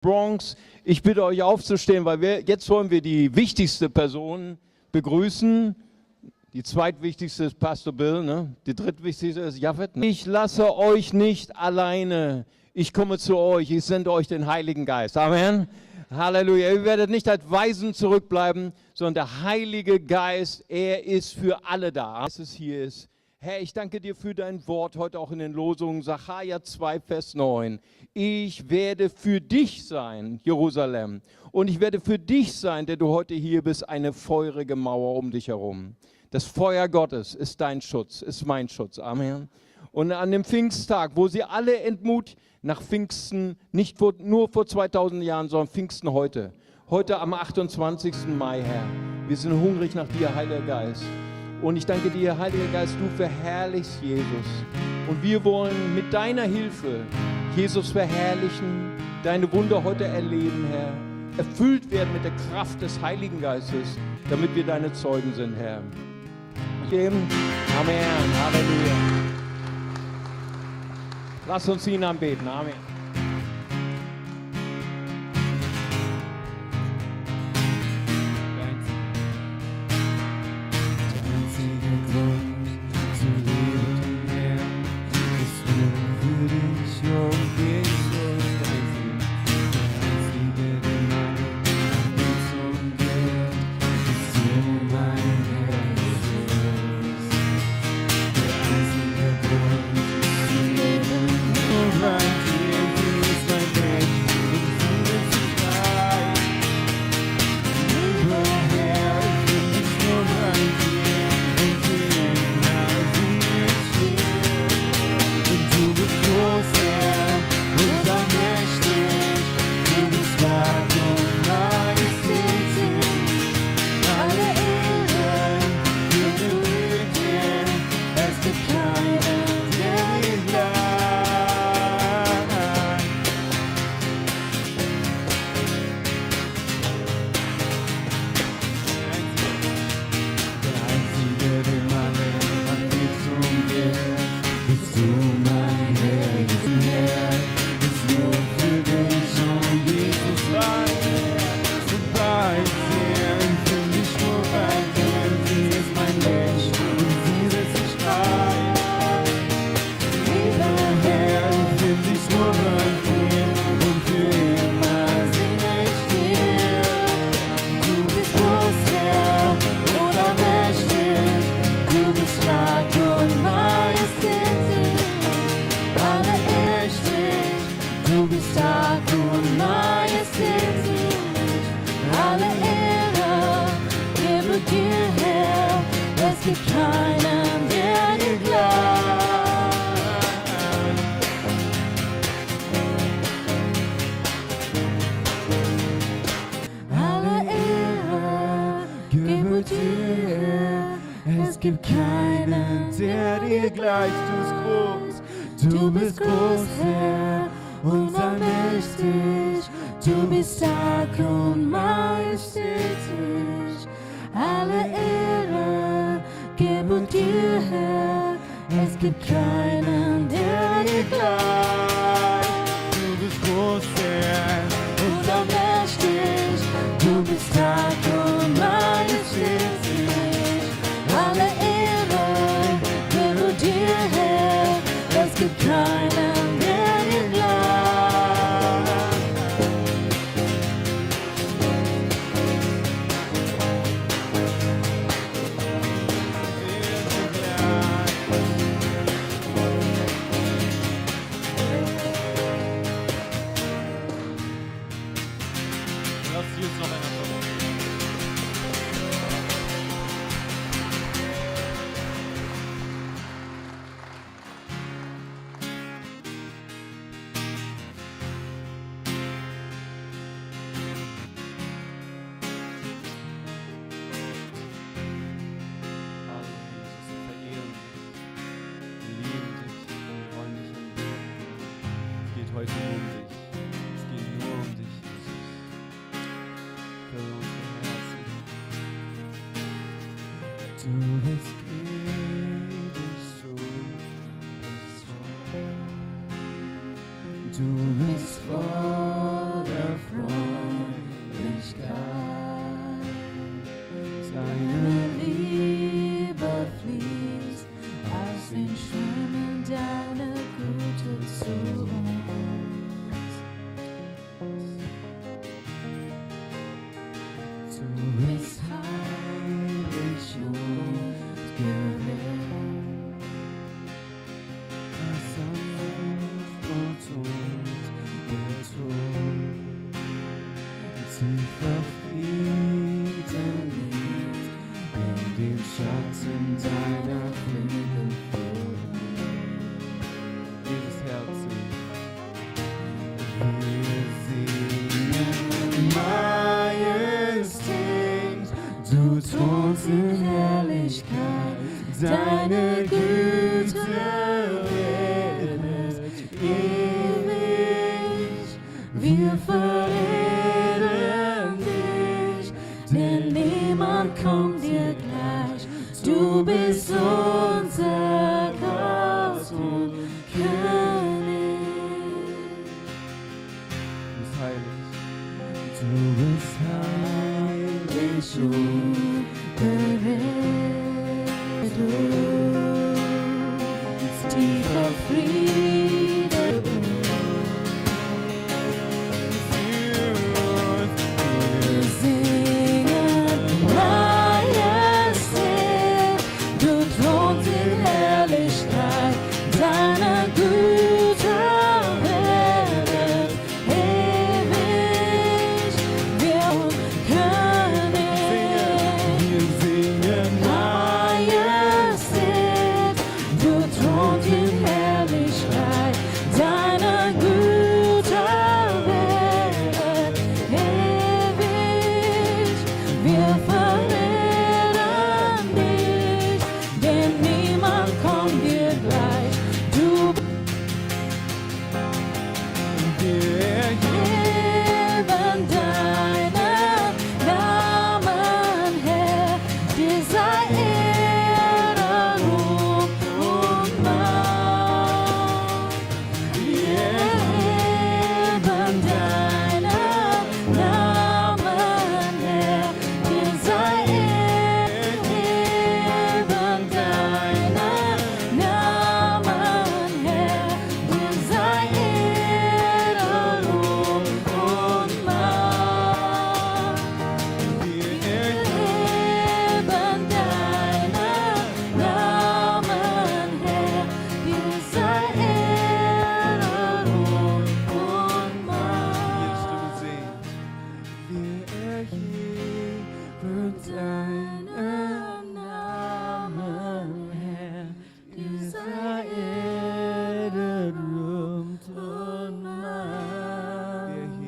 Bronx. Ich bitte euch aufzustehen, weil jetzt wollen wir die wichtigste Person begrüßen. Die zweitwichtigste ist Pastor Bill, ne? Die drittwichtigste ist Jaffet. Ich lasse euch nicht alleine. Ich komme zu euch. Ich sende euch den Heiligen Geist. Amen. Halleluja. Ihr werdet nicht als Waisen zurückbleiben, sondern der Heilige Geist, er ist für alle da. Dass es hier ist. Herr, ich danke dir für dein Wort heute auch in den Losungen. Sacharja 2, Vers 9. Ich werde für dich sein, Jerusalem. Und ich werde für dich sein, der du heute hier bist, eine feurige Mauer um dich herum. Das Feuer Gottes ist dein Schutz, ist mein Schutz. Amen. Und an dem Pfingsttag, wo sie alle entmutigt, nach Pfingsten, nicht nur vor 2000 Jahren, sondern Pfingsten heute. Heute am 28. Mai, Herr. Wir sind hungrig nach dir, Heiliger Geist. Und ich danke dir, Heiliger Geist, du verherrlichst Jesus. Und wir wollen mit deiner Hilfe Jesus verherrlichen, deine Wunder heute erleben, Herr. Erfüllt werden mit der Kraft des Heiligen Geistes, damit wir deine Zeugen sind, Herr. Amen. Halleluja. Lass uns ihn anbeten. Amen. Es gibt keinen, der dir gleicht, du bist groß, Herr, und allmächtig, du bist stark und majestätisch. Alle Ehre gebührt dir, Herr, es gibt keinen, der dir gleicht. Du bist groß, Herr, und allmächtig, du bist stark und majestätisch. Alle Ehre gebührt dir, Herr, es gibt keinen, der dir gleicht. Lass sie uns noch einmal versuchen. Heute nur um dich. Es geht nur um dich, Jesus. Fülle unsere Herzen. Du bist ewig so, du bist voller tiefer Frieden liegt in dem Schatten deiner Flügel. Jedes Herz singt. Wir singen Majestät, du thronst in Herrlichkeit, deine Güte redet ewig. Wir verehren dich, denn niemand kommt dir gleich. Du bist unser Gott und König. Du bist heilig. Du bist heilig und gerecht. Du bist tiefer Friede. Wir singen Majestät, du thronst in Herrlichkeit, deine Güte redet ewig. Wir singen Majestät, du thronst in Herrlichkeit, deine Güte redet ewig. Wir verehren dich, denn niemand kommt dir gleich. Du erheben deinen Namen, Herr, dir sei Ehre, Ruhm und Macht. Wir erheben deinen Namen, Herr, dir sei erheben deinen Namen, Herr, dir sei Ehre, Ruhm und Macht.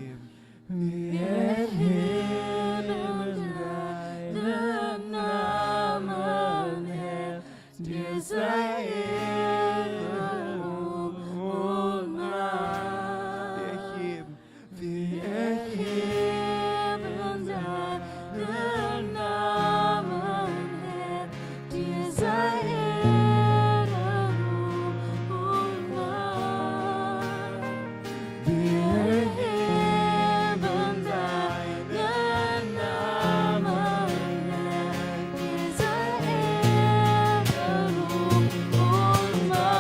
Wir erheben deinen Namen, Herr, dir sei Ehre, Ruhm und Macht. Jede Stimme singt. Wir erheben deinen Namen, Herr, dir sei Ehre, Ruhm und Macht. Wir erheben deinen Namen, Herr, dir sei Ehre, Ruhm und Macht. Wir erheben deinen Namen, Herr, dir sei Ehre, Ruhm und Macht. Wir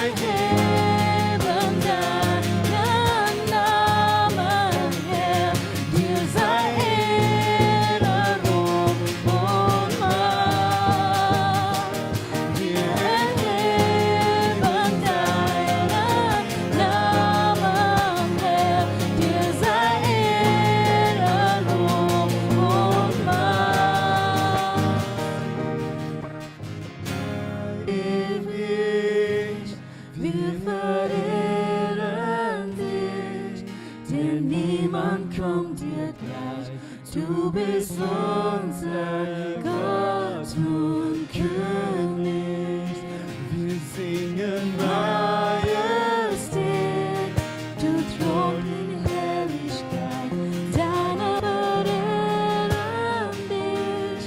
erheben deinen Namen, Herr, dir sei Ehre, Ruhm und Macht. Wir erheben deinen Namen, Herr, dir sei Ehre, Ruhm und Macht. Wir erheben deinen Namen, Herr, dir sei Ehre, Ruhm und Macht. Ewig, wir verehren dich, denn niemand kommt dir gleich. Du bist unser Gott und König. Wir singen Majestät, du thronst in Herrlichkeit, deine verehren dich,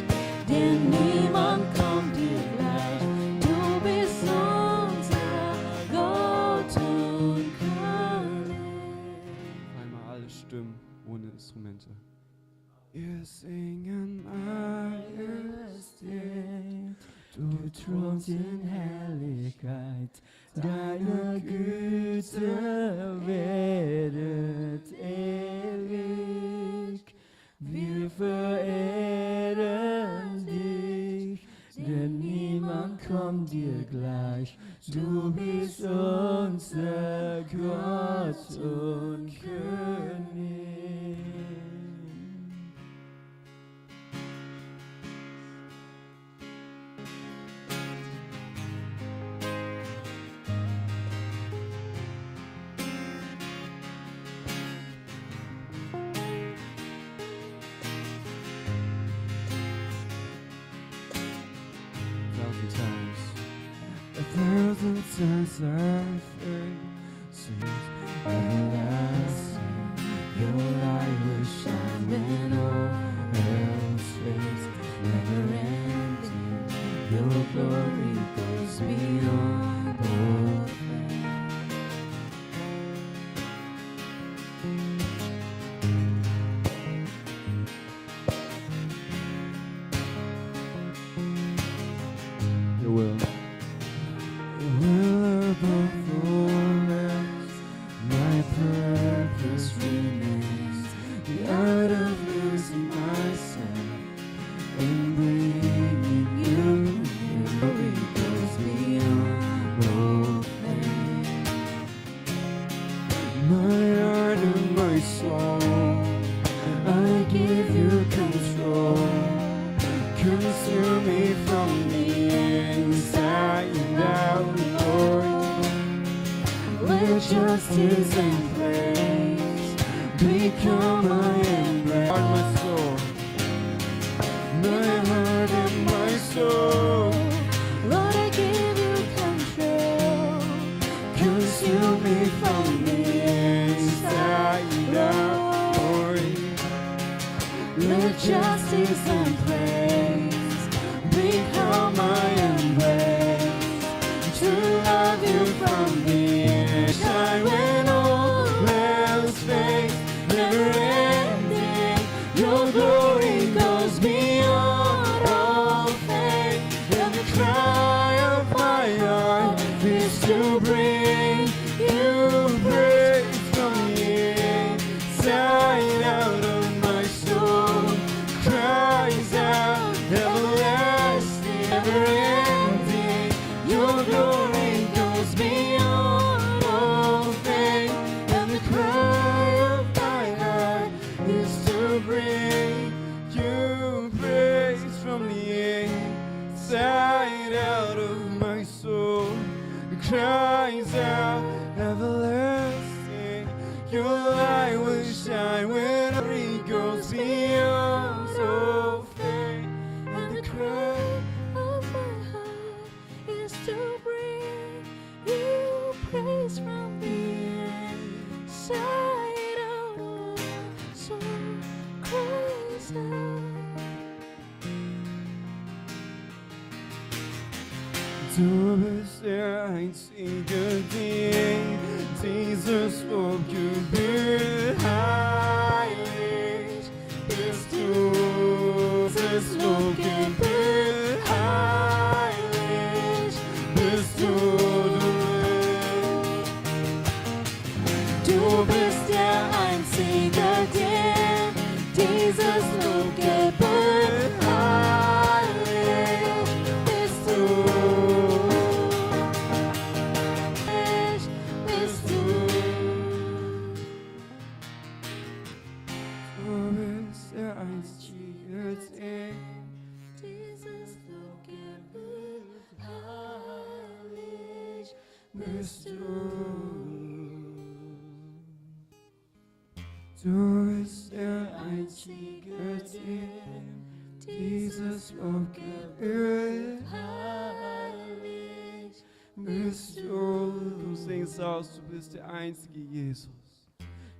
denn niemand kommt dir gleich. Du bist unser Gott und König. Einmal alle Stimmen ohne Instrumente. Wir singen Majestät, du thronst in Herrlichkeit, deine Güte redet ewig. Wir verehren dich, denn niemand kommen dir gleich. Du bist unser Gott und König. A thousand times I've heard sings everlasting. Your light will shine when all else fades. Never ending. Your glory goes beyond all things. Your will. Above all else, my purpose remains. The art of losing myself and bringing you. Your glory goes beyond all pain. My heart and my soul, I give you control. Consume me from the inside out. Let justice and praise become my embrace. My soul, my heart and my soul, Lord, I give you control. consume me from the inside out. Let justice and praise become my embrace. To love you from the inside when all else fades, never ending. Your glory goes beyond all faith, and the cry of my heart is to bring you praise from the inside out of my soul. Cries out, everlasting, never ending. Your glory goes beyond all faith, and the cry of my heart is to bring you praise from the inside out of my soul. It cries out, everlasting. Your light will shine when glory goes beyond all faith, and the cry Of my heart is to bring you praise from the inside out. Of my soul cries out. Du bist der einzige, den dieses Lob gebührt. Heilig bist du, dieses Lob gebührt. Heilig bist du, Du bist der Einzige, dem dieses Lob gebührt. Heilig bist du. Heilig bist du. du bist der einzige, den Dieses Lob gebührt. Heilig bist du. Du bist der einzige, dem dieses Lob gebührt. Heilig Bist du singst aus, du bist der einzige Jesus.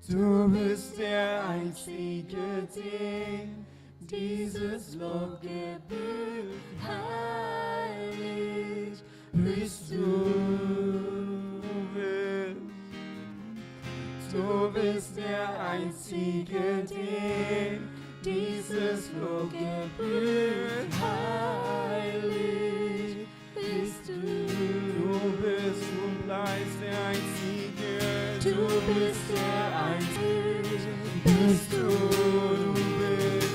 Du bist der einzige, dem dieses Lob gebührt. heilig Bist du bist der einzige, dem dieses Lob gebührt. heilig bist du. Du bist und bleibst der einzige. Du bist der Einzige, bist du bist.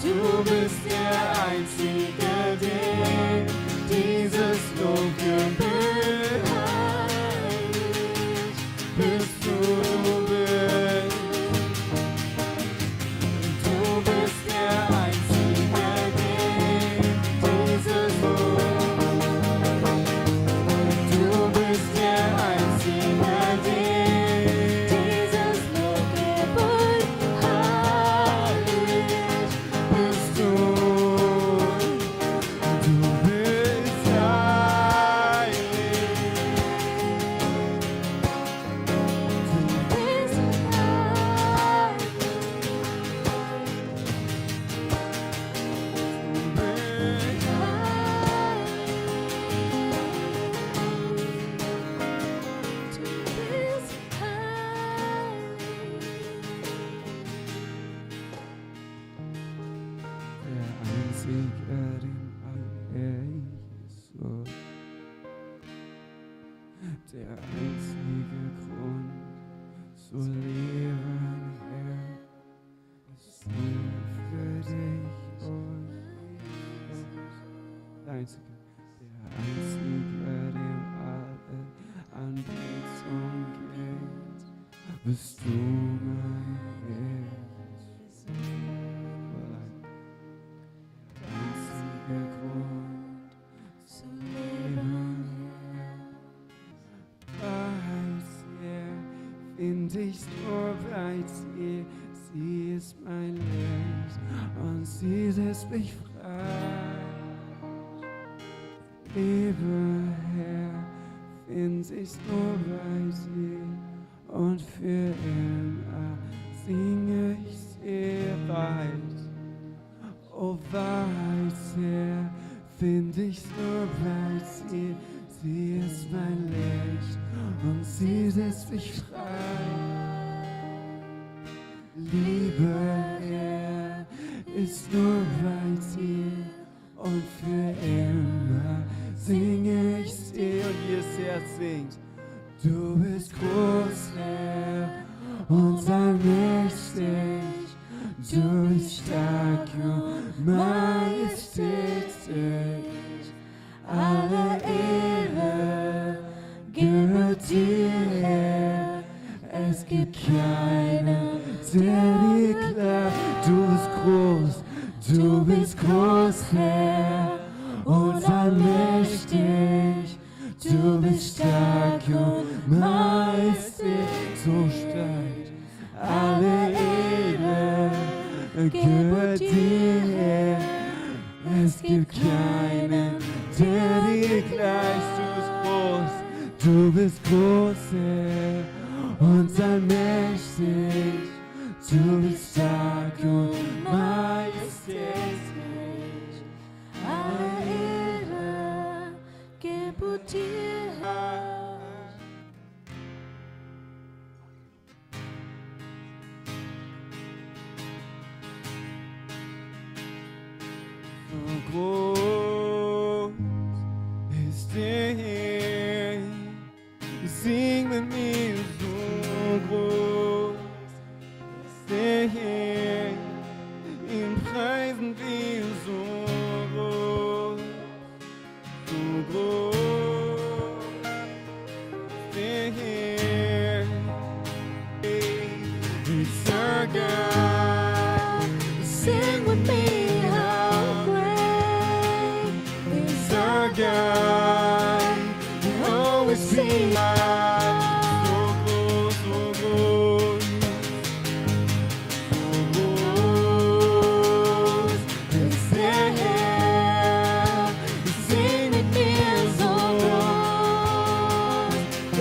du bist der Einzige, der einzige, den Jesus. Der einzige Grund zu leben, Herr, ist nur für dich und Jesus. Der einzige, dem alle Anbetung gilt, bist du mein Jesus. Der einzige Grund zu leben, find ich nur bei dir. Sie ist mein Licht und sie setzt mich frei. Liebe Herr, find ich nur bei dir und für immer singe ich dir weit. Oh Wahrheit, Herr, find ich nur bei dir. Sie ist mein Licht und sie setzt mich frei. Liebe Herr, ist nur bei dir und für immer singe ich dir. Und jedes Herz singt. Du bist groß, Herr, und allmächtig. Du bist stark und majestätisch. Alle Ehre gehört dir, Herr. Es gibt keinen, der dir gleicht. Du bist groß, Herr, und allmächtig. Du bist stark und majestätisch, so stark. Alle Ehre gehört dir, Herr. Es gibt keinen, der dir gleicht. Du bist groß, Herr, und allmächtig. Du bist stark und majestätisch. Alle Ehre gebührt dir, Herr. So groß ist der Herr, sing mit mir, so groß ist der Herr, ihn preisen wir, so groß ist der Herr. It's our God, Sing with me, how great is our God, always be mine. So close, so close, so close. It's there, Sing with me, so groß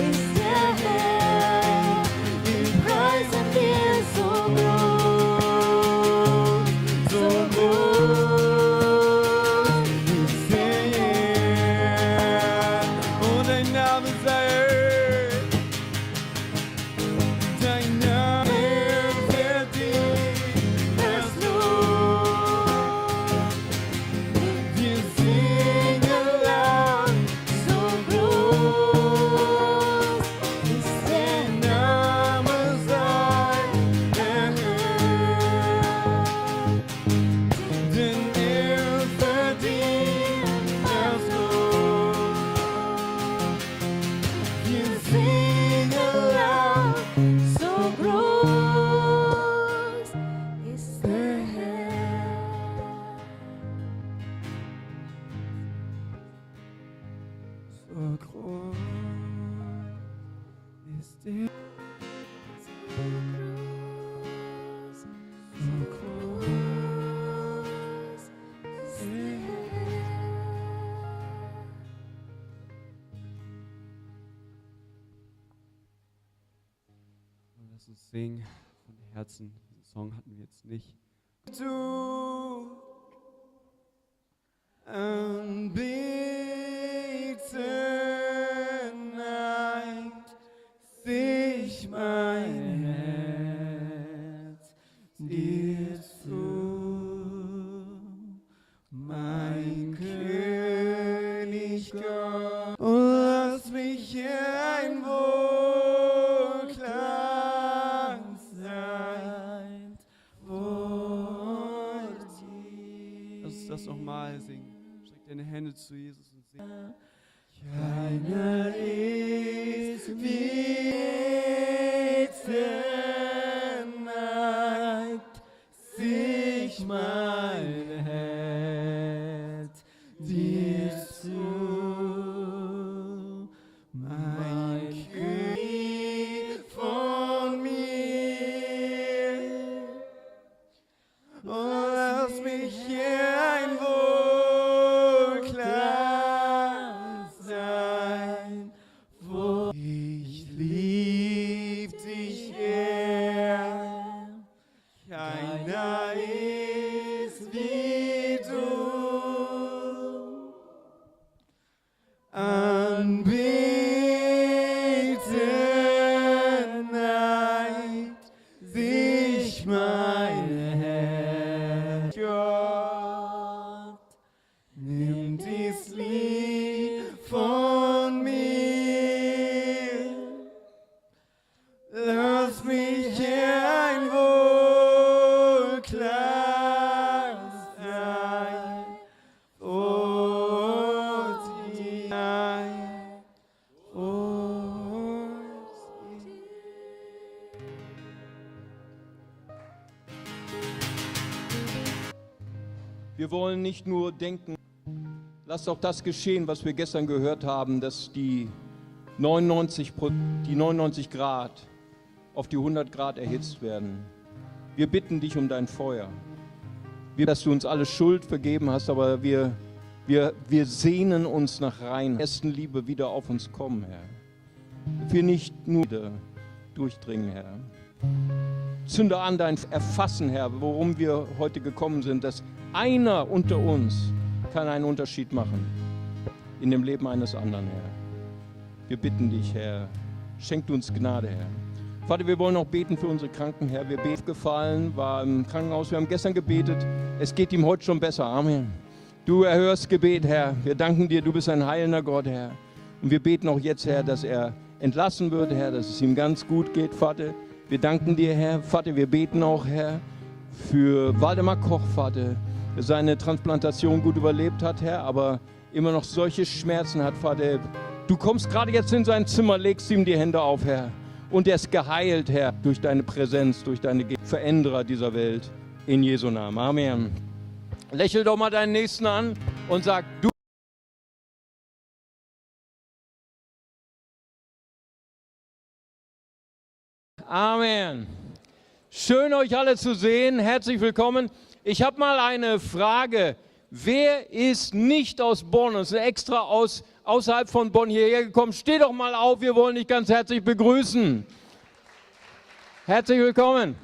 ist der Herr. in praise Preisen wir, so groß, so groß. It's there, und dein Name sei erhöht. Dein Name verdient das Lob. Wir singen laut, so groß ist der dein Name sei erhöht. Denn verdient das Lob. Wir singen laut, so groß ist der Herr. so groß ist der, so groß ist der. Lass uns singen von Herzen. Diesen Song hatten wir jetzt nicht. Du anbeten, neigt sich mein Herz dir zu. es nochmal singen. Streck deine Hände zu Jesus und sing. Keiner ist wie neigt sich mein Herz dir zu, mein König von mir. Und lass mich hier ein Wohlklang sein, wo ich lieb dich, Herr. Keiner ist wie du. Anbeten neigt sich mein Herz. Gott, nimm dies Lied von mir. Lass mich hier ein Wohlklang sein. Oh, die ein, oh, Wir wollen nicht nur denken, lasst auch das geschehen, was wir gestern gehört haben, dass die 99 Grad auf die 100 Grad erhitzt werden. Wir bitten dich um dein Feuer. Dass du uns alle Schuld vergeben hast, aber wir sehnen uns nach reiner ersten Liebe wieder auf uns kommen, Herr. Wir nicht nur durchdringen, Herr. Zünde an dein Erfassen, Herr, worum wir heute gekommen sind, dass einer unter uns kann einen Unterschied machen in dem Leben eines anderen, Herr. Wir bitten dich, Herr, schenk uns Gnade, Herr. Vater, wir wollen auch beten für unsere Kranken, Herr. Wir beten gefallen, war im Krankenhaus, wir haben gestern gebetet. Es geht ihm heute schon besser. Amen. Du erhörst Gebet, Herr. Wir danken dir, du bist ein heilender Gott, Herr. Und wir beten auch jetzt, Herr, dass er entlassen wird, Herr, dass es ihm ganz gut geht, Vater. Wir danken dir, Herr. Vater, wir beten auch, Herr, für Waldemar Koch, Vater, der seine Transplantation gut überlebt hat, Herr, aber immer noch solche Schmerzen hat, Vater. Du kommst gerade jetzt in sein Zimmer, legst ihm die Hände auf, Herr. Und er ist geheilt, Herr, durch deine Präsenz, durch deine Veränderer dieser Welt. In Jesu Namen. Amen. Lächel doch mal deinen Nächsten an und sag, du. Amen. Schön, euch alle zu sehen. Herzlich willkommen. Ich habe mal eine Frage. Wer ist nicht aus Bonn und ist extra außerhalb von Bonn hierher gekommen? Steh doch mal auf, wir wollen dich ganz herzlich begrüßen. Herzlich willkommen.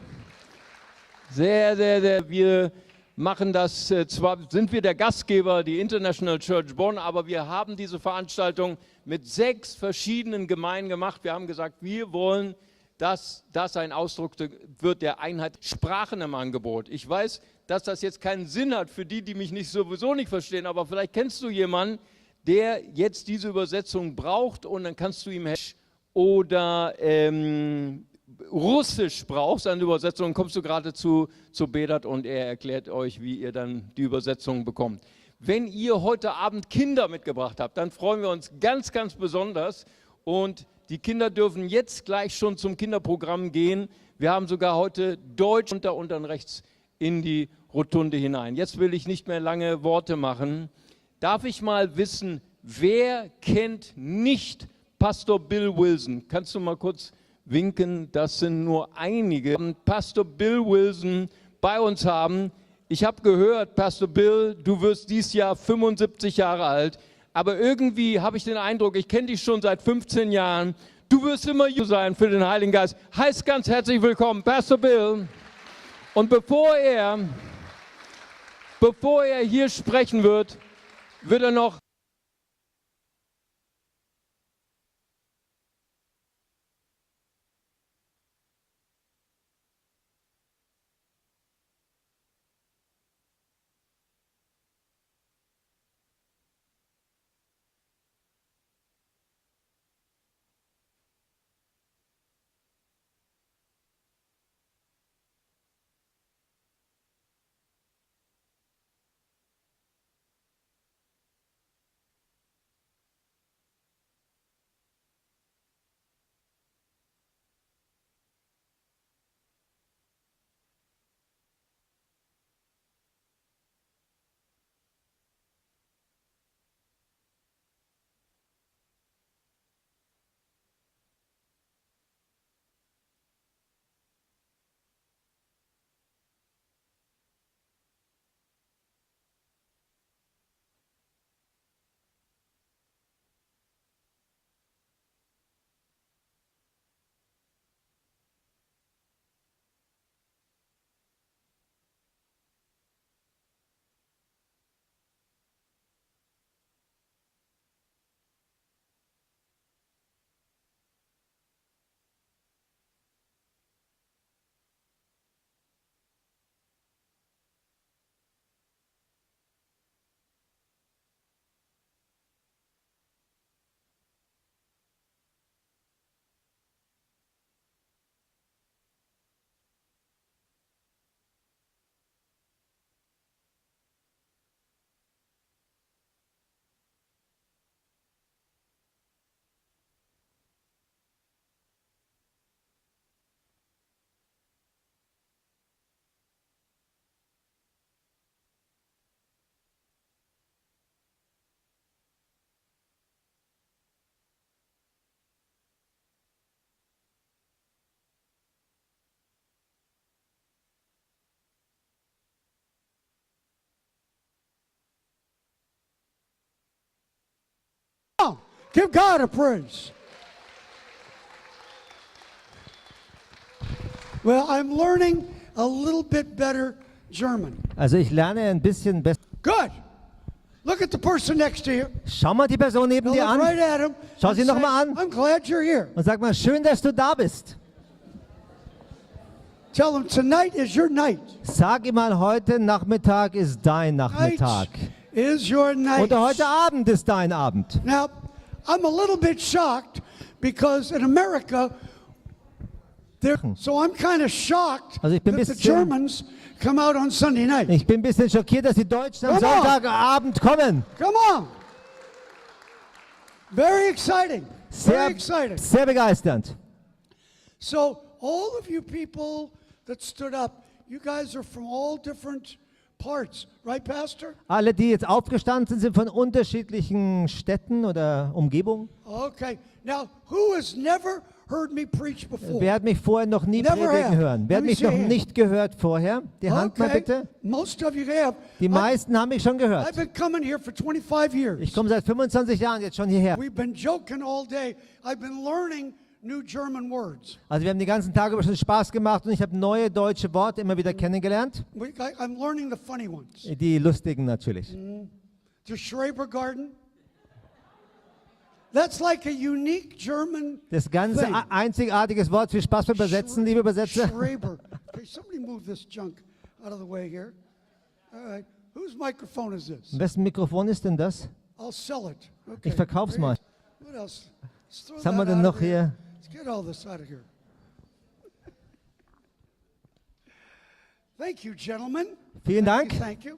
Sehr, sehr, sehr. Wir machen das, zwar sind wir der Gastgeber, die International Church Bonn, aber wir haben diese Veranstaltung mit 6 verschiedenen Gemeinden gemacht. Wir haben gesagt, wir wollen, dass das ein Ausdruck wird der Einheit. Sprachen im Angebot. Ich weiß, dass das jetzt keinen Sinn hat für die, die mich sowieso nicht verstehen, aber vielleicht kennst du jemanden, der jetzt diese Übersetzung braucht und dann kannst du ihm oder Russisch brauchst, eine Übersetzung, kommst du gerade zu Bedat und er erklärt euch, wie ihr dann die Übersetzung bekommt. Wenn ihr heute Abend Kinder mitgebracht habt, dann freuen wir uns ganz, ganz besonders und die Kinder dürfen jetzt gleich schon zum Kinderprogramm gehen. Wir haben sogar heute Deutsch unten rechts in die Rotunde hinein. Jetzt will ich nicht mehr lange Worte machen. Darf ich mal wissen, wer kennt nicht Pastor Bill Wilson? Kannst du mal kurz winken? Das sind nur einige. Pastor Bill Wilson bei uns haben. Ich habe gehört, Pastor Bill, du wirst dieses Jahr 75 Jahre alt. Aber irgendwie habe ich den Eindruck, ich kenne dich schon seit 15 Jahren. Du wirst immer jung sein für den Heiligen Geist. Heißt ganz herzlich willkommen, Pastor Bill. Und bevor er hier sprechen wird, wird er noch Give God a praise. Well, I'm learning a little bit better German. Also ich lerne ein bisschen besser. Good. Look at the person next to you. Schau mal die Person neben Now dir look an right at him. Schau and sie noch say, mal an. I'm glad you're here. und sag mal, schön, dass du da bist. Tell him tonight is your night. Sag ihm mal, heute Nachmittag ist dein Nachmittag. Night is your night. Oder heute Abend ist dein Abend. Now, I'm a little bit shocked because in America, so I'm kind of shocked Also ich bin that the bisschen- Germans come out on Sunday night. Ich bin ein bisschen schockiert, dass die Deutschen am Come on. Sonntagabend kommen. Come on. Very exciting. Very Sehr, exciting. sehr begeisternd. So all of you people that stood up, you guys are from all different parts, right, Pastor? Alle, die jetzt aufgestanden sind, sind von unterschiedlichen Städten oder Umgebungen. Okay. Now, who has never heard me preach before? Wer hat mich vorher noch nie Never predigen have. hören? Wer Let hat me mich see noch a hand. nicht gehört vorher? Die Hand mal bitte. Most of you have. Die meisten haben mich schon I've gehört. been coming here for 25 years. Ich komme seit 25 Jahren jetzt schon hierher. We've been joking all day. I've been learning new German words. Also wir haben die ganzen Tage über schon Spaß gemacht und ich habe neue deutsche Worte immer wieder kennengelernt. I'm learning the funny ones. Die lustigen natürlich. The Schrebergarten. That's like a unique German Das ganze thing. einzigartiges Wort. Viel Spaß beim Übersetzen, liebe Übersetzer. Schreber. Okay, somebody move this junk out of the way here. All right. Whose microphone is this? Wessen Mikrofon ist denn das? I'll sell it. Okay. Ich verkauf's mal. What else? Let's throw Was haben wir that denn out noch of here. hier? Let's get all this out of here. Thank you, gentlemen. Vielen Dank. Thank you.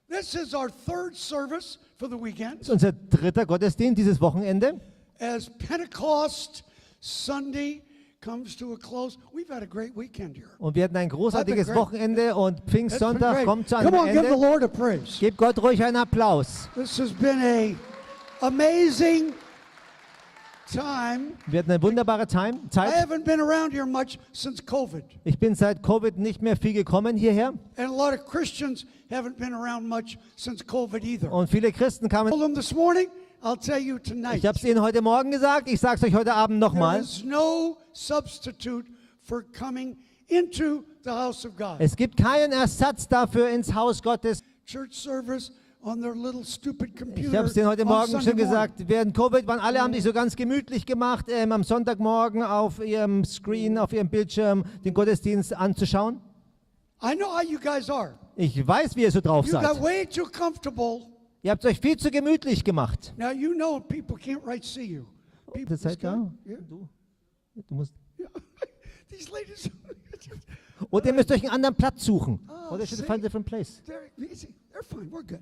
This is our third service for the weekend. Das ist unser dritter Gottesdienst dieses Wochenende. As Pentecost Sunday comes to a close, we've had a great weekend here. Und wir hatten ein großartiges That's been great. Wochenende und It's been Pfingstsonntag great. kommt zu einem Come on, give the Ende. Lord a praise. Gebt Gott ruhig einen Applaus. This has been a amazing time. Wir hatten eine wunderbare I Zeit. haven't been around here much since COVID. Ich bin seit Covid nicht mehr viel gekommen hierher. And a lot of Christians haven't been around much since COVID either. Und viele Christen I kamen. told them this morning, I'll tell you tonight. Ich habe es Ihnen heute Morgen gesagt, ich sage es euch heute Abend There nochmal. is no substitute for coming into the house of God. Es gibt keinen Ersatz dafür, ins Haus Gottes. Church service on their little stupid computer. Ich habe es Ihnen heute on Morgen Sunday schon gesagt, während Covid waren alle haben sich so ganz gemütlich gemacht, am Sonntagmorgen auf ihrem Screen, auf ihrem Bildschirm den Gottesdienst anzuschauen. I know how you guys are. Ich weiß, wie ihr so drauf You got seid. way too comfortable. Ihr habt es euch viel zu gemütlich gemacht. Now you know people can't right see you. People, Ihr seid da. Yeah. Du musst. Yeah. These ladies. Und ihr müsst euch einen anderen Platz suchen. Oh, Oder should see? find a different place. They're easy. They're fine. We're good.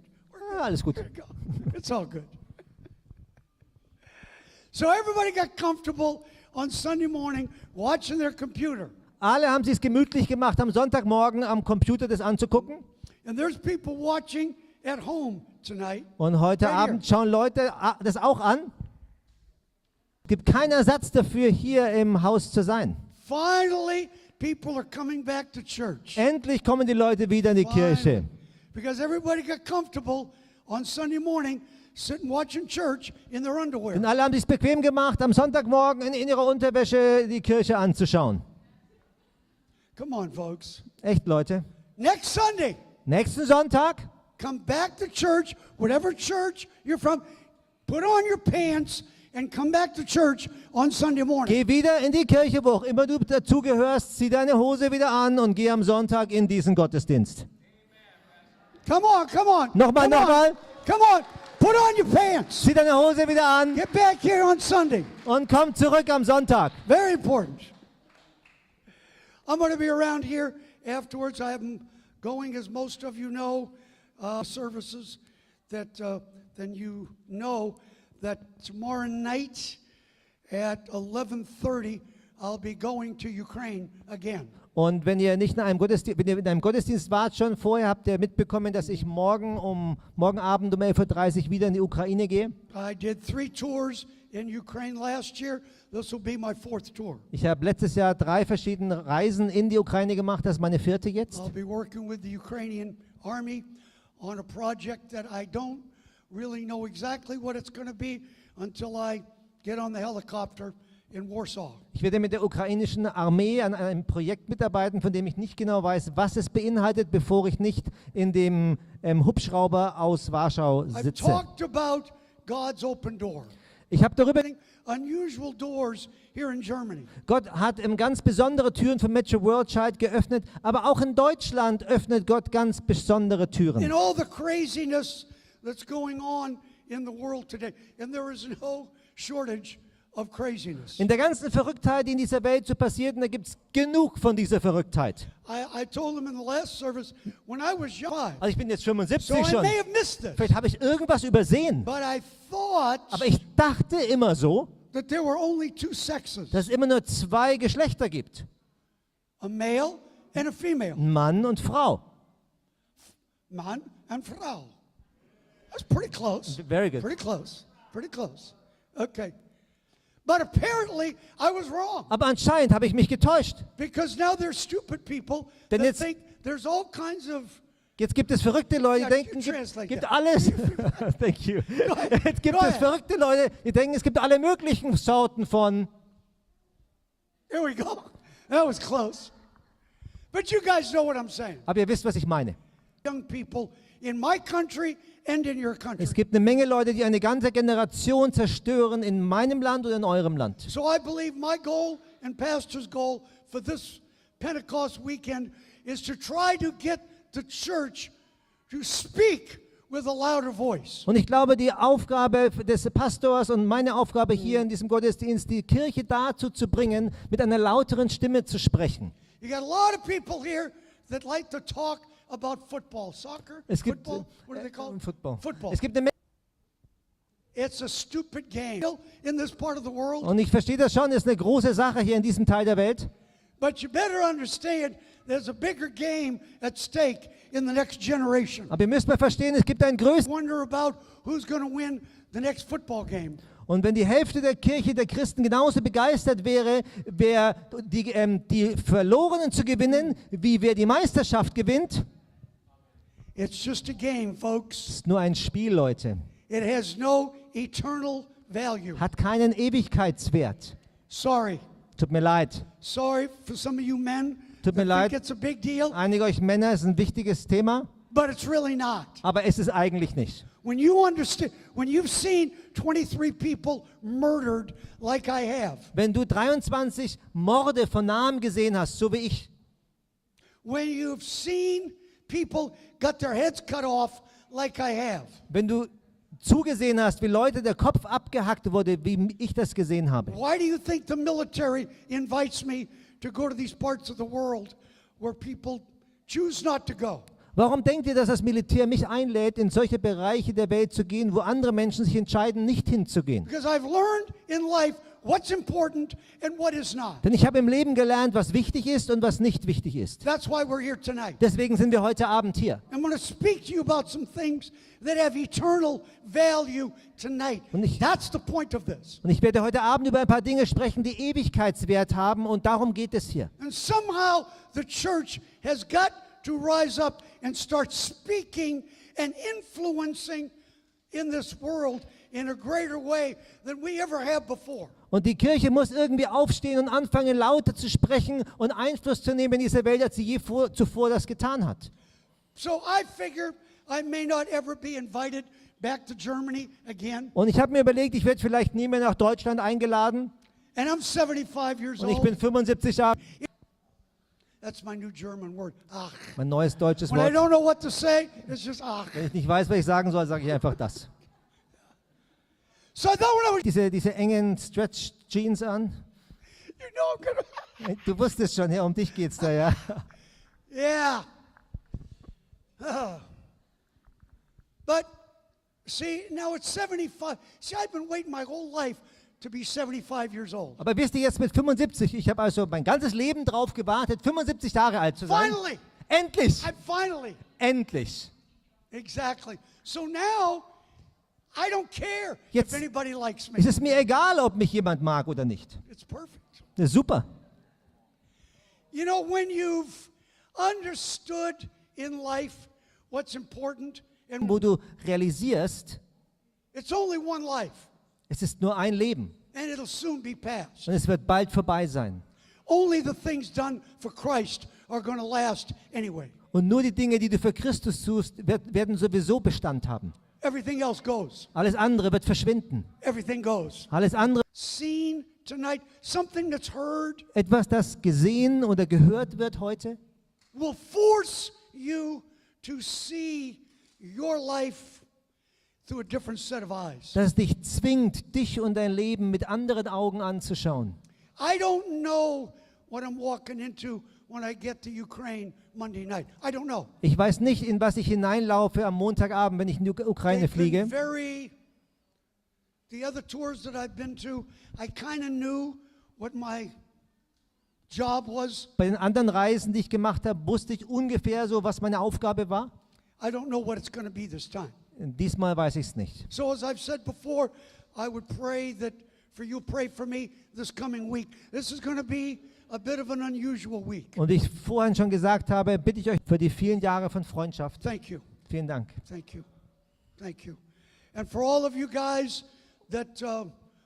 Ah, alles gut. There you go. It's all good. So everybody got comfortable on Sunday morning watching their computer. Alle haben sich gemütlich gemacht, am Sonntagmorgen am Computer das anzugucken. And there's people watching at home tonight. Und heute Right here. Abend schauen Leute das auch an. Es gibt keinen Ersatz dafür, hier im Haus zu sein. Finally, people are coming back to church. Endlich kommen die Leute wieder in die Kirche. Because everybody got comfortable on Sunday morning sitting watching church in their underwear. Und alle haben sich bequem gemacht, am Sonntagmorgen in ihrer Unterwäsche die Kirche anzuschauen. Come on, folks. Echt, Leute. Next Sunday, Nächsten Sonntag, come back to church, whatever church you're from, put on your pants and come back to church on Sunday morning. geh wieder in die Kirche, wo auch immer du dazugehörst, zieh deine Hose wieder an und geh am Sonntag in diesen Gottesdienst. Come on, come on. Nochmal, come on. nochmal. Come on, put on your pants. Zieh deine Hose wieder an Get back here on Sunday. und komm zurück am Sonntag. Very important. I'm going to be around here afterwards. I am going, as most of you know, services that then you know that tomorrow night at 11:30 I'll be going to Ukraine again. Und wenn ihr nicht in einem Gottesdienst wart schon vorher, habt ihr mitbekommen, dass ich morgen Abend um 11:30 Uhr wieder in die Ukraine gehe. I did 3 tours in Ukraine last year. This will be my 4th tour. Ich habe letztes Jahr 3 verschiedene Reisen in die Ukraine gemacht, das ist meine 4. jetzt. I'll be working with the Ukrainian army on a project that I don't really know exactly what it's going to be. until I get on the helicopter in Warsaw. Ich werde mit der ukrainischen Armee an einem Projekt mitarbeiten, von dem ich nicht genau weiß, was es beinhaltet, bevor ich nicht in dem Hubschrauber aus Warschau I've sitze. talked about God's open door. Ich habe darüber, Unusual doors here in Germany. Gott hat ganz besondere Türen für Metro Worldwide geöffnet, aber auch in Deutschland öffnet Gott ganz besondere In Türen. all the craziness that's going on in the world today, and there is no shortage of craziness. In der ganzen Verrücktheit, die in dieser Welt so passiert, und da gibt es genug von dieser Verrücktheit. I told them in the last service, when I was young, Also ich bin jetzt so 75 I schon. may have missed this, Vielleicht habe ich irgendwas übersehen. but I thought Aber ich dachte immer so, that there were only two sexes, dass es immer nur zwei Geschlechter gibt. a male and a female, Mann und Frau. Mann and Frau. That's pretty close. Very good. Pretty close. Pretty close. Okay. But apparently I was wrong. Aber anscheinend habe ich mich getäuscht. Because now there's stupid people Denn that jetzt- think there's all kinds of. Jetzt gibt es verrückte Leute, Ja, die denken, you translate gibt that. alles. Thank you. ahead. Jetzt gibt Go es ahead. verrückte Leute, die denken, es gibt alle möglichen Sorten von. Here we go. That was close. But you guys know what I'm saying. Aber ihr wisst, was ich meine. Young people in my country and in your country. Es gibt eine Menge Leute, die eine ganze Generation zerstören in meinem Land oder in eurem Land. So I believe my goal and Pastor's goal for this Pentecost weekend is to try to get the church to speak with a louder voice. Und ich glaube, die Aufgabe des Pastors und meine Aufgabe hier in diesem Gottesdienst, die Kirche dazu zu bringen, mit einer lauteren Stimme zu sprechen. You got a lot of people here that like to talk about football, soccer, Es gibt football. What do they call it? Football. Football. Es gibt eine Menge, It's a stupid game in this part of the world. und ich verstehe das schon, ist eine große Sache hier in diesem Teil der Welt. But you better understand there's a bigger game at stake in the next generation. Aber ihr müsst mal verstehen, es gibt einen größeren. Wonder about who's going to win the next football game. Und wenn die Hälfte der Kirche, der Christen genauso begeistert wäre, wer die Verlorenen zu gewinnen, wie wer die Meisterschaft gewinnt, It's just a game, folks. ist nur ein Spiel, Leute. It has no eternal value. Hat keinen Ewigkeitswert. Sorry. Tut mir leid. Sorry for some of you men Tut mir that leid. think it's a big deal, Einige euch Männer ist ein wichtiges Thema, but it's really not. aber es ist eigentlich nicht. When you understand, when you've seen 23 people murdered like I have, Wenn du 23 Morde von Namen gesehen hast, so wie ich, when you've seen people got their heads cut off like I have, wenn du zugesehen hast, wie Leute der Kopf abgehackt wurde, wie ich das gesehen habe, why do you think the military invites me to go to these parts of the world where people choose not to go? warum denkt ihr, dass das Militär mich einlädt, in solche Bereiche der Welt zu gehen, wo andere Menschen sich entscheiden, nicht hinzugehen? Because I've learned in life what's important and what is not. Denn ich habe im Leben gelernt, was wichtig ist und was nicht wichtig ist. That's why we're here tonight. Deswegen sind wir heute Abend hier. I'm going to speak to you about some things that have eternal value tonight. Und ich- That's the point of this. Und ich werde heute Abend über ein paar Dinge sprechen, die Ewigkeitswert haben, und darum geht es hier. And somehow the church has got to rise up and start speaking and influencing in this world in a greater way than we ever have before. Und die Kirche muss irgendwie aufstehen und anfangen, lauter zu sprechen und Einfluss zu nehmen in dieser Welt, als sie je zuvor das getan hat. So I figure I may not ever be invited back to Germany again. Und ich habe mir überlegt, ich werde vielleicht nie mehr nach Deutschland eingeladen. And I'm 75 years Und ich bin old. 75 Jahre. That's my new German word. Ach. Mein neues deutsches When I Wort. don't know what to say, it's just ach. Wenn ich nicht weiß, was ich sagen soll, sage ich einfach das. So I thought when I was, Diese engen Stretch-Jeans an. you know, I'm gonna, Du wusstest schon, ja, um dich geht's da, ja. yeah. But see, now it's 75. See, I've been waiting my whole life to be 75 years old. Aber wisst ihr jetzt mit 75, ich habe also mein ganzes Leben drauf gewartet, 75 Jahre alt zu sein. Finally, Endlich! Endlich! exactly. So now, I don't care Jetzt if anybody likes me. Es ist mir egal, ob mich jemand mag oder nicht. It's perfect. Das ist super. You know, when you've understood in life what's important, and Wo du realisierst, it's only one life. Es ist nur ein Leben and it'll soon be past. und es wird bald vorbei sein. Only the things done for Christ are going to last anyway. Und nur die Dinge, die du für Christus tust, werden sowieso Bestand haben. Everything else goes. Alles andere wird verschwinden. Everything goes. Alles andere, Seen tonight, something that's heard etwas, das gesehen oder gehört wird heute, will force you to see your life through a different set of eyes. das dich zwingt, dich und dein Leben mit anderen Augen anzuschauen. I don't know what I'm walking into when I get to Ukraine Monday night. I don't know. Ich weiß nicht, in was ich hineinlaufe am Montagabend, wenn ich in die Ukraine They've been fliege. the other tours that I've been to, I kind of knew what my job was. Bei den anderen Reisen, die ich gemacht habe, wusste ich ungefähr so, was meine Aufgabe war. I don't know what it's going to be this time. Diesmal weiß ich es nicht. So as I've said before, I would pray that for you pray for me this coming week. This is going to be a bit of an unusual week. Und wie ich vorhin schon gesagt habe, bitte ich euch für die vielen Jahre von Freundschaft. Thank you. Vielen Dank. Thank you. Thank you. And for all of you guys that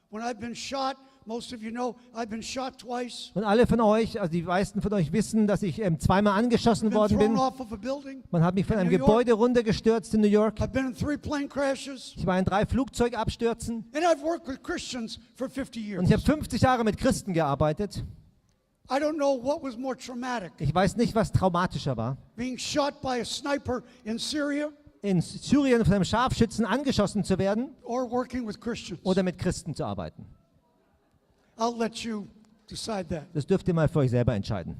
when I've been shot, most of you know I've been shot twice. Und alle von euch, also die meisten von euch wissen, dass ich zweimal angeschossen Been worden thrown bin. off of a building. Man hat mich von in einem New York. Gebäude runtergestürzt in New York. I've been in 3 plane crashes. Ich war in 3 Flugzeugabstürzen. And I've worked with Christians for 50 years. Und ich habe 50 Jahre mit Christen gearbeitet. I don't know what was more traumatic. Ich weiß nicht, was traumatischer war. Being shot by a sniper in Syria In Syrien von einem Scharfschützen angeschossen zu werden or working with Christians. oder mit Christen zu arbeiten. I'll let you decide that. Das dürft ihr mal für euch selber entscheiden.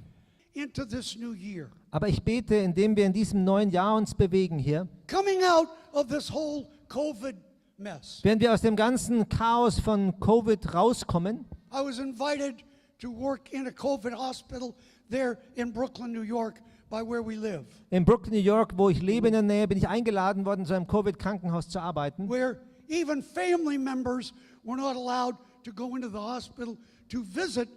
Into this new year. Aber ich bete, indem wir in diesem neuen Jahr uns bewegen hier, Coming out of this whole COVID mess. während wir aus dem ganzen Chaos von Covid rauskommen. I was invited to work in a COVID hospital there in Brooklyn, New York, by where we live, In Brooklyn, New York, wo ich lebe in der Nähe, bin ich eingeladen worden, zu einem Covid-Krankenhaus zu arbeiten. where even family members were not allowed to go into the hospital to visit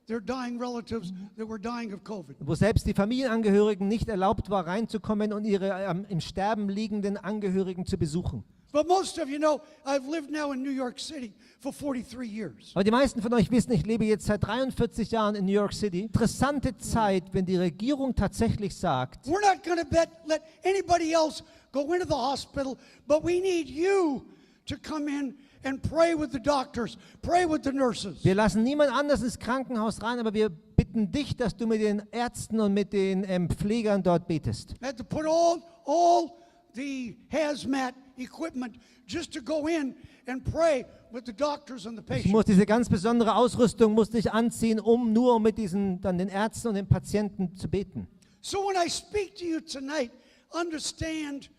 their dying relatives that were dying of COVID. Wo selbst die Familienangehörigen nicht erlaubt war, reinzukommen und ihre im Sterben liegenden Angehörigen zu besuchen. But most of you know, I've lived now in New York City for 43 years. Aber die meisten von euch wissen, ich lebe jetzt seit 43 Jahren in New York City. Interessante Zeit, wenn die Regierung tatsächlich sagt, We're not going to let anybody else go into the hospital, but we need you to come in and pray with the doctors, pray with the nurses. wir lassen niemand anders ins Krankenhaus rein, aber wir bitten dich, dass du mit den Ärzten und mit den Pflegern dort betest. I had to put all the hazmat equipment just to go in and pray with the doctors and the Ich patients. muss diese ganz besondere Ausrüstung musste ich anziehen, nur mit dann den Ärzten und den Patienten zu beten. So when I speak to you tonight, understand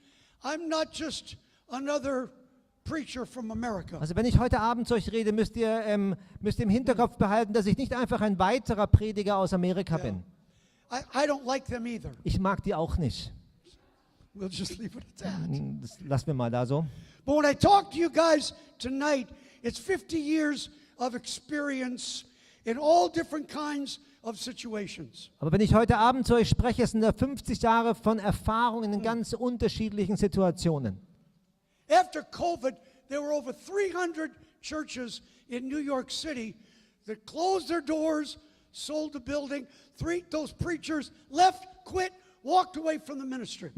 I'm not just another preacher from America. Also wenn ich heute Abend zu euch rede, müsst ihr im Hinterkopf behalten, dass ich nicht einfach ein weiterer Prediger aus Amerika bin. I don't like them either. Ich mag die auch nicht. We'll just leave it at that. Das lassen wir mal da so. But when I talk to you guys tonight, it's 50 years of experience in all different kinds of situations. Aber wenn ich heute Abend zu euch spreche, sind da 50 Jahre von Erfahrung in ganz unterschiedlichen Situationen. After COVID, there were over 300 churches in New York City that closed their doors, sold the building. Those preachers left, quit, walked away from the ministry.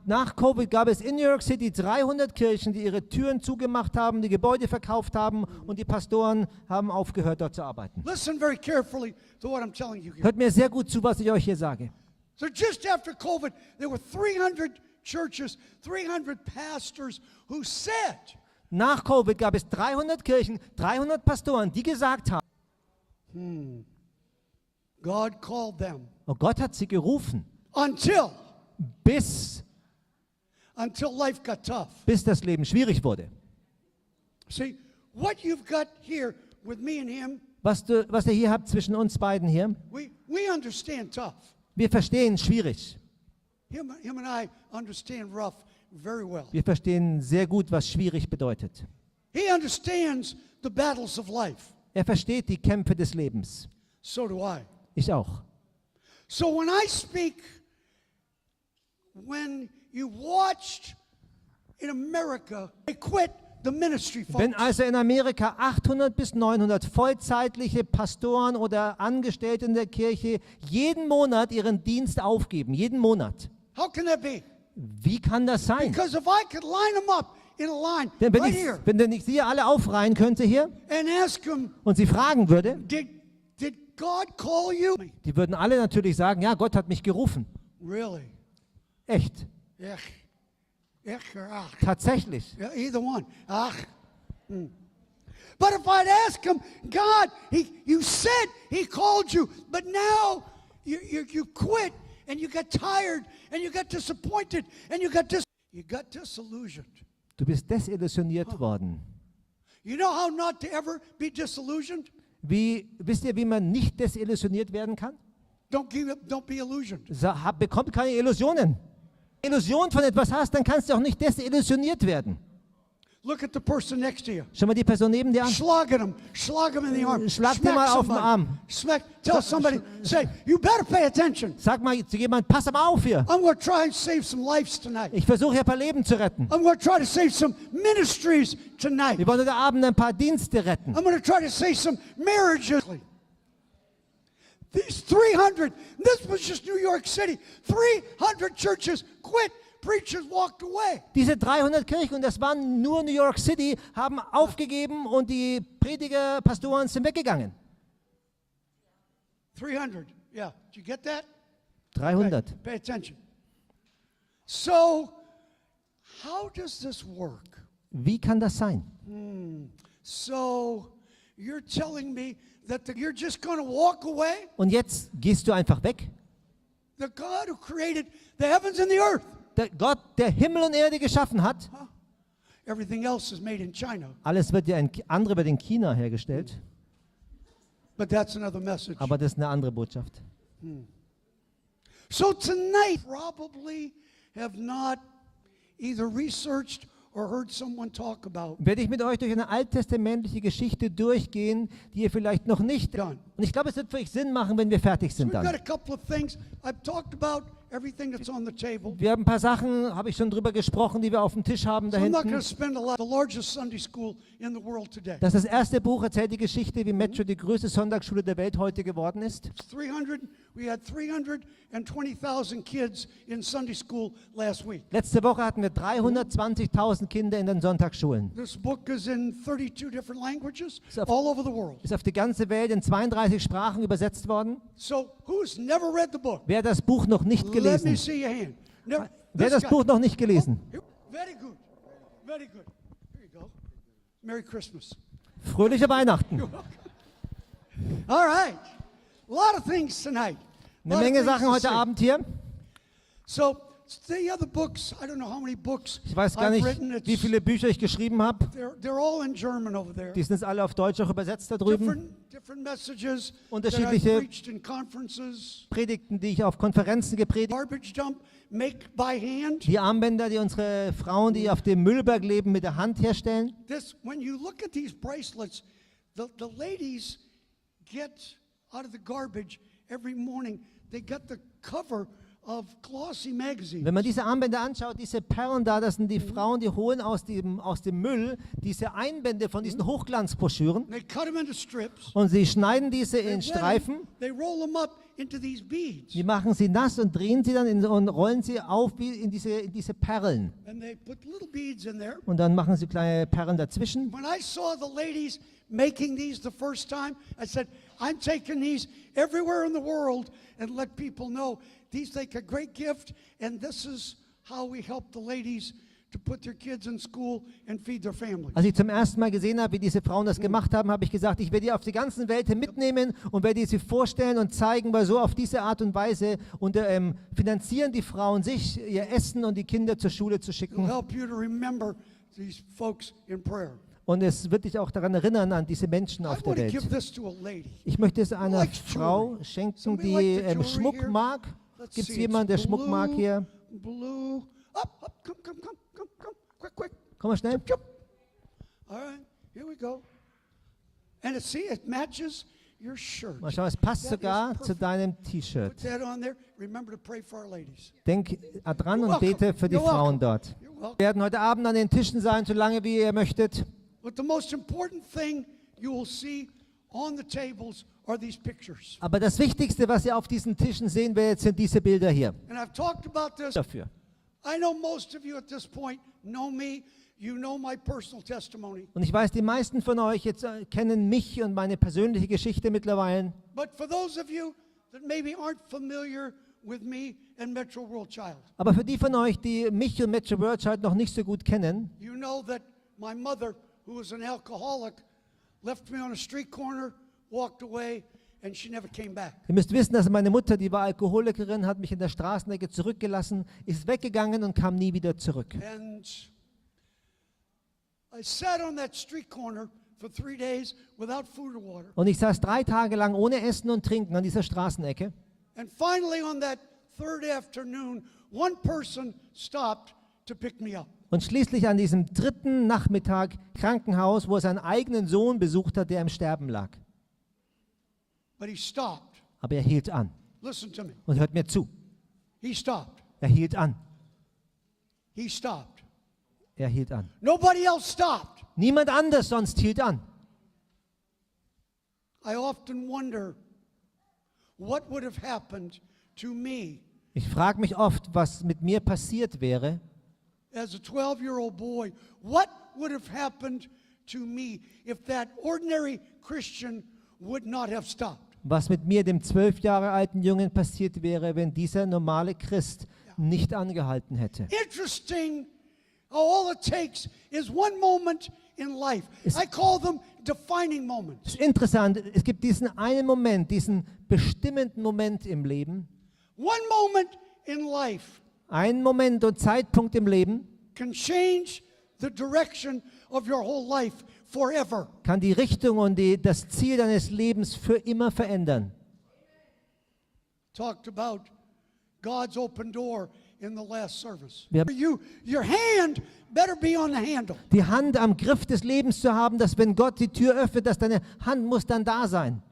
Nach Covid gab es in New York City 300 Kirchen, die ihre Türen zugemacht haben, die Gebäude verkauft haben und die Pastoren haben aufgehört, dort zu arbeiten. Listen very carefully to what I'm telling you here. Hört mir sehr gut zu, was ich euch hier sage. So just after COVID, there were 300 churches, 300 pastors who said, Nach Covid gab es 300 Kirchen, 300 Pastoren, die gesagt haben, God called them oh Gott hat sie gerufen, until life got tough. bis das Leben schwierig wurde. See, what you've got here with me and him, Was ihr hier habt zwischen uns beiden hier, we understand tough. wir verstehen schwierig. Him and I understand rough very well. Wir verstehen sehr gut, was schwierig bedeutet. He understands the battles of life. Er versteht die Kämpfe des Lebens. So do I. Ich auch. So when I speak, when you watched in America, they quit the ministry Wenn folks. also in Amerika 800 bis 900 vollzeitliche Pastoren oder Angestellte in der Kirche jeden Monat ihren Dienst aufgeben, jeden Monat. How can that be? Wie kann das sein? Because if I could line them up in a line Denn right here wenn ich sie alle aufreihen könnte hier and ask them, und sie fragen würde, did God call you? die würden alle natürlich sagen, ja, Gott hat mich gerufen. Really? Echt, Or ach? tatsächlich. Yeah, either one. Ach. But if I'd ask him, God, you said he called you, but now you quit and you got tired and you got disappointed and you got disillusioned. Du bist desillusioniert worden. You know how not to ever be disillusioned? Wisst ihr, wie man nicht desillusioniert werden kann? Don't be illusioned. Bekommt keine Illusionen. Illusion von etwas hast, dann kannst du auch nicht desillusioniert werden. Look at the person next to you. Schau mal die Person neben dir an. Schlag him in the arm. Schlag dir mal auf den Arm. Tell somebody, say, you better pay attention. Sag mal zu jemandem, pass mal auf hier. I'm going to try and save some lives tonight. Ich versuche hier ein paar Leben zu retten. I'm going to try to save some ministries tonight. Wir wollen heute Abend ein paar Dienste retten. I'm going to try to save some marriages. These 300, this was just New York City, 300 churches quit. Preachers walked away. Diese 300 Kirchen, und das waren nur New York City, haben aufgegeben und die Prediger, Pastoren sind weggegangen. 300, yeah. Did you get that? 300. Okay, pay attention. So, how does this work? Wie kann das sein? So, you're telling me that you're just going to walk away? Und jetzt gehst du einfach weg? The God who created the heavens and the earth. Der Gott, der Himmel und Erde geschaffen hat, Everything else is made in China. alles wird ja andere wird in China hergestellt, But that's another message. aber das ist eine andere Botschaft. So tonight, probably have not either researched or heard someone talk about. Werde ich mit euch durch eine alttestamentliche Geschichte durchgehen, die ihr vielleicht noch nicht... Done. Und ich glaube, es wird für euch Sinn machen, wenn wir fertig So sind we've got dann. a couple of things. I've talked about everything that's on the table. Wir haben ein paar Sachen, habe ich schon drüber gesprochen, die wir auf dem Tisch haben da So I'm not going to hinten. spend a lot. The largest Sunday school in the world today. Das ist das erste Buch, erzählt die Geschichte, wie Metro die größte Sonntagsschule der Welt heute geworden ist. 300. We had 320,000 kids in Sunday school last week. Letzte Woche hatten wir 320.000 Kinder in den Sonntagsschulen. This book is in 32 different languages So- all over the world. Ist auf die ganze Welt in 32 Sprachen übersetzt worden. So who's never read the book? Wer hat das Buch noch nicht Let me gelesen? see your hand. Never, Wer hat this das guy. Buch noch nicht gelesen? Very good. Very good. Here you go. Merry Christmas. Fröhliche Weihnachten. All right. A lot of things tonight. Eine Menge Sachen heute Abend. Abend hier. So the other books, I don't know how many books Ich weiß gar I've nicht, written. wie viele Bücher ich geschrieben habe. They're all in German over there. Die sind jetzt alle auf Deutsch auch übersetzt da drüben. Different messages that I've Unterschiedliche preached in conferences. Predigten, die ich auf Konferenzen gepredigt habe. Garbage dump, make by hand. Die Armbänder, die unsere Frauen, die auf dem Müllberg leben, mit der Hand herstellen. When you look at these bracelets, the ladies get out of the garbage every morning. They got the cover of glossy magazines. Wenn man diese Armbänder anschaut, diese Perlen da, das sind die Frauen, die holen aus dem Müll diese Einbände von diesen Hochglanzbroschüren They cut them into strips. und sie schneiden diese They in let 'em- Streifen. They roll them up into these beads. Die machen sie nass und drehen sie dann und rollen sie auf wie in diese Perlen. And they put little beads in there. Und dann machen sie kleine Perlen dazwischen. When I saw the ladies making these the first time, I said, I'm taking these everywhere in the world and let people know these make a great gift, and this is how we help the ladies to put their kids in school and feed their families. Als ich zum ersten Mal gesehen habe, wie diese Frauen das gemacht haben, habe ich gesagt, ich werde die auf die ganzen Welt mitnehmen und werde sie vorstellen und zeigen, weil so auf diese Art und Weise finanzieren die Frauen sich, ihr Essen und die Kinder zur Schule zu It'll schicken. help you to remember these folks in prayer. Und es wird dich auch daran erinnern, an diese Menschen I auf der want to give Welt. this to a lady. Ich möchte es einer likes Frau jewelry? schenken, Somebody die like the jewelry Schmuck here? mag. Let's Gibt es see, jemanden, der it's Schmuck mag hier? Blue. Up, come, quick. Komm mal schnell. Jump. All right, here we go. And it matches your shirt. Mal schauen, es passt That is sogar zu perfect. deinem Put T-Shirt. that on there. Remember to pray for our ladies. Denk dran und You're bete welcome. für die You're welcome. Frauen dort. You're welcome. Wir werden heute Abend an den Tischen sein, solange wie ihr möchtet. But the most important thing you will see on the tables are these pictures. Aber das Wichtigste, was ihr auf diesen Tischen sehen werdet, sind diese Bilder hier. And I've talked about this. Dafür. I know most of you at this point know me. You know my personal testimony. Und ich weiß, die meisten von euch jetzt kennen mich und meine persönliche Geschichte mittlerweile. But for those of you that maybe aren't familiar with me and Metro World Child, Aber für die von euch, die mich und Metro World Child noch nicht so gut kennen, you know that my mother, who was an alcoholic, left me on a street corner, walked away, and she never came back. ihr müsst wissen, dass meine Mutter, die war Alkoholikerin, hat mich in der Straßenecke zurückgelassen, ist weggegangen und kam nie wieder zurück. And I sat on that street corner for 3 days without food or water. Und ich saß 3 Tage lang ohne Essen und Trinken an dieser Straßenecke. And finally, on that third afternoon, one person stopped to pick me up. Und schließlich an diesem 3. Nachmittag Krankenhaus, wo er seinen eigenen Sohn besucht hat, der im Sterben lag. But he stopped. Aber er hielt an. Listen to me. Und hört mir zu. He stopped. Er hielt an. He stopped. Er hielt an. Nobody else stopped. Niemand anders sonst hielt an. I often wonder what would have happened to me Ich frage mich oft, was mit mir passiert wäre, as a 12-year-old boy. What would have happened to me if that ordinary Christian would not have stopped? was mit mir, dem 12 Jahre alten Jungen, passiert wäre, wenn dieser normale Christ nicht angehalten hätte. Interesting how all it takes is one moment in life. I call them defining moments. Es ist interessant, es gibt diesen einen Moment, diesen bestimmenden Moment im Leben. One moment in life Ein Moment und Zeitpunkt im Leben can change the direction of your whole life forever. kann die Richtung und das Ziel deines Lebens für immer verändern. Talked about God's open door in the last service. Wir- Your hand better be on the handle. Die Hand am Griff des Lebens zu haben, dass wenn Gott die Tür öffnet, dass deine Hand muss dann da sein.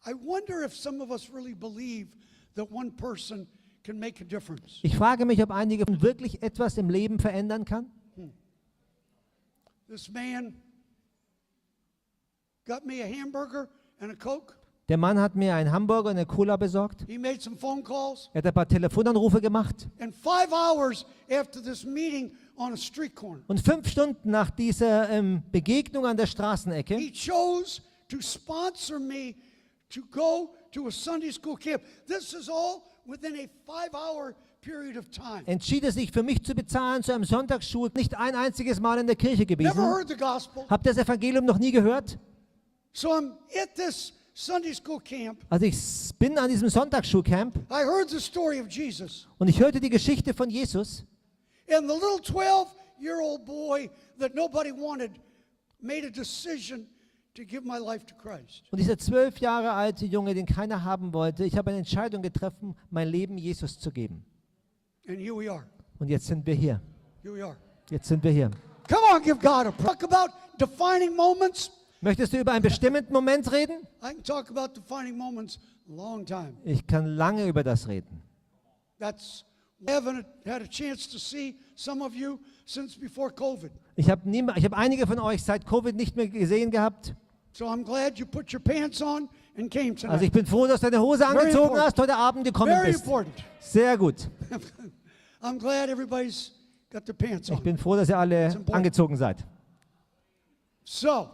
I wonder if some of us really believe that one person can make a difference. Ich frage mich, ob einige von wirklich etwas im Leben verändern kann. This man got me a hamburger and a Coke. Der Mann hat mir einen Hamburger und eine Cola besorgt. He made some phone calls. Er hat ein paar Telefonanrufe gemacht. And 5 hours after this meeting on a street corner, Und 5 Stunden nach dieser Begegnung an der Straßenecke he chose to sponsor me to go to a Sunday school camp. This is all within a 5-hour period of time. entschied er sich für mich zu bezahlen zu einem Sonntagsschul, nicht ein einziges Mal in der Kirche Never gewesen. heard the gospel. Habt ihr das Evangelium noch nie gehört? So I'm at this Sunday school camp. Also ich bin an diesem Sonntagsschulcamp I heard the story of Jesus. und ich hörte die Geschichte von Jesus. And the little 12-year-old boy that nobody wanted made a decision to give my life to Christ. Und dieser 12 Jahre alte Junge, den keiner haben wollte, ich habe eine Entscheidung getroffen, mein Leben Jesus zu geben. And here we are. Und jetzt sind wir hier. Here we are. Jetzt sind wir hier. Come on, give God a talk about defining moments. Möchtest du über einen bestimmten Moment reden? I can talk about defining moments a long time. Ich kann lange über das reden. That's I haven't had a chance to see some of you since before COVID. Ich habe einige von euch seit Covid nicht mehr gesehen gehabt. So I'm glad you put your pants on and came tonight. Also ich bin froh, dass du deine Hose angezogen important. hast, heute Abend gekommen Very bist. important. Sehr gut. I'm glad everybody's got their pants Ich on. bin froh, dass ihr alle important. angezogen seid. So,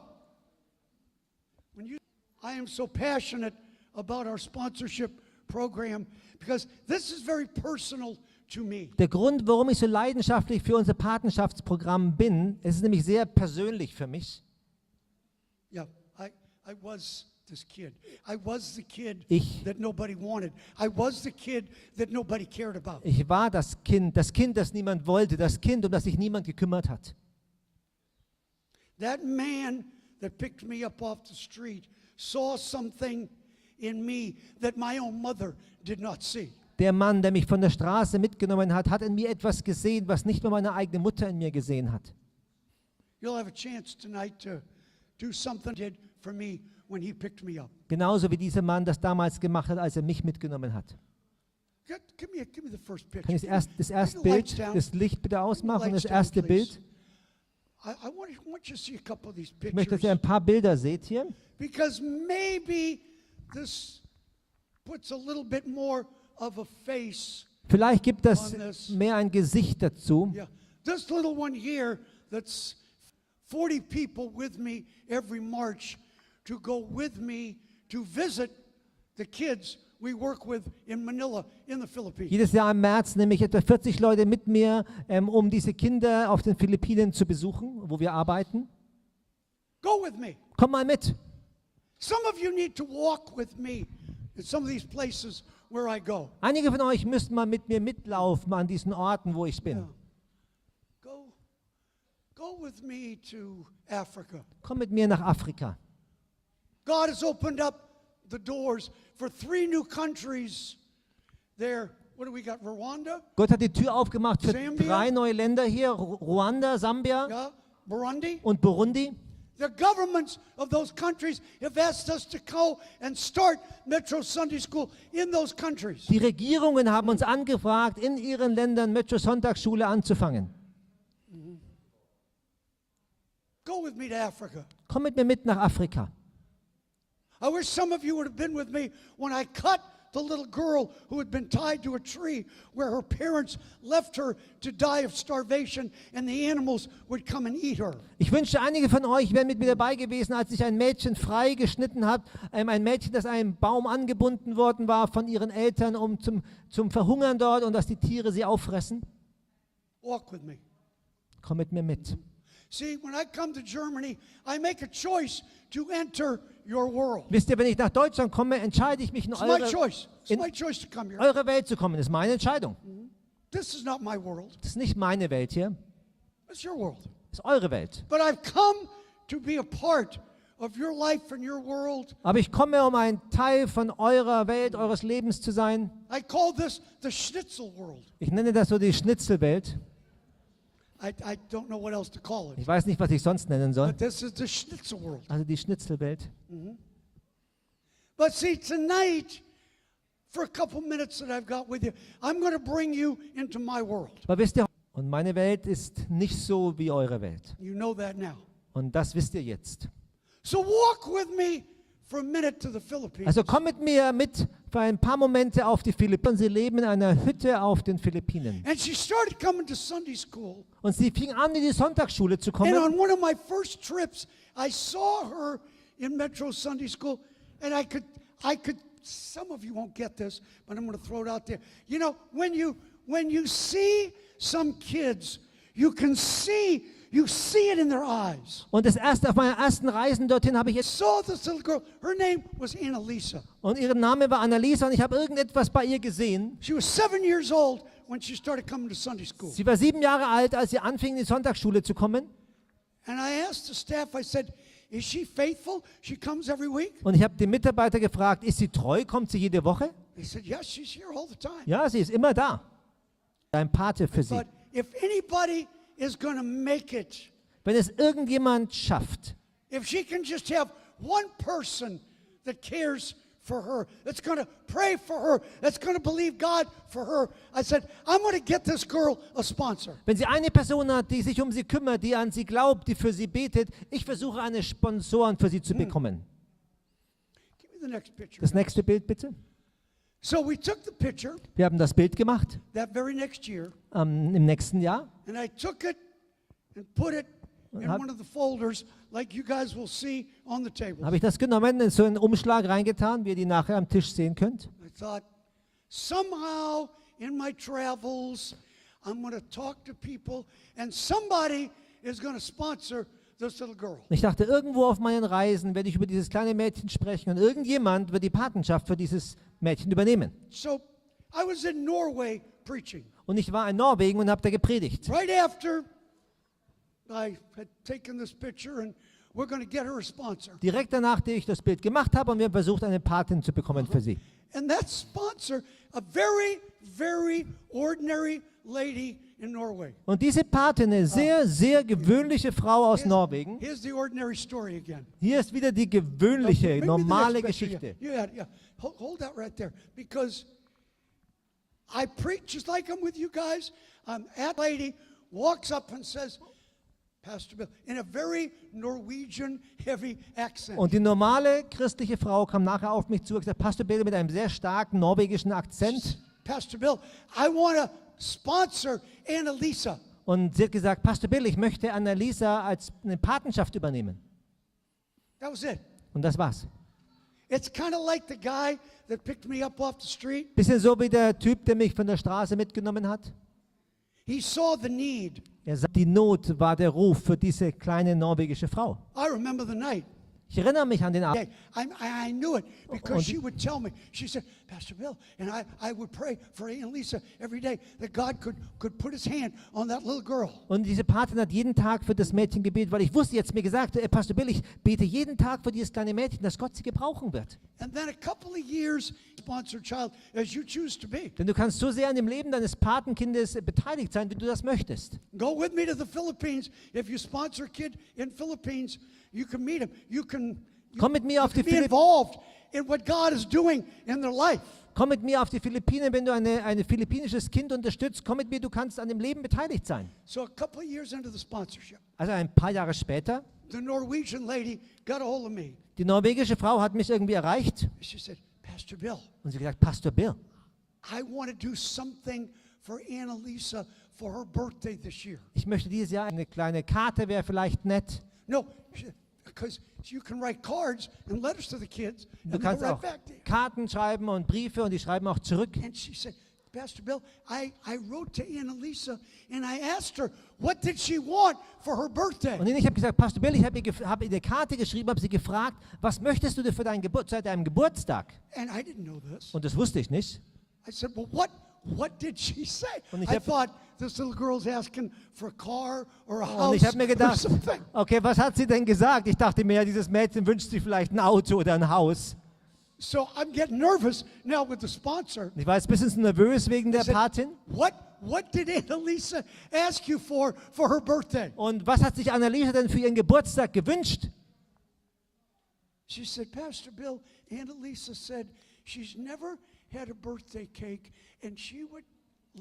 I am so passionate about our sponsorship program because this is very personal to me. Der Grund, warum ich so leidenschaftlich für unser Patenschaftsprogramm bin, es ist nämlich sehr persönlich für mich. Yeah, I was this kid. I was the kid Ich- that nobody wanted. I was the kid that nobody cared about. Ich war das Kind, das niemand wollte, das Kind, um das sich niemand gekümmert hat. That man that picked me up off the street saw something in me that my own mother did not see. Der Mann, der mich von der Straße mitgenommen hat, hat in mir etwas gesehen, was nicht mal meine eigene Mutter in mir gesehen hat. You'll have a chance tonight to do something he did for me when he picked me up. Genauso wie dieser Mann das damals gemacht hat, als er mich mitgenommen hat. Give me the first picture. Kann ich das erste Bring the lights Bild, down. das Licht bitte ausmachen, Lights das down, erste please. Bild? I want you to see a couple of these Ich möchte, dass ihr pictures. ein paar Bilder seht hier. Because maybe this puts a little bit more of a face. Vielleicht gibt das On this. mehr ein Gesicht dazu. Yeah. This little one here, that's 40 people with me every March to go with me to visit the kids we work with in Manila in the Philippines. Jedes Jahr im März nehme ich etwa 40 Leute mit mir, um diese Kinder auf den Philippinen zu besuchen, wo wir arbeiten. Go with me. Komm mal mit. Some of you need to walk with me in some of these places where I go. Einige von euch müssten mal mit mir mitlaufen an diesen Orten, wo ich bin. Yeah. Go with me to Africa. Komm mit mir nach Afrika. God has opened up the doors for 3 new countries there. What do we got? Rwanda? Gott hat die Tür aufgemacht für Zambia? 3 neue Länder hier, Ruanda, Sambia Yeah. Burundi? und Burundi. The governments of those countries have asked us to go and start Metro Sunday School in those countries. Die Regierungen haben uns angefragt, in ihren Ländern Metro Sonntagsschule anzufangen. Go with me to Africa. Komm mit mir mit nach Afrika. I wish some of you would have been with me when I cut the little girl who had been tied to a tree where her parents left her to die of starvation and the animals would come and eat her. Ich wünschte, einige von euch wären mit mir dabei gewesen, als ich ein Mädchen freigeschnitten habe. Ein Mädchen, das an einem Baum angebunden worden war von ihren Eltern, um zum Verhungern dort und dass die Tiere sie auffressen. Walk with me. Komm mit mir mit. See, when I come to Germany, I make a choice to enter your world. Wisst ihr, wenn ich nach Deutschland komme, entscheide ich mich in It's my choice. It's in my choice to come here. eure Welt zu kommen. Das ist meine Entscheidung. This is not my world. Das ist nicht meine Welt hier. It's your world. Das ist eure Welt. But I've come to be a part of your life and your world. Aber ich komme, um ein Teil von eurer Welt, eures Lebens zu sein. I call this the Schnitzel world. Ich nenne das so die Schnitzelwelt. I don't know what else to call it. Ich weiß nicht, was ich sonst nennen soll. But this is the Schnitzel world. Also die Schnitzelwelt. But see, tonight, for a couple minutes that I've got with you, I'm going to bring you into my world. Aber wisst ihr, und meine Welt ist nicht so wie eure Welt. You know that now. Und das wisst ihr jetzt. So walk with me for a minute to the Philippines. Also komm mit mir mit für ein paar Momente auf die Philippinen. Sie leben in einer Hütte auf den Philippinen. And she started coming to Sunday school. Und sie fing an, in die Sonntagsschule zu And kommen. on one of my first trips, I saw her in Metro Sunday School, and I could, some of you won't get this, but I'm going to throw it out there. You know, when you see some kids, you see it in their eyes. Und das erste, auf meiner ersten Reisen dorthin habe ich jetzt, Saw this little girl. Her name was Annalisa. und ihr Name war Annalisa, und ich habe irgendetwas bei ihr gesehen. She was 7 years old when she started coming to Sunday school. Sie war 7 Jahre alt, als sie anfing, in die Sonntagsschule zu kommen. And I asked the staff, I said, is she faithful? She comes every week? Und ich habe den Mitarbeiter gefragt, ist sie treu? Kommt sie jede Woche? They said, yes, she's here all the time. Ja, sie ist immer da. Ein Pate für sie. But if anybody is going to make it, Wenn es irgendjemand schafft, if she can just have one person that cares for her, that's going to pray for her, that's going to believe God for her, I said, I'm going to get this girl a sponsor. wenn sie eine Person hat, die sich um sie kümmert, die an sie glaubt, die für sie betet, ich versuche, eine Sponsoren für sie zu bekommen. Give me the next picture. Das nächste Bild bitte. So we took the picture Wir haben das Bild gemacht that very next year, im nächsten Jahr. and I took it and put it in Hab- one of the folders like you guys will see on the table. Habe ich das genommen, in so einen Umschlag reingetan, wie ihr die nachher am Tisch sehen könnt. I thought, somehow in my travels, I'm going to talk to people, and somebody is going to sponsor this little girl. Und ich dachte, irgendwo auf meinen Reisen werde ich über dieses kleine Mädchen sprechen und irgendjemand wird die Patenschaft für dieses Mädchen übernehmen. So I was in Norway preaching. Und ich war in Norwegen und habe da gepredigt. Right after I had taken this picture, and we're going to get her a sponsor. Direkt danach, dass ich das Bild gemacht habe, und wir haben versucht, eine Patin zu bekommen für sie. And that sponsor, a very, very ordinary lady in Norway. Und diese Pate, eine sehr, sehr gewöhnliche Frau aus Norwegen. Here's the ordinary story again. Hier ist wieder die gewöhnliche, Maybe the normale next picture, Geschichte. Yeah. Hold that right there. Because I preach just like I'm with you guys. That lady walks up and says, Pastor Bill, in a very Norwegian heavy accent. Und die normale christliche Frau kam nachher auf mich zu und gesagt, Pastor Bill mit einem sehr starken norwegischen Akzent. Pastor Bill, I want to sponsor Annalisa. Und sie hat gesagt, Pastor Bill, ich möchte Annalisa als eine Patenschaft übernehmen. That was it. Und das war's. It's kind of like the guy that picked me up off the street. Bisschen so wie der Typ, der mich von der Straße mitgenommen hat. He saw the need. Er sagt, die Not war der Ruf für diese kleine norwegische Frau. I remember the night. Ich erinnere mich an den Abend. I knew it because Und- she would tell me. She said, Pastor Bill, and I would pray for Annalisa every day that God could put his hand on that little girl. Und diese Patin hat jeden Tag für das Mädchen gebetet, weil ich wusste, jetzt mir gesagt, Pastor Bill, ich bete jeden Tag für dieses kleine Mädchen, dass Gott sie gebrauchen wird. And then a couple of years, sponsor child, as you choose to be. Denn du kannst so sehr an dem Leben deines Patenkindes beteiligt sein, wie du das möchtest. Go with me to the Philippines. If you sponsor a kid in Philippines, you can meet him. You can Komm mit mir auf die be Philippinen. involved in what God is doing in their life. Komm mit mir auf die Philippinen, wenn du ein philippinisches Kind unterstützt. Komm mit mir, du kannst an dem Leben beteiligt sein. So a couple of years into the sponsorship, Also ein paar Jahre später, the Norwegian lady got a hold of me. die norwegische Frau hat mich irgendwie erreicht She said, Pastor Bill, und sie hat gesagt, Pastor Bill, I want to do something for Annalisa for her birthday this year. ich möchte dieses Jahr eine kleine Karte, wäre vielleicht nett. No, because you can write cards and letters to the kids Du and they'll kannst write auch back to you. Karten schreiben und Briefe und die schreiben auch zurück. And she said, Pastor Bill, I wrote to Annalisa and I asked her, what did she want for her birthday? Und ich habe gesagt, Pastor Bill, ich habe ihr eine Karte geschrieben, habe sie gefragt, was möchtest du denn für seit deinem Geburtstag? And I didn't know this. Und das wusste ich nicht. I said, well, what did she say? Und ich I hab- thought this little girl's asking for a car or a Und house ich habe mir or gedacht, something. okay, was hat sie denn gesagt? Ich dachte mir, dieses Mädchen wünscht sich vielleicht ein Auto oder ein Haus. So I'm getting nervous now with the sponsor. Ich war jetzt ein bisschen nervös wegen der I said, Patin. What did Annalisa ask you for her birthday? Und was hat sich Annalisa denn für ihren Geburtstag gewünscht? She said, Pastor Bill, Annalisa said she's never had a birthday cake and she would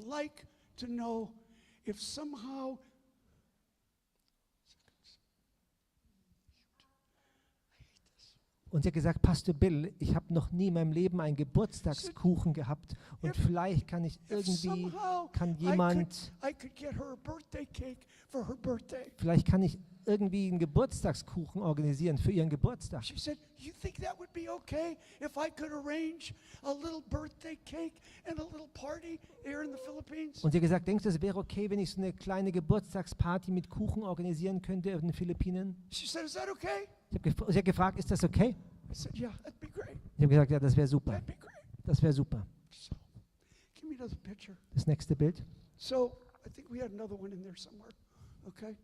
like to know if somehow Und sie hat gesagt, Pastor Bill, ich habe noch nie in meinem Leben einen Geburtstagskuchen gehabt und vielleicht kann ich if irgendwie, somehow kann jemand, I could get her a birthday cake for her birthday. vielleicht kann ich irgendwie einen Geburtstagskuchen organisieren für ihren Geburtstag. She said, you think that would be okay if I could arrange a little birthday cake and a little party here in the Philippines? Und sie hat gesagt, denkst du, es wäre okay, wenn ich so eine kleine Geburtstagsparty mit Kuchen organisieren könnte in den Philippinen? She said, is that okay? Sie hat gefragt, ist das okay? I said, yeah, that'd be great. Ich habe gesagt, ja, das wäre super. That'd be great. Das wäre super. So, give me another picture. Das nächste Bild. So, I think we had another one in there somewhere. Okay.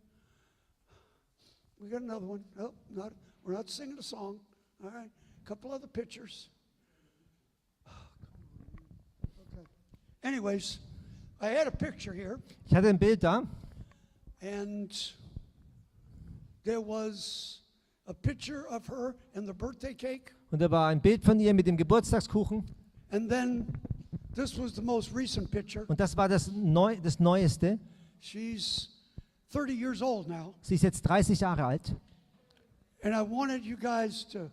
We got another one. No, we're not singing a song. All right. A couple other pictures. Okay. Anyways, I had a picture here, Ich hatte ein Bild da and there was a picture of her and the birthday cake, und da war ein Bild von ihr mit dem Geburtstagskuchen and then this was the most recent picture. und das war das Neueste. She's 30 years old now, Sie ist jetzt 30 Jahre alt. and I wanted you guys to.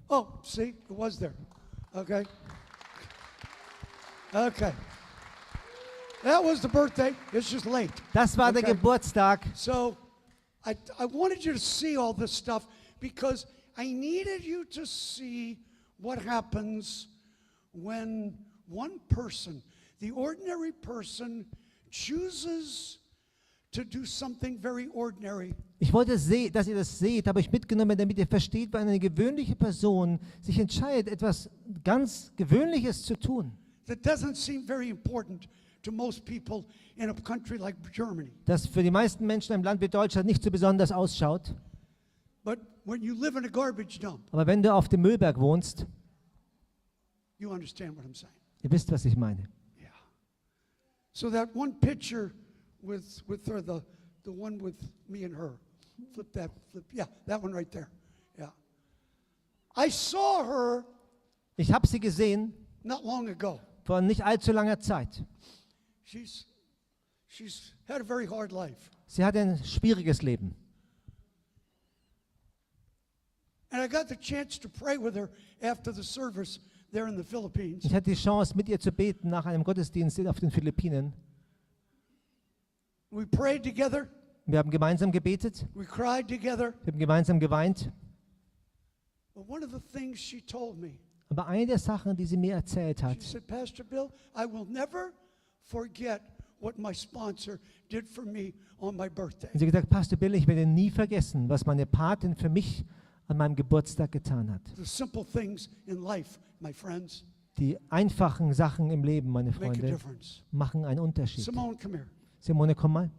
Oh, see, it was there. Okay. Okay. That was the birthday. It's just late. Das war der Okay. Geburtstag. So I wanted you to see all this stuff because I needed you to see what happens when one person, the ordinary person, chooses to do something very ordinary. Ich wollte, dass ihr das seht, habe ich mitgenommen, damit ihr versteht, wenn eine gewöhnliche Person sich entscheidet, etwas ganz Gewöhnliches zu tun. That doesn't seem very important to most people in a country like Germany. Das für die meisten Menschen im Land wie Deutschland nicht so besonders ausschaut. But when you live in a garbage dump, Aber wenn du auf dem Müllberg wohnst, you understand what I'm saying. ihr wisst, was ich meine. Yeah. So that one picture with her, the one with me and her. Flip, yeah, that one right there. Yeah. I saw her Ich habe sie gesehen not long ago. vor nicht allzu langer Zeit. She's had a very hard life. Sie hat ein schwieriges Leben. And I got the chance to pray with her after the service there in the Philippines. Ich hatte die Chance, mit ihr zu beten nach einem Gottesdienst auf den Philippinen. We prayed together. Wir haben gemeinsam gebetet, We cried together. wir haben gemeinsam geweint. But one of the things she told me, Aber eine der Sachen, die sie mir erzählt hat, she said, Pastor Bill, I will never forget what my sponsor did for me on my birthday. sie hat gesagt, Pastor Bill, ich werde nie vergessen, was meine Patin für mich an meinem Geburtstag getan hat. The simple things in life, my friends, Die einfachen Sachen im Leben, meine make a Freunde, difference. machen einen Unterschied. Simone, come here. Simone, komm mal.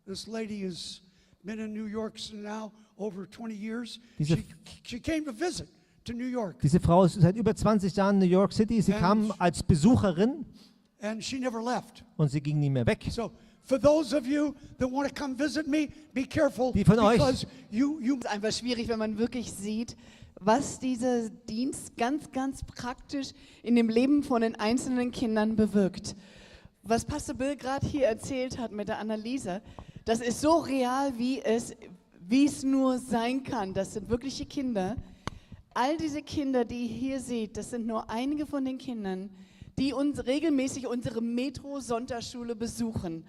This lady has been in New York now over 20 years. Diese- She came to visit to New York, Diese Frau ist seit über 20 Jahren in New York City. Sie kam als Besucherin and she never left. und sie ging nie mehr weg. So for those of you that want to come visit me, be careful Die von euch- because you Es ist einfach schwierig, wenn man wirklich sieht, was dieser Dienst ganz, ganz praktisch in dem Leben von den einzelnen Kindern bewirkt. Was Pastor Bill gerade hier erzählt hat mit der Annalisa, das ist so real, wie es nur sein kann. Das sind wirkliche Kinder. All diese Kinder, die ihr hier seht, das sind nur einige von den Kindern, die uns regelmäßig unsere Metro-Sonntagsschule besuchen.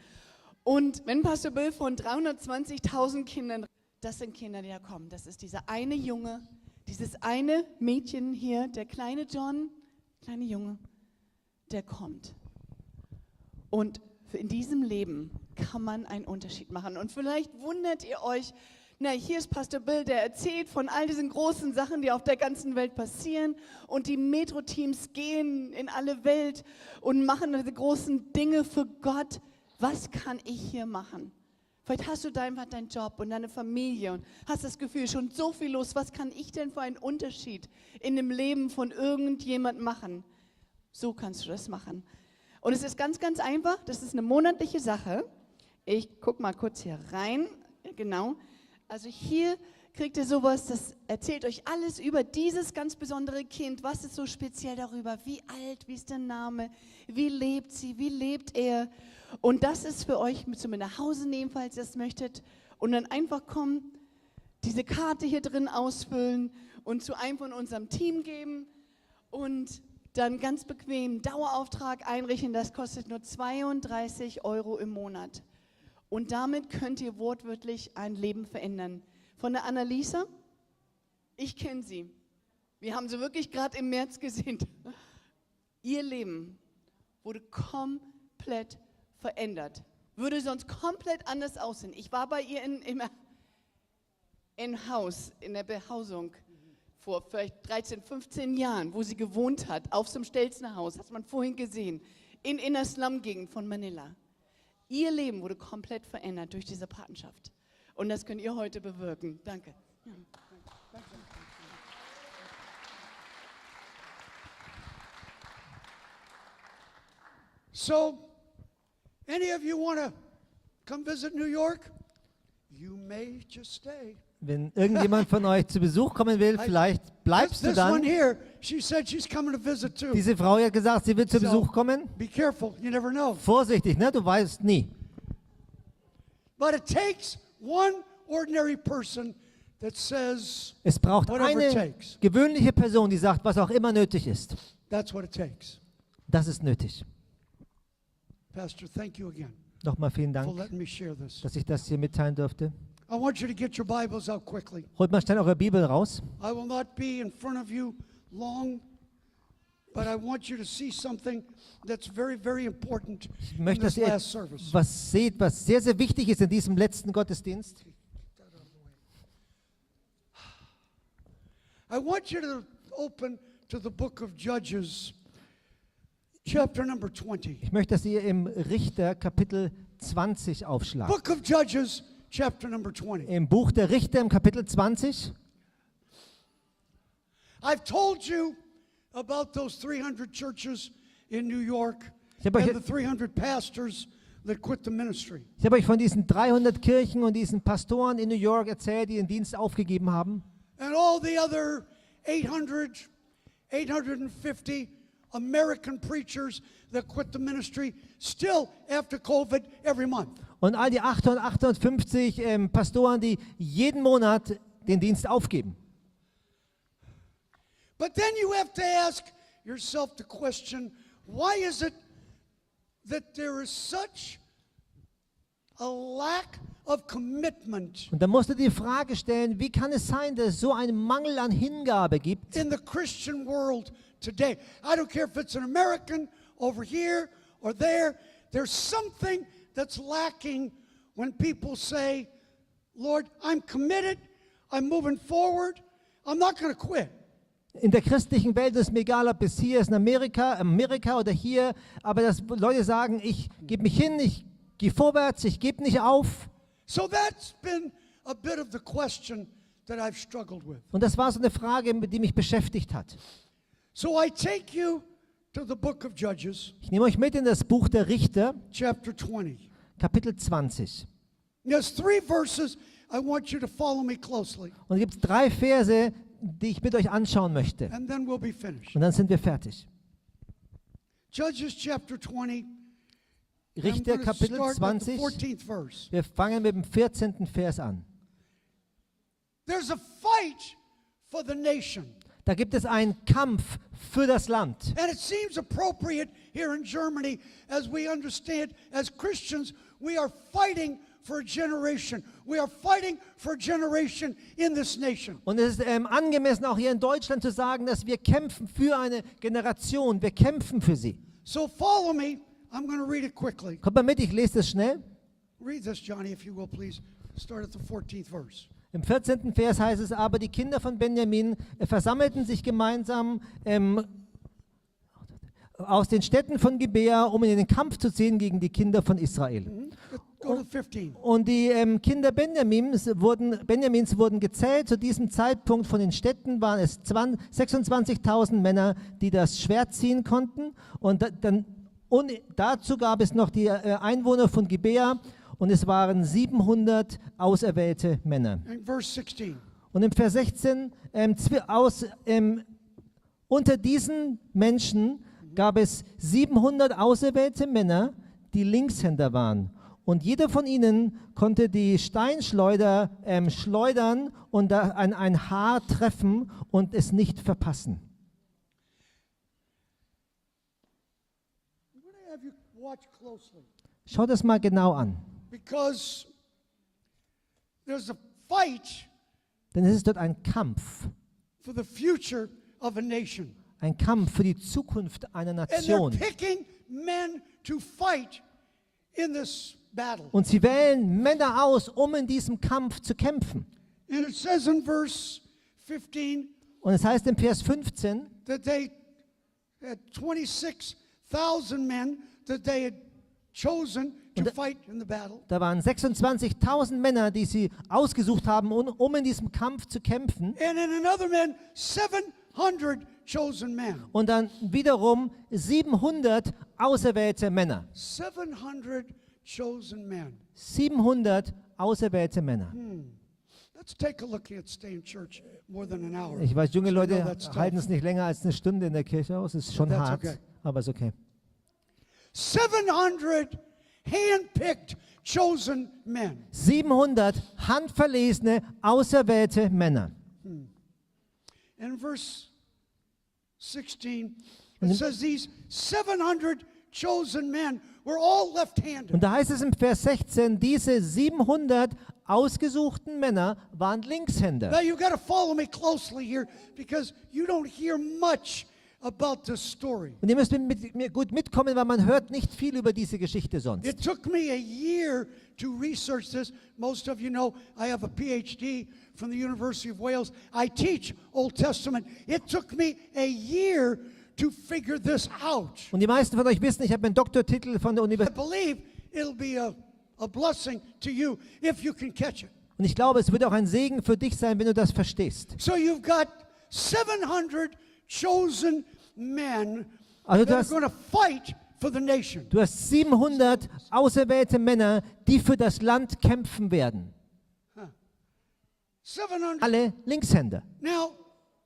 Und wenn Pastor Bill von 320.000 Kindern, das sind Kinder, die da kommen. Das ist dieser eine Junge, dieses eine Mädchen hier, der kleine John, kleine Junge, der kommt. Und in diesem Leben kann man einen Unterschied machen. Und vielleicht wundert ihr euch, na, hier ist Pastor Bill, der erzählt von all diesen großen Sachen, die auf der ganzen Welt passieren. Und die Metro-Teams gehen in alle Welt und machen diese großen Dinge für Gott. Was kann ich hier machen? Vielleicht hast du einfach deinen Job und deine Familie und hast das Gefühl, schon so viel los. Was kann ich denn für einen Unterschied in dem Leben von irgendjemand machen? So kannst du das machen. Und es ist ganz, ganz einfach. Das ist eine monatliche Sache. Ich gucke mal kurz hier rein. Genau. Also hier kriegt ihr sowas, das erzählt euch alles über dieses ganz besondere Kind. Was ist so speziell darüber? Wie alt, wie ist der Name? Wie lebt sie? Wie lebt er? Und das ist für euch mit nach Hause nehmen, falls ihr es möchtet. Und dann einfach kommen, diese Karte hier drin ausfüllen und zu einem von unserem Team geben und dann ganz bequem Dauerauftrag einrichten. Das kostet nur 32 € im Monat. Und damit könnt ihr wortwörtlich ein Leben verändern. Von der Annalisa, ich kenne sie. Wir haben sie wirklich gerade im März gesehen. Ihr Leben wurde komplett verändert. Würde sonst komplett anders aussehen. Ich war bei ihr im Haus, in der Behausung vor vielleicht 13, 15 Jahren, wo sie gewohnt hat, auf so einem Stelznerhaus, hat man vorhin gesehen, in der Slum-Gegend von Manila. Ihr Leben wurde komplett verändert durch diese Patenschaft. Und das könnt ihr heute bewirken. Danke. Ja. So, any of you want to come visit New York? You may just stay. Wenn irgendjemand von euch zu Besuch kommen will, vielleicht bleibst du This one dann. here, she said she's coming to visit too. Diese Frau hat gesagt, sie will zu So, Besuch kommen. Be careful, you never know. Vorsichtig, ne? Du weißt nie. But it takes one ordinary person that says, Es braucht Whatever it eine takes. gewöhnliche Person, die sagt, was auch immer nötig ist. that's what it takes. Das ist nötig. Pastor, thank you again Nochmal vielen for Dank, letting me share this. dass ich das hier mitteilen durfte. I want you to get your Bibles out quickly. Holt mal schnell eure Bibel raus. I will not be in front of you long, but I want you to see something that's very, very important Ich in möchte, this dass ihr last service. was seht, was sehr, sehr wichtig ist in diesem letzten Gottesdienst. I want you to open to the book of Judges, chapter number 20. Ich möchte, dass ihr im Richter Kapitel 20 aufschlagt. Book of Judges, chapter number 20. Im Buch der Richter im Kapitel 20. I've told you about those 300 churches in New York Ich habe euch- and the 300 pastors that quit the ministry. Ich habe euch von diesen 300 Kirchen und diesen Pastoren in New York erzählt, die den Dienst aufgegeben haben. And all the other 800, 850 American preachers that quit the ministry still after COVID every month. Und all die 850 Pastoren, die jeden Monat den Dienst aufgeben. But then you have to ask yourself the question, why is it that there is such a lack of commitment Und da musst du die Frage stellen, wie kann es sein, dass es so einen Mangel an Hingabe gibt in the Christian world today? I don't care if it's an American over here or there. There's something that's lacking when people say, Lord, I'm committed, I'm moving forward, I'm not going to quit. in der christlichen Welt. Ist mir egal, ob es hier ist in Amerika oder hier, aber dass Leute sagen, ich gebe mich hin, ich gehe vorwärts, ich gebe nicht auf. So that's been a bit of the question that I've struggled with. Und das war so eine Frage, die mich beschäftigt hat. So I take you to the book of Judges, Ich nehme euch mit in das Buch der Richter, chapter 20. Kapitel 20. There's 3 verses I want you to follow me closely, Und es gibt 3 Verse, die ich mit euch anschauen möchte. and then we'll be finished. Und dann sind wir fertig. Judges chapter 20. Richter, I'm gonna Kapitel start at the 20. 14th verse. Wir fangen mit dem 14. Vers an. There's a fight for the nation. Da gibt es einen Kampf für das Land. And it seems appropriate here in Germany as we understand, as Christians, we are fighting for a generation. We are fighting for a generation in this nation. Und es ist angemessen, auch hier in Deutschland zu sagen, dass wir kämpfen für eine Generation. Wir kämpfen für sie. So follow me. I'm going to read it quickly. Kommt mal mit, ich lese das schnell. Read this, Johnny, if you will, please. Start at the 14th verse. Im 14. Vers heißt es, aber die Kinder von Benjamin versammelten sich gemeinsam aus den Städten von Gibea, um in den Kampf zu ziehen gegen die Kinder von Israel. Go to 15. Und die Kinder Benjamins wurden gezählt. Zu diesem Zeitpunkt von den Städten waren es 26.000 Männer, die das Schwert ziehen konnten. Und dazu gab es noch die Einwohner von Gibea. Und es waren 700 auserwählte Männer. And verse 16. Und im Vers 16, unter diesen Menschen gab es 700 auserwählte Männer, die Linkshänder waren. Und jeder von ihnen konnte die Steinschleuder schleudern und ein Haar treffen und es nicht verpassen. I'm going to have you watch closely Schau das mal genau an. because there's a fight Denn es ist dort ein Kampf. for the future of a nation. Ein Kampf für die Zukunft einer And they're Nation. picking men to fight in this battle. Und sie wählen Männer aus, um in diesem Kampf zu kämpfen. And it says in verse 15 Und es heißt im Vers 15, that they had 26,000 men that they had chosen to fight in the battle. da waren 26.000 Männer, die sie ausgesucht haben, um in diesem Kampf zu kämpfen. And in another men, 700 chosen men. Und dann wiederum 700 auserwählte Männer. 700 chosen men. 700 auserwählte Männer. Let's take a look at stay in church more than an hour. Ich weiß, junge So I know Leute that's tough. halten es nicht länger als eine Stunde in der Kirche aus. Es ist schon That's hart, okay. aber ist okay. 700 handpicked chosen men. 700 handverlesene, auserwählte Männer. In verse 16, it says these 700 chosen men were all left-handed. Und da heißt es im Vers 16, diese 700 ausgesuchten Männer waren Linkshänder. Now you got to follow me closely here because you don't hear much about this story. Und ihr müsst mit mir gut mitkommen, weil man hört nicht viel über diese Geschichte sonst. It took me a year to research this. Most of you know I have a PhD from the University of Wales. I teach Old Testament. It took me a year to figure this out. Und die meisten von euch wissen, ich habe einen Doktortitel von der I Universität. believe it'll be a blessing to you if you can catch it. Und ich glaube, es wird auch ein Segen für dich sein, wenn du das verstehst. So you've got 700 chosen men Also that are das- going to fight for the nation. Du hast 700 auserwählte Männer, die für das Land kämpfen werden. 700. Alle Linkshänder. Now,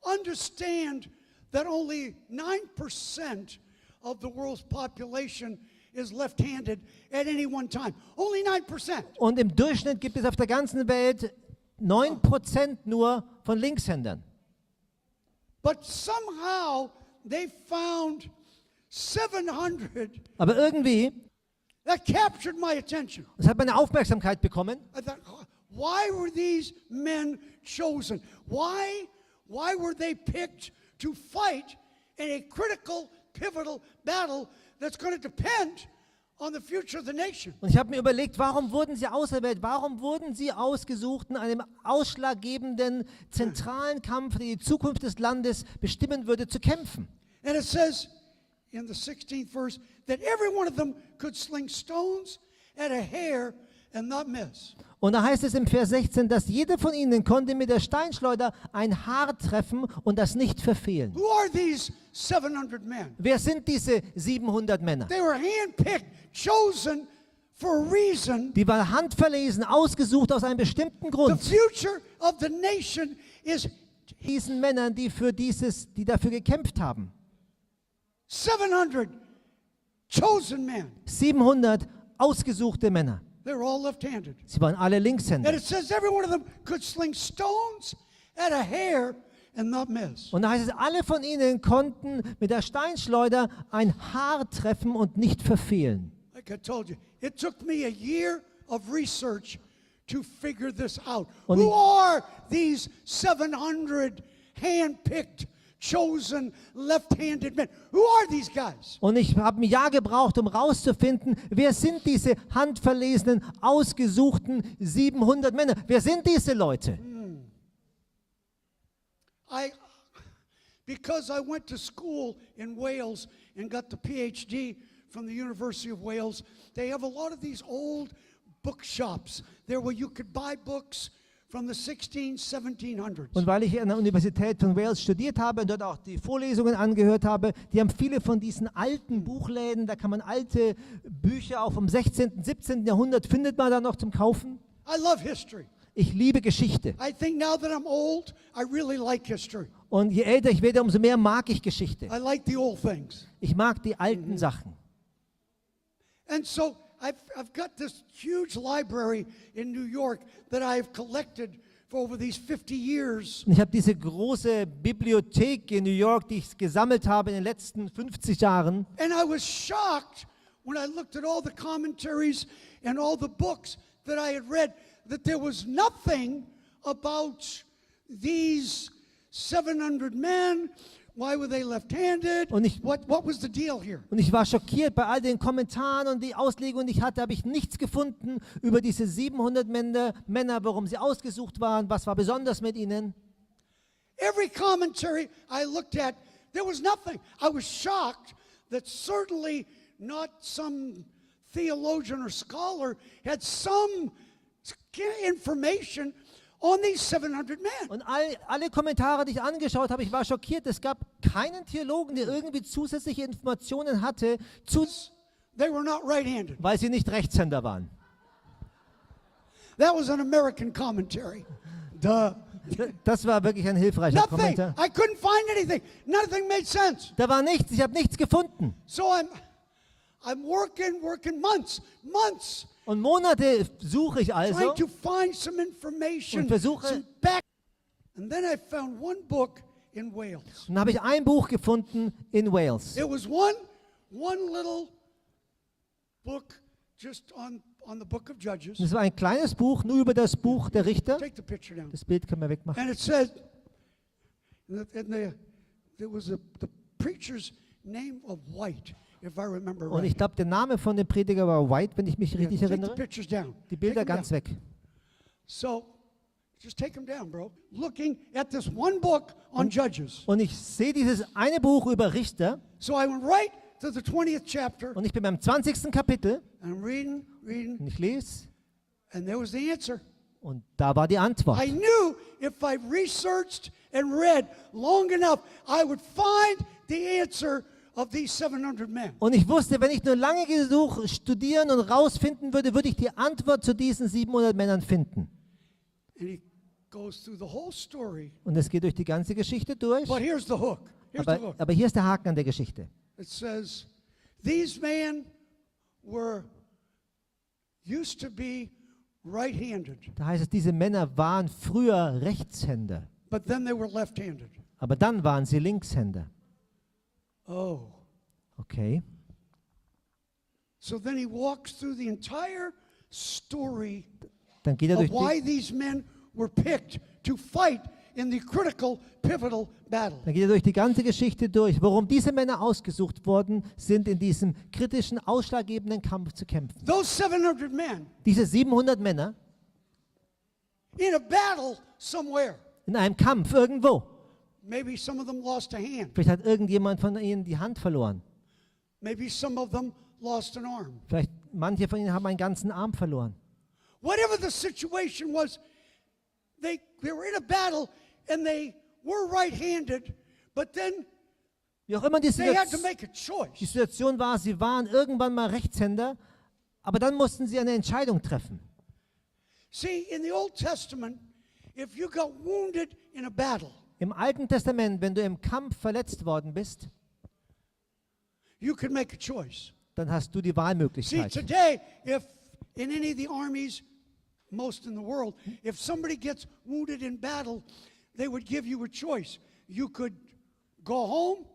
understand that only 9% of the world's population is left-handed at any one time. Only 9%. Und im Durchschnitt gibt es auf der ganzen Welt 9% nur von Linkshändern. But somehow they found 700 Aber irgendwie, that captured my attention. das hat meine Aufmerksamkeit bekommen. I thought, why were these men chosen? Why were they picked to fight in a critical, pivotal battle that's going to depend on the future of the nation? Und ich habe mir überlegt, warum wurden sie auserwählt? Warum wurden sie ausgesucht in einem ausschlaggebenden, zentralen Kampf, der die Zukunft des Landes bestimmen würde, zu kämpfen? And it says in the 16th verse that every one of them could sling stones at a hair and not miss. Und da heißt es im Vers 16, dass jeder von ihnen konnte mit der Steinschleuder ein Haar treffen und das nicht verfehlen. Who are these 700 men? Wer sind diese 700 Männer? They were handpicked, chosen for a reason. Die waren handverlesen, ausgesucht aus einem bestimmten The Grund. future of the nation is Diesen Männern, die dafür gekämpft haben. 700 chosen men. 700 ausgesuchte Männer. They were all left-handed. Sie waren alle And Linkshänder. it says every one of them could sling stones at a hair and not miss. Und da heißt es, alle von ihnen konnten mit der Steinschleuder ein Haar treffen und nicht verfehlen. Like I told you, it took me a year of research to figure this out. Und Who ich- are these 700 hand-picked, chosen, left-handed men? Who are these guys? Und ich habe ein Jahr gebraucht, um rauszufinden, wer sind diese handverlesenen, ausgesuchten 700 Männer? Wer sind diese Leute? Because I went to school in Wales and got the PhD from the University of Wales, they have a lot of these old bookshops there where you could buy books from the 1700s. Und weil ich an der Universität von Wales studiert habe und dort auch die Vorlesungen angehört habe, die haben viele von diesen alten Buchläden, da kann man alte Bücher auch vom 16., 17. Jahrhundert, findet man da noch zum Kaufen. I love history. Ich liebe Geschichte. I think now that I'm old, I really like history. Und je älter ich werde, umso mehr mag ich Geschichte. I like the old things. Ich mag die alten Sachen. And so I've got this huge library in New York that I've collected for over these 50 years. Und ich habe diese große Bibliothek in New York, die ich gesammelt habe in den letzten 50 Jahren. And I was shocked when I looked at all the commentaries and all the books that I had read that there was nothing about these 700 men. Why were they left-handed? Und ich- What was the deal here? Und ich war schockiert bei all den Kommentaren und die Auslegungen, die ich hatte, habe ich nichts gefunden über diese 700 Männer, warum sie ausgesucht waren, was war besonders mit ihnen. Every commentary I looked at, there was nothing. I was shocked that certainly not some theologian or scholar had some information on these 700 men. Und alle Kommentare, die ich angeschaut habe, ich war schockiert. Es gab keinen Theologen, der irgendwie zusätzliche Informationen hatte, They were not right-handed. weil sie nicht Rechtshänder waren. That was an American commentary. Duh. Das war wirklich ein hilfreicher Nothing. Kommentar. I couldn't find anything. Nothing made sense. Da war nichts, ich habe nichts gefunden. So I'm working months Und Monate suche ich also trying to find some information. Und versuche- some back. And then I found one book in Wales. und habe ich ein Buch gefunden in Wales. It was one little book just on the book of Judges. Das war ein kleines Buch, nur über das Buch der Richter. Take the picture down. Das Bild können wir wegmachen. And it said, there was the preacher's name of White, if I remember Und ich right. glaube, der Name von dem Prediger war White, wenn ich mich richtig Take the erinnere. pictures down. Die Bilder Take 'em ganz down. weg. So, just take them down, bro. Looking at this one book on Judges. Und ich sehe dieses eine Buch über Richter So I went right to the 20th chapter, und ich bin beim 20. Kapitel and I'm reading, und ich lese and there was the answer. und da war die Antwort. I knew if I researched and read long enough, I would find the answer of these 700 men. Und ich wusste, wenn ich nur lange studieren und rausfinden würde, würde ich die Antwort zu diesen 700 Männern finden. And he goes through the whole story. Und es geht durch die ganze Geschichte durch. But here's the hook. Here's the hook. Aber hier ist der Haken an der Geschichte. It says, these men used to be right-handed, Da heißt es, diese Männer waren früher Rechtshänder, but then they were left-handed. aber dann waren sie Linkshänder. Oh. Okay. So then he walks through the entire story Dann geht er of durch why die, these men were picked to fight in the critical, pivotal battle. dann geht er durch die ganze Geschichte durch, warum diese Männer ausgesucht worden sind, in diesem kritischen, ausschlaggebenden Kampf zu kämpfen. Those 700 men Diese 700 Männer in a battle somewhere. in einem Kampf irgendwo. Maybe some of them lost a hand. Vielleicht hat irgendjemand von ihnen die Hand verloren. Maybe some of them lost an arm. Vielleicht manche von ihnen haben einen ganzen Arm verloren. Whatever the situation was, they were in a battle and they were right-handed, but then Wie auch immer they had to make a die choice. Situation war, sie waren irgendwann mal Rechtshänder, aber dann mussten sie eine Entscheidung treffen. See, in the Old Testament, if you got wounded in a battle, Im Alten Testament, wenn du im Kampf verletzt worden bist, you could make a choice. dann hast du die See, Wahlmöglichkeit. today, if in any of the armies, most in the world, if somebody gets wounded in battle, they would give you a choice. You could go home,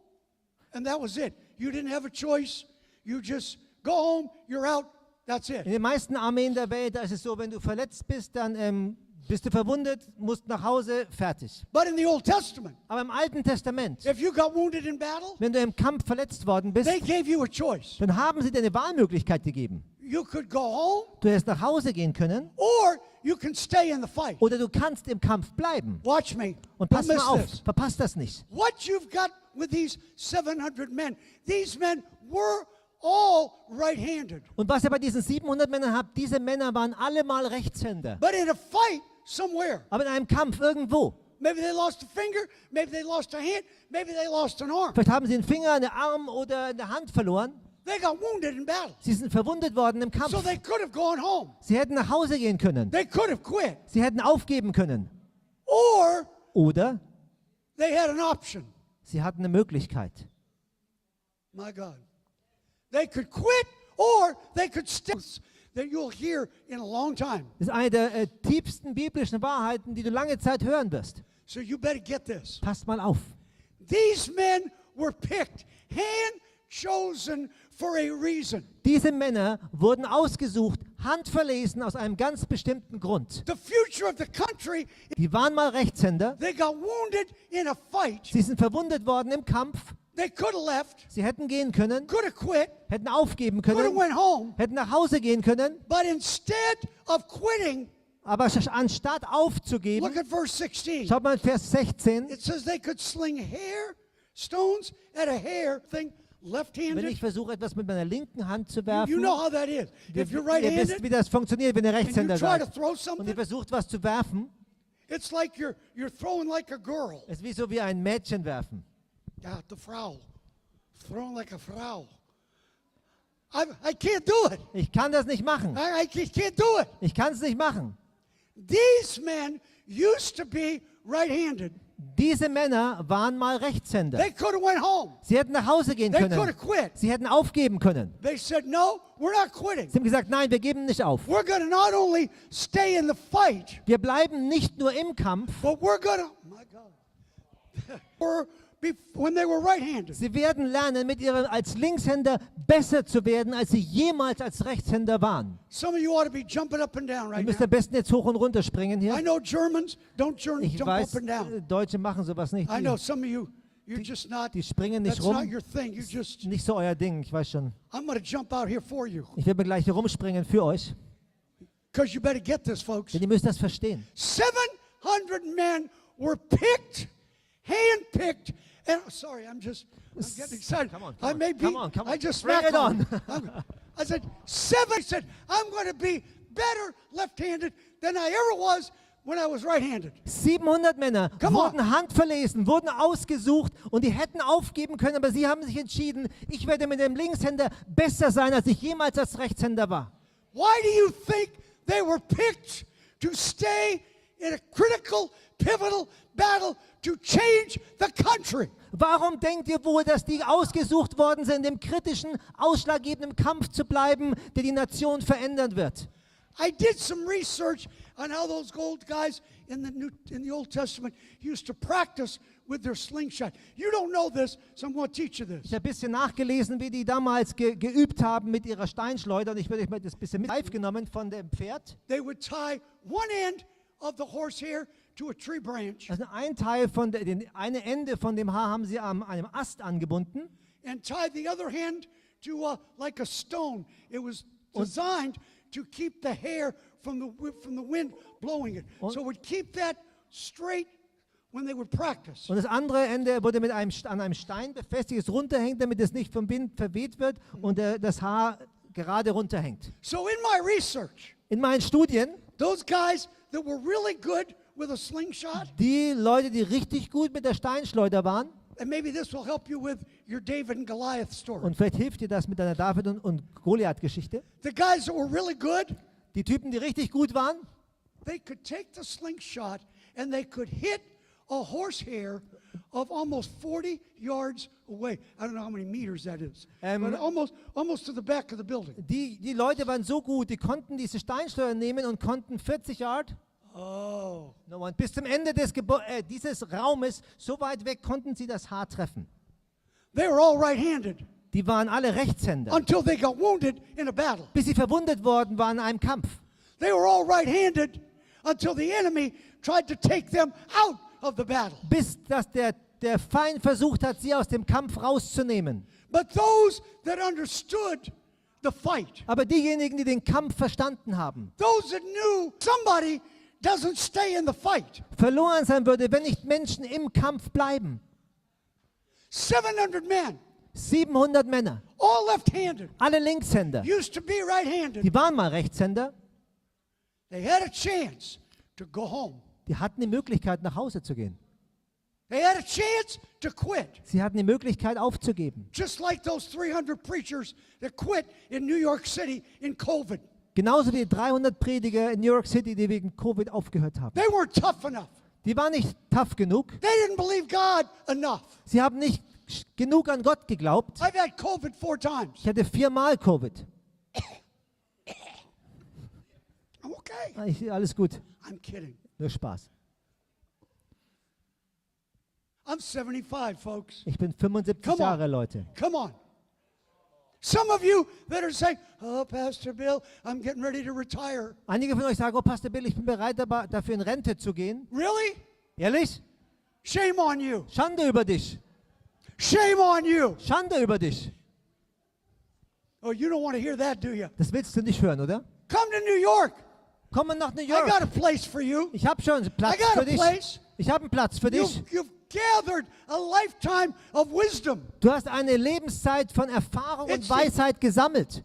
and that was it. You didn't have a choice. You just go home, you're out, that's it. In den meisten Armeen der Welt, da ist es so, wenn du verletzt bist, dann bist du verwundet, musst nach Hause, fertig. But in the Old Testament, Aber im Alten Testament, if you got wounded in battle, wenn du im Kampf verletzt worden bist, they gave you a choice. dann haben sie dir eine Wahlmöglichkeit gegeben. You could go home, Du hättest nach Hause gehen können or you can stay in the fight. oder du kannst im Kampf bleiben. Watch me. Und Don't pass mal miss auf, this. verpasst das nicht. What you've got with these 700 men, these men were all right-handed. Und was ihr bei diesen 700 Männern habt, diese Männer waren alle mal Rechtshänder. But in a fight somewhere, Aber in einem Kampf irgendwo. maybe they lost a finger, maybe they lost a hand, maybe they lost an arm. Vielleicht haben sie einen Finger, einen Arm oder eine Hand verloren. They got wounded in battle. Sie sind verwundet worden im So Kampf. they could have gone home. Sie hätten nach Hause gehen können. They could have quit. Sie hätten aufgeben können. Or Oder they had an option. sie hatten eine Möglichkeit. My God. They could quit or they could stay. That you'll hear in a long time. Das ist eine der tiefsten biblischen Wahrheiten, die du lange Zeit hören wirst. So you better get this. Passt mal auf. These men were picked, hand-chosen for a reason. Diese Männer wurden ausgesucht, handverlesen aus einem ganz bestimmten Grund. The future of the country, Die waren mal Rechtshänder. they got wounded in a fight. Sie sind verwundet worden im Kampf. They could have left, Sie hätten gehen können, could have quit, hätten aufgeben could have können, went home. hätten nach Hause gehen können. But instead of quitting, Aber anstatt aufzugeben, look at verse 16. schaut mal in Vers 16, It says they could sling hair, stones at a hair thing, wenn left-handed. ich versuche, etwas mit meiner linken Hand zu You werfen, know how that is. If you're ihr wisst, right-handed wie das funktioniert, wenn ihr and you Rechtshänder try to seid. throw Und ihr something, versucht, was zu werfen, it's like you're throwing like a girl. ist wie so wie ein Mädchen werfen. Ja, the Frau. Throwing like a Frau. I can't do it. Ich kann das nicht machen. I can't do it. Ich kann es nicht machen. These men used to be right-handed. Diese Männer waren mal Rechtshänder. They could have went home. Sie hätten nach Hause gehen They could können. have quit. Sie hätten aufgeben können. They said, no, we're not quitting. Sie haben gesagt, nein, wir geben nicht auf. We're going to not only stay in the fight, Wir bleiben nicht nur im Kampf, but we're going to, my God, when they were right-handed. sie werden lernen, als Linkshänder besser zu werden, als sie jemals als Rechtshänder waren. Some of you ought to be jumping up and down Ihr right müsst now. am besten jetzt hoch und runter springen I hier. know Germans don't Ich jump weiß, up and down. Deutsche machen sowas nicht. I know some of you, you're just not, Die springen nicht that's not rum. your thing. You just, Nicht so euer Ding, ich weiß schon. I'm going to jump out here for you. Ich werde gleich hier rumspringen für euch. Because you better get this, folks. Denn ihr müsst das verstehen. 700 men were picked, handpicked, and sorry, I'm getting excited. Come on, I may be, come on. I just Bring smacked it on. I said, I said, I'm going to be better left-handed than I ever was when I was right-handed. 700 Männer Come on. wurden handverlesen, wurden ausgesucht und die hätten aufgeben können, aber sie haben sich entschieden, ich werde mit dem Linkshänder besser sein, als ich jemals als Rechtshänder war. Why do you think they were picked to stay in a critical, pivotal battle to change the country? Warum denkt ihr wohl, dass die ausgesucht worden sind, im kritischen, ausschlaggebenden Kampf zu bleiben, der die Nation verändern wird? I did some research on how those gold guys in the Old Testament used to practice with their slingshot. You don't know this, so I'm going to teach you this. Ich habe ein bisschen nachgelesen, wie die damals geübt haben mit ihrer Steinschleuder und ich würde euch mal das ein bisschen mit aufgenommen von dem Pferd. They would tie one end of the horsehair to a tree branch Also ein Teil von eine Ende von dem Haar haben sie an einem Ast angebunden and tie the other hand to like a stone. It was designed to keep the hair from the wind blowing it. So it would keep that straight when they would practice. und das andere Ende wurde an einem Stein befestigt, es runterhängt, damit es nicht vom Wind verweht wird und das Haar gerade runterhängt. So in my research, In meinen Studien, those guys that were really good with a slingshot, die Leute, die richtig gut mit der Steinschleuder waren, and maybe this will help you with your David and Goliath story. und vielleicht hilft dir das mit deiner David- und Goliath-Geschichte, The guys that were really good, die Typen, die richtig gut waren, they could take the slingshot and they could hit a horsehair of almost 40 yards away. I don't know how many meters that is, but almost to the back of the building. die Leute waren so gut, die konnten diese Steinschleuder nehmen und konnten 40 Yard Oh. und bis zum Ende dieses Raumes, so weit weg konnten sie das Haar treffen. They were all right-handed Die waren alle Rechtshänder, until they got wounded in a battle. bis sie verwundet worden waren in einem Kampf. They were all right-handed until the enemy tried to take them out of the battle. Bis dass der Feind versucht hat, sie aus dem Kampf rauszunehmen. But those that understood the fight, Aber diejenigen, die den Kampf verstanden haben, those that knew somebody doesn't stay in the fight. verloren sein würde, wenn nicht Menschen im Kampf bleiben. 700 men, 700 Männer, all left-handed, alle Linkshänder, used to be right-handed. die waren mal Rechtshänder, They had a chance to go home. die hatten die Möglichkeit, nach Hause zu gehen. They had a chance to quit. Sie hatten die Möglichkeit, aufzugeben. Just like those 300 preachers that quit in New York City in COVID. Genauso die 300 Prediger in New York City, die wegen Covid aufgehört haben. They weren't tough enough. Die waren nicht tough genug. They didn't believe God enough. Sie haben nicht genug an Gott geglaubt. I've had COVID 4 times. Ich hatte 4-mal Covid. I'm okay. Alles gut, I'm kidding. nur Spaß. I'm 75, folks. Ich bin 75 Come on. Jahre, Leute. Come on. Some of you that are saying, oh, Pastor Bill, I'm getting ready to retire. Einige von euch sagen, oh Pastor Bill, ich bin bereit, dafür in Rente zu gehen. Really? Ehrlich? Shame on you. Schande über dich. Shame on you. Schande über dich. Oh, you don't want to hear that, do you? Das willst du nicht hören, oder? Come to New York. Komm mal nach New I got a York. place for you. Ich habe schon Platz I got für a dich. place. Ich habe einen Platz für dich. You've gathered a lifetime of wisdom. Du hast eine Lebenszeit von Erfahrung und It's- Weisheit gesammelt.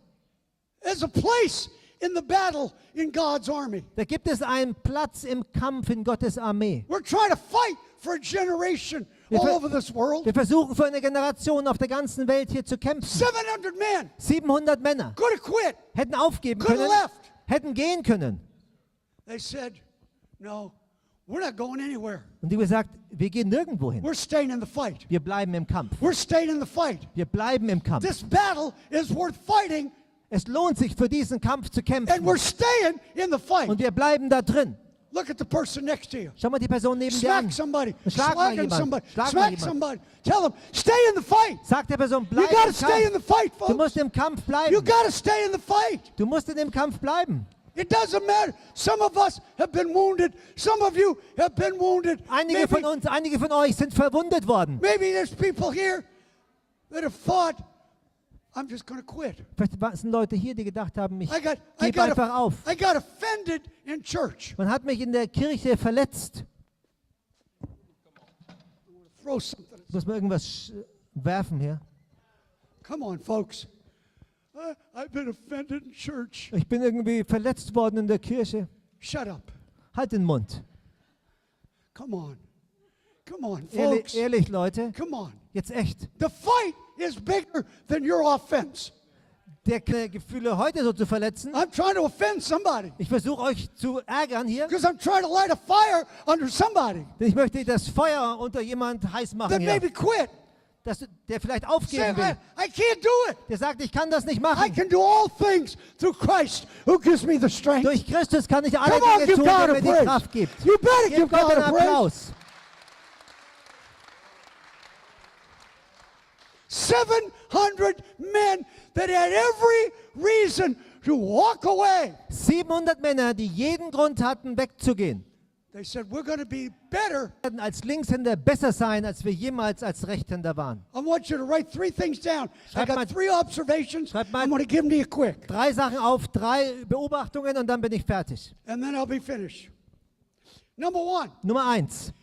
There's a place in the battle in God's army. Da gibt es einen Platz im Kampf in Gottes Armee. We're trying to fight for a generation all over this world. Wir versuchen für eine Generation auf der ganzen Welt hier zu kämpfen. 700 men 700 Männer could have quit. hätten aufgeben Could have können, left. hätten gehen können. They said, no, we're not going anywhere. Und die haben gesagt, wir gehen nirgendwo hin. We're staying in the fight. Wir bleiben im Kampf. We're staying in the fight. Wir bleiben im Kampf. This battle is worth fighting, Es lohnt sich, für diesen Kampf zu and kämpfen. we're staying in the fight. Und wir bleiben da drin. Look at the person next to you. Schau mal die Person neben dir an. Smack somebody. Schlag mal Slacken jemand. somebody. Schlag mal Smack jemand. somebody. Tell them, stay in the fight. Sag der Person, You bleib got to im stay in Kampf. the fight, Du folks. musst im Kampf You bleiben. got to stay in the fight. Du musst in dem Kampf bleiben. It doesn't matter. Some of us have been wounded. Some of you have been wounded. Einige von uns, einige von euch sind verwundet worden. Maybe there's people here that have thought, I'm just going to quit. Vielleicht sind Leute hier, die gedacht haben, ich I gebe got, einfach auf. I got offended in church. Man hat mich in der Kirche verletzt. Throw something. Ich muss mal irgendwas werfen hier. Come on, folks. I've been offended in church. Ich bin irgendwie verletzt worden in der Kirche. Shut up. Halt den Mund. Come on. Come on, Ehrlich, folks. ehrlich, Leute, Come on. jetzt echt. The fight is bigger than your offense. Der Gefühle heute so zu verletzen. I'm trying to offend somebody Ich versuche euch zu ärgern hier, because I'm trying to light a fire under somebody denn ich möchte das Feuer unter jemand heiß machen that hier, maybe quit. der vielleicht Say, aufgeben will. I can't do it. Der sagt, ich kann das nicht I machen. can do all things through Christ who gives me the strength. Durch Christus kann ich alle Come on, Dinge give tun, God der a mir die praise. Kraft gibt. You better give Gib Gott God einen a praise. Applaus. 700 men that had every reason to walk away. 700 Männer, die jeden Grund hatten, wegzugehen, They said, we're going to be better. werden als Linkshänder besser sein, als wir jemals als Rechtshänder waren. I want you to write 3 things down. I Schreib got mal- 3 observations. schreib mal- I'm going to give them to you quick, 3 Sachen auf, 3 Beobachtungen und dann bin ich fertig. and then I'll be finished. Number 1, Nummer 1.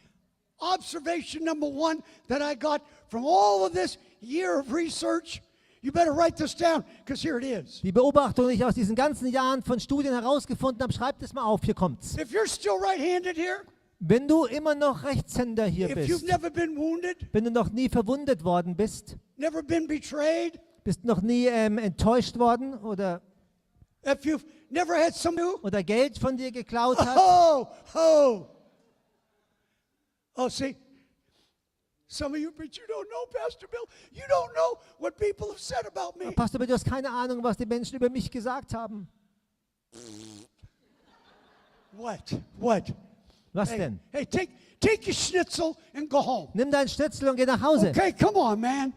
observation number 1 that I got from all of this year of research. You better write this down because here it is. Die Beobachtung, die ich aus diesen ganzen Jahren von Studien herausgefunden habe, schreibt es mal auf, hier kommt's. If you're still right-handed here, Wenn du immer noch Rechtshänder hier if you've bist, never been wounded, wenn du noch nie verwundet worden bist, never been betrayed, bist noch nie enttäuscht worden if you've never had somebody oder Geld von dir geklaut hat, Oh, see, some of you, but you don't know, Pastor Bill. You don't know what people have said about me. Pastor, du hast keine Ahnung, was die Menschen über mich gesagt haben. What? Was Hey, denn? hey, take your schnitzel and go home. Nimm deinen Schnitzel und geh nach Hause. Okay, come on, man.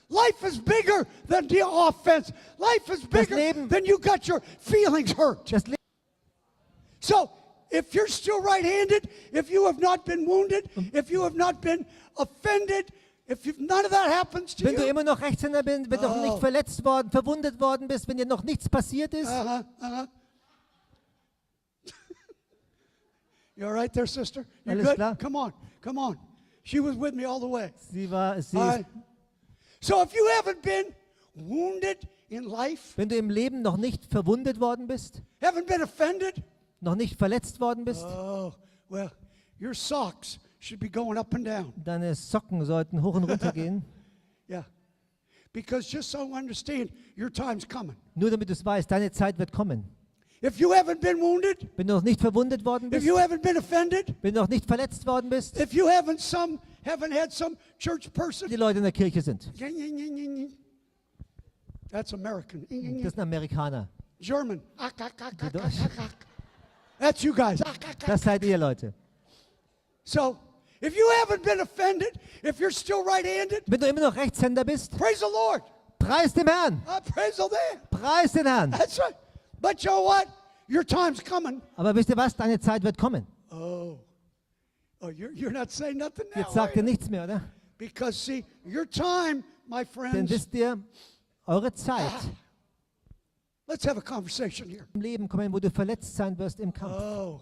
Life is bigger than the offense. Life is bigger Leben- than you got your feelings hurt. Das Leben So, if you're still right-handed, if you have not been wounded, if you have not been offended, none of that happens to Wenn du you, immer noch Rechtshänder bist, wenn du noch nicht verletzt worden, verwundet worden bist, wenn dir noch nichts passiert ist, You all right there, sister? You Alles good? klar? Come on. She was with me all the way. sie All ist, right. So if you haven't been wounded in life, wenn du im Leben noch nicht verwundet worden bist, haven't been offended, noch nicht verletzt worden bist, oh, well, your socks should be going up and down. deine Socken sollten hoch und runter gehen. Yeah. Because just so you understand, your time's coming. Nur damit du es weißt, deine Zeit wird kommen. If you haven't been wounded, Wenn du noch nicht verwundet worden if bist, you haven't been offended, wenn du noch nicht verletzt worden bist, if you haven't had some church person, die Leute in der Kirche sind. that's American. Das sind Amerikaner. German. That's you guys. Das seid ihr Leute. So, if you haven't been offended, if you're still right-handed, Wenn du immer noch Rechtshänder bist, praise the Lord. preis dem Herrn. Praise the Lord. Preis den Herrn. That's right. But you know what? Your time's coming. Aber wisst ihr was? Deine Zeit wird kommen. Oh, you're not saying nothing now, Jetzt sagt are ihr you? nichts mehr, oder? Because see, your time, my Denn friends. wisst ihr, eure Zeit Let's have a conversation here. im Leben kommen, wo du verletzt sein wirst im Kampf. Oh.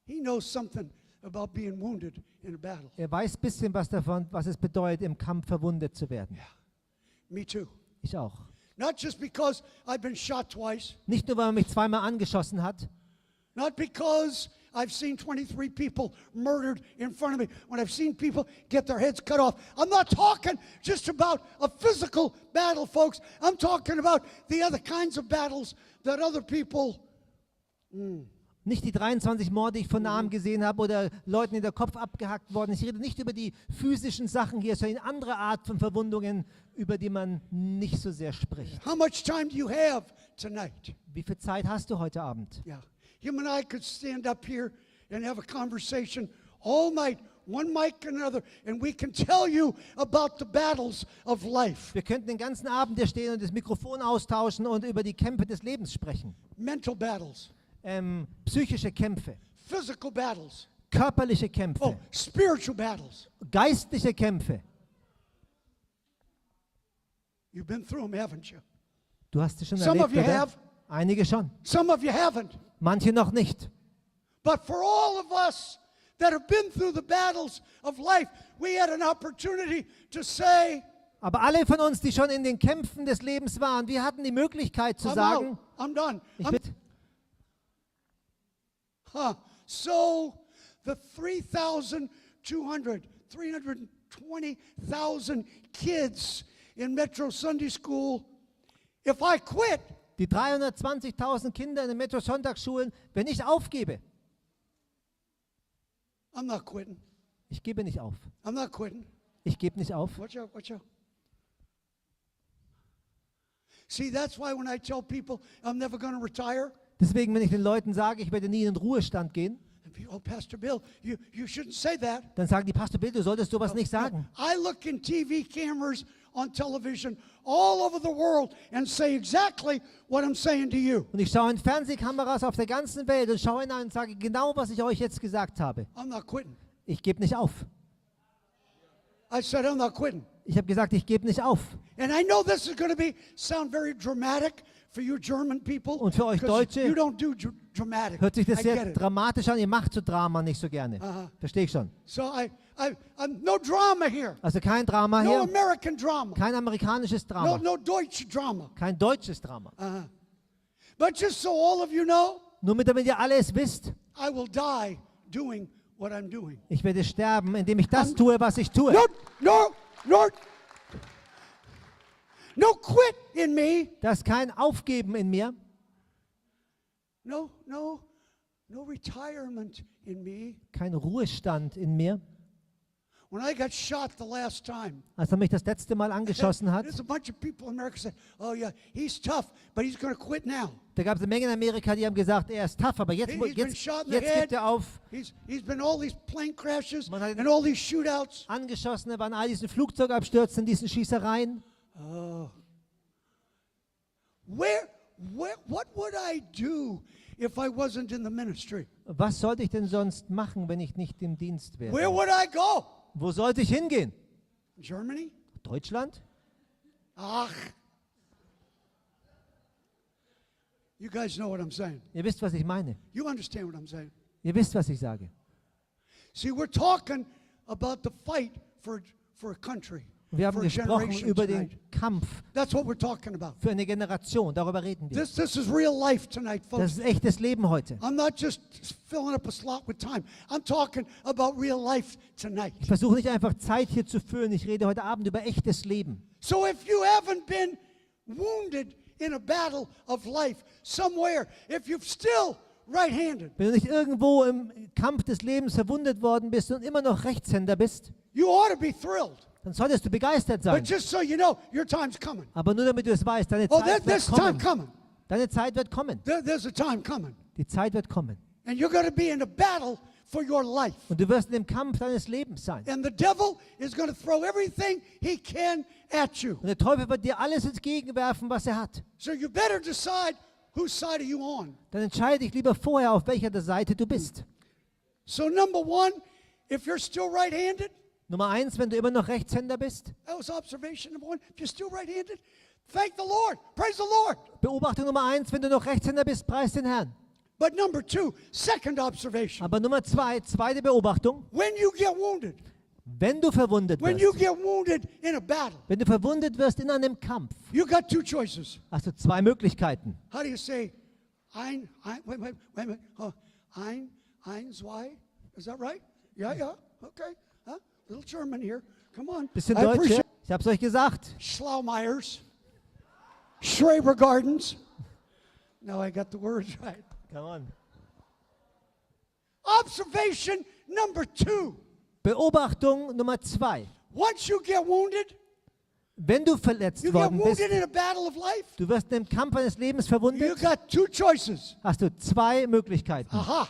He knows something about being wounded in a battle. Er weiß ein bisschen was davon, was es bedeutet, im Kampf verwundet zu werden. Me too. Ich auch. Not just because I've been shot twice, Nicht nur, weil man mich zweimal angeschossen hat, not because I've seen 23 people murdered in front of me, when I've seen people get their heads cut off. I'm not talking just about a physical battle, folks. I'm talking about the other kinds of battles that other people. nicht die 23 Morde, die ich von nahem gesehen habe oder Leuten in der Kopf abgehackt worden. Ich rede nicht über die physischen Sachen hier, sondern eine andere Art von Verwundungen, über die man nicht so sehr spricht. How much time do you have tonight? Wie viel Zeit hast du heute Abend? Yeah. Him and I could stand up here and have a conversation all night, one mic and another, and we can tell you about the battles of life. Wir könnten den ganzen Abend hier stehen und das Mikrofon austauschen und über die Kämpfe des Lebens sprechen. Mental battles, Psychische Kämpfe, physical battles, körperliche Kämpfe, spiritual battles. geistliche Kämpfe. You've been through them, haven't you? Du hast sie schon Some of erlebt, you oder? have. Einige schon, Some of you haven't. manche noch nicht. But for all of us that have been through the battles of life, we had an opportunity to say, Aber alle von uns, die schon in den Kämpfen des Lebens waren, wir hatten die Möglichkeit zu I'm sagen, out. I'm done. ich So the 320,000 kids in Metro Sunday School, if I quit, Die 320.000 Kinder in den Metro-Sonntagsschulen, wenn ich aufgebe, I'm not quitting. ich gebe nicht auf. I'm not quitting. Ich gebe nicht auf. Watch out, watch out. See, that's why when I tell people I'm never going to retire, Deswegen, wenn ich den Leuten sage, ich werde nie in den Ruhestand gehen, and people, oh, Pastor Bill, you shouldn't say that. dann sagen die, Pastor Bill, du solltest sowas nicht sagen. I look in TV cameras on television all over the world and say exactly what I'm saying to you. Und ich schaue in Fernsehkameras auf der ganzen Welt und schaue hinein und sage genau, was ich euch jetzt gesagt habe. I'm not quitting. Ich gebe nicht auf. I said I'm not quitting. Ich habe gesagt, ich gebe nicht auf. And I know this is going to sound very dramatic for you German people. Und für euch 'cause Deutsche you don't do dramatic. Hört sich das I sehr get it. dramatisch an, ihr macht so Drama nicht so gerne. Verstehe ich schon. So I'm no drama here. Also kein Drama No hier, American drama. kein amerikanisches Drama, No Deutsche drama. kein deutsches Drama. But just so all of you know, Nur damit ihr alle es wisst, I will die doing what I'm doing. ich werde sterben, indem ich das tue, was ich tue. No quit in me. Da ist kein Aufgeben in mir, No retirement in me. kein Ruhestand in mir. When I got shot the last time, Als er mich das letzte Mal angeschossen hat, there's a bunch of people in America say, "Oh yeah, he's tough, but he's going to quit now." da gab es eine Menge in Amerika, die haben gesagt, er ist tough, aber jetzt He's been shot in the gibt head. er auf. He's been all these plane crashes Man hat- and all these shootouts. Angeschossene waren all diesen Flugzeugabstürzen, diesen Schießereien. What would I do if I wasn't in the ministry? Was sollte ich denn sonst machen, wenn ich nicht im Dienst wäre? Where would I go? Wo sollte ich hingehen? Germany? Deutschland? Ach. You guys know what I'm saying. Ihr wisst, was ich meine. You understand what I'm saying. Ihr wisst, was ich sage. See, we're talking about the fight for a country. Und wir haben for a gesprochen generation über tonight. den Kampf That's what we're talking about. für eine Generation. Darüber reden wir. This is real life tonight, Das folks. ist echtes Leben heute. I'm not just filling up a slot with time. I'm talking about real life tonight. Ich versuche nicht einfach Zeit hier zu füllen. Ich rede heute Abend über echtes Leben. So if you haven't been wounded in a battle of life somewhere, if you're still right-handed, Wenn du nicht irgendwo im Kampf des Lebens verwundet worden bist und immer noch Rechtshänder bist, you ought to be thrilled. dann solltest du begeistert But sein. just so you know, your time's coming. Aber nur damit du es weißt, deine Oh, Zeit wird there's time kommen. coming. Deine Zeit wird kommen. There's a time coming. Die Zeit wird kommen. And you're going to be in a battle for your life. Und du wirst in dem Kampf deines Lebens sein. And the devil is going to throw everything he can at you. Und der Teufel wird dir alles entgegenwerfen, was er hat. So you better decide whose side are you on. Dann entscheide dich lieber vorher, auf welcher der Seite du bist. So number one, if you're still right-handed, Nummer 1, wenn du immer noch Rechtshänder bist. that was observation number one. If you're still right-handed, thank the Lord. Praise the Lord. Beobachtung Nummer 1, wenn du noch Rechtshänder bist, preis den Herrn. But number two, second observation. Aber Nummer 2, zweite Beobachtung, When you get wounded, wenn du verwundet when you wirst, get wounded in a battle, wenn du verwundet wirst in einem Kampf, you got two choices. hast du zwei Möglichkeiten. How do you say, wait a minute. Ein, zwei? Is that right? Yeah, okay. Huh? Little German here. Come on. Bisschen I Deutsch, appreciate ja? Ich hab's euch gesagt. Schlaumeyers, Schraber Gardens. Now I got the words right. Come on. Observation number two. Beobachtung Nummer 2. Once you get wounded, Wenn du verletzt you get worden bist, wounded in a battle of life, du wirst im Kampf deines Lebens you verwundet, got two choices. hast du zwei Möglichkeiten. Aha.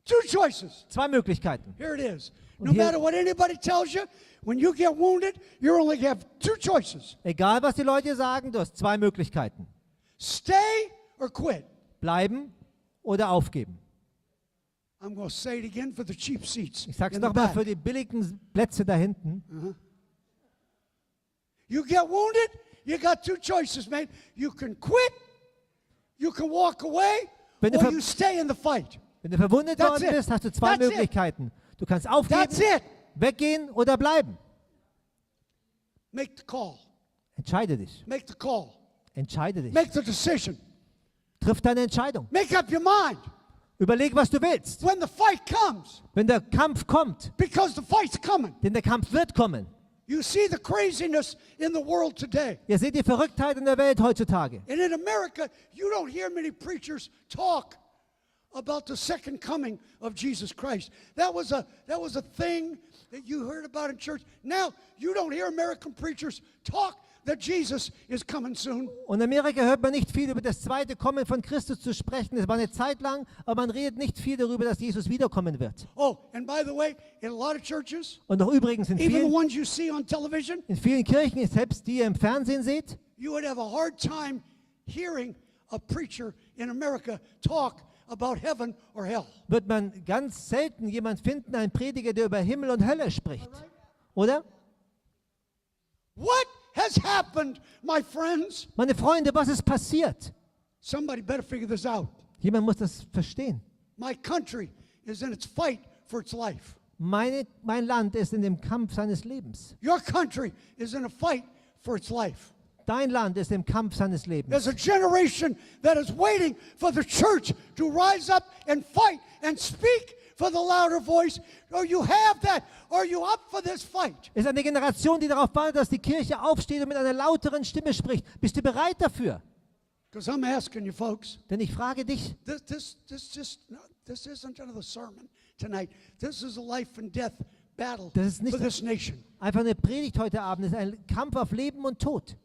Two choices. Zwei Möglichkeiten. Here it is. Und No hier- matter what anybody tells you, when you get wounded, you only have two choices. Egal, was die Leute sagen, du hast zwei Möglichkeiten. Stay or quit. Bleiben oder aufgeben. I'm going to say it again for the cheap seats. Ich sag's in the nochmal back. für die billigen Plätze da hinten. You get wounded, you got two choices, man. You can quit, you can walk away, Wenn du or ver- you stay in the fight. Wenn du verwundet That's worden it. bist, hast du zwei That's it. Möglichkeiten. Du kannst That's aufgeben, it. weggehen oder bleiben. Make the call. Entscheide dich. Make the call. Entscheide dich. Make the decision. Triff deine Entscheidung. Make up your mind. Überleg, was du willst. when the fight comes, Wenn der Kampf kommt, because the fight's coming. denn der Kampf wird kommen. You see the craziness in the world today. Ihr seht die Verrücktheit in der Welt heutzutage. And in America, you don't hear many preachers talk about the second coming of Jesus Christ. That was a thing that you heard about in church. Now, you don't hear American preachers talk that Jesus is coming soon. Und in Amerika hört man nicht viel über das zweite Kommen von Christus zu sprechen. Es war eine Zeit lang, aber man redet nicht viel darüber, dass Jesus wiederkommen wird. Oh, and by the way, in a lot of churches, Und noch übrigens even the ones you see on television, in vielen Kirchen, selbst die ihr im Fernsehen seht, you would have a hard time hearing a preacher in America talk about heaven or hell. wird man ganz selten jemand finden, einen Prediger, der über Himmel und Hölle spricht. Oder? What has happened, my friends? Meine Freunde, was ist passiert? Somebody better figure this out. Jemand muss das verstehen. My country is in its fight for its life. Mein Land ist in dem Kampf seines Lebens. Your country is in a fight for its life. Dein Land ist im Kampf seines There's Lebens. a generation that is waiting for the church to rise up and fight and speak for the louder voice. Or you have that. Are you up for this fight? Es ist eine Generation, die darauf wartet, dass die Kirche aufsteht und mit einer lauteren Stimme spricht. Bist du bereit dafür? Because I'm asking you folks, Denn ich frage dich, this isn't another sermon tonight. This is a life and death battle Das ist nicht- for this nation. einfach eine Predigt heute Abend, es ist ein Kampf auf Leben und Tod.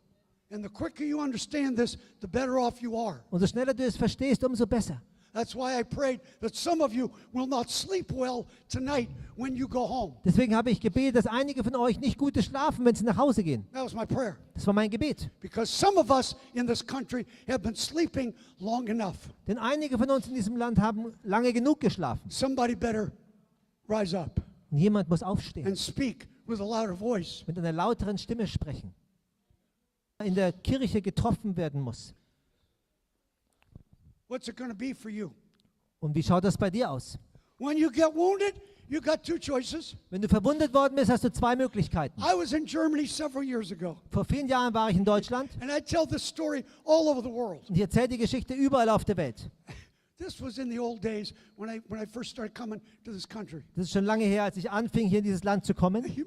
And the quicker you understand this, the better off you are. Und so schneller du es verstehst, umso besser. That's why I prayed that some of you will not sleep well tonight when you go home. Deswegen habe ich gebetet, dass einige von euch nicht gute schlafen, wenn sie nach Hause gehen. That was my prayer. Das war mein Gebet. Because some of us in this country have been sleeping long enough. Denn einige von uns in diesem Land haben lange genug geschlafen. Somebody better rise up Und jemand muss aufstehen, and speak with a louder voice. mit einer lauteren Stimme sprechen. In der Kirche getroffen werden muss. What's it going to be for you? Und wie schaut das bei dir aus? When you get wounded, you got two choices. Wenn du verwundet worden bist, hast du zwei Möglichkeiten. I was in Germany several years ago, Vor vielen Jahren war ich in Deutschland and I tell this story all over the world. und ich erzähle die Geschichte überall auf der Welt. This was in the old days when I first started coming to this country. Das ist schon lange her, als ich anfing, hier in dieses Land zu kommen. You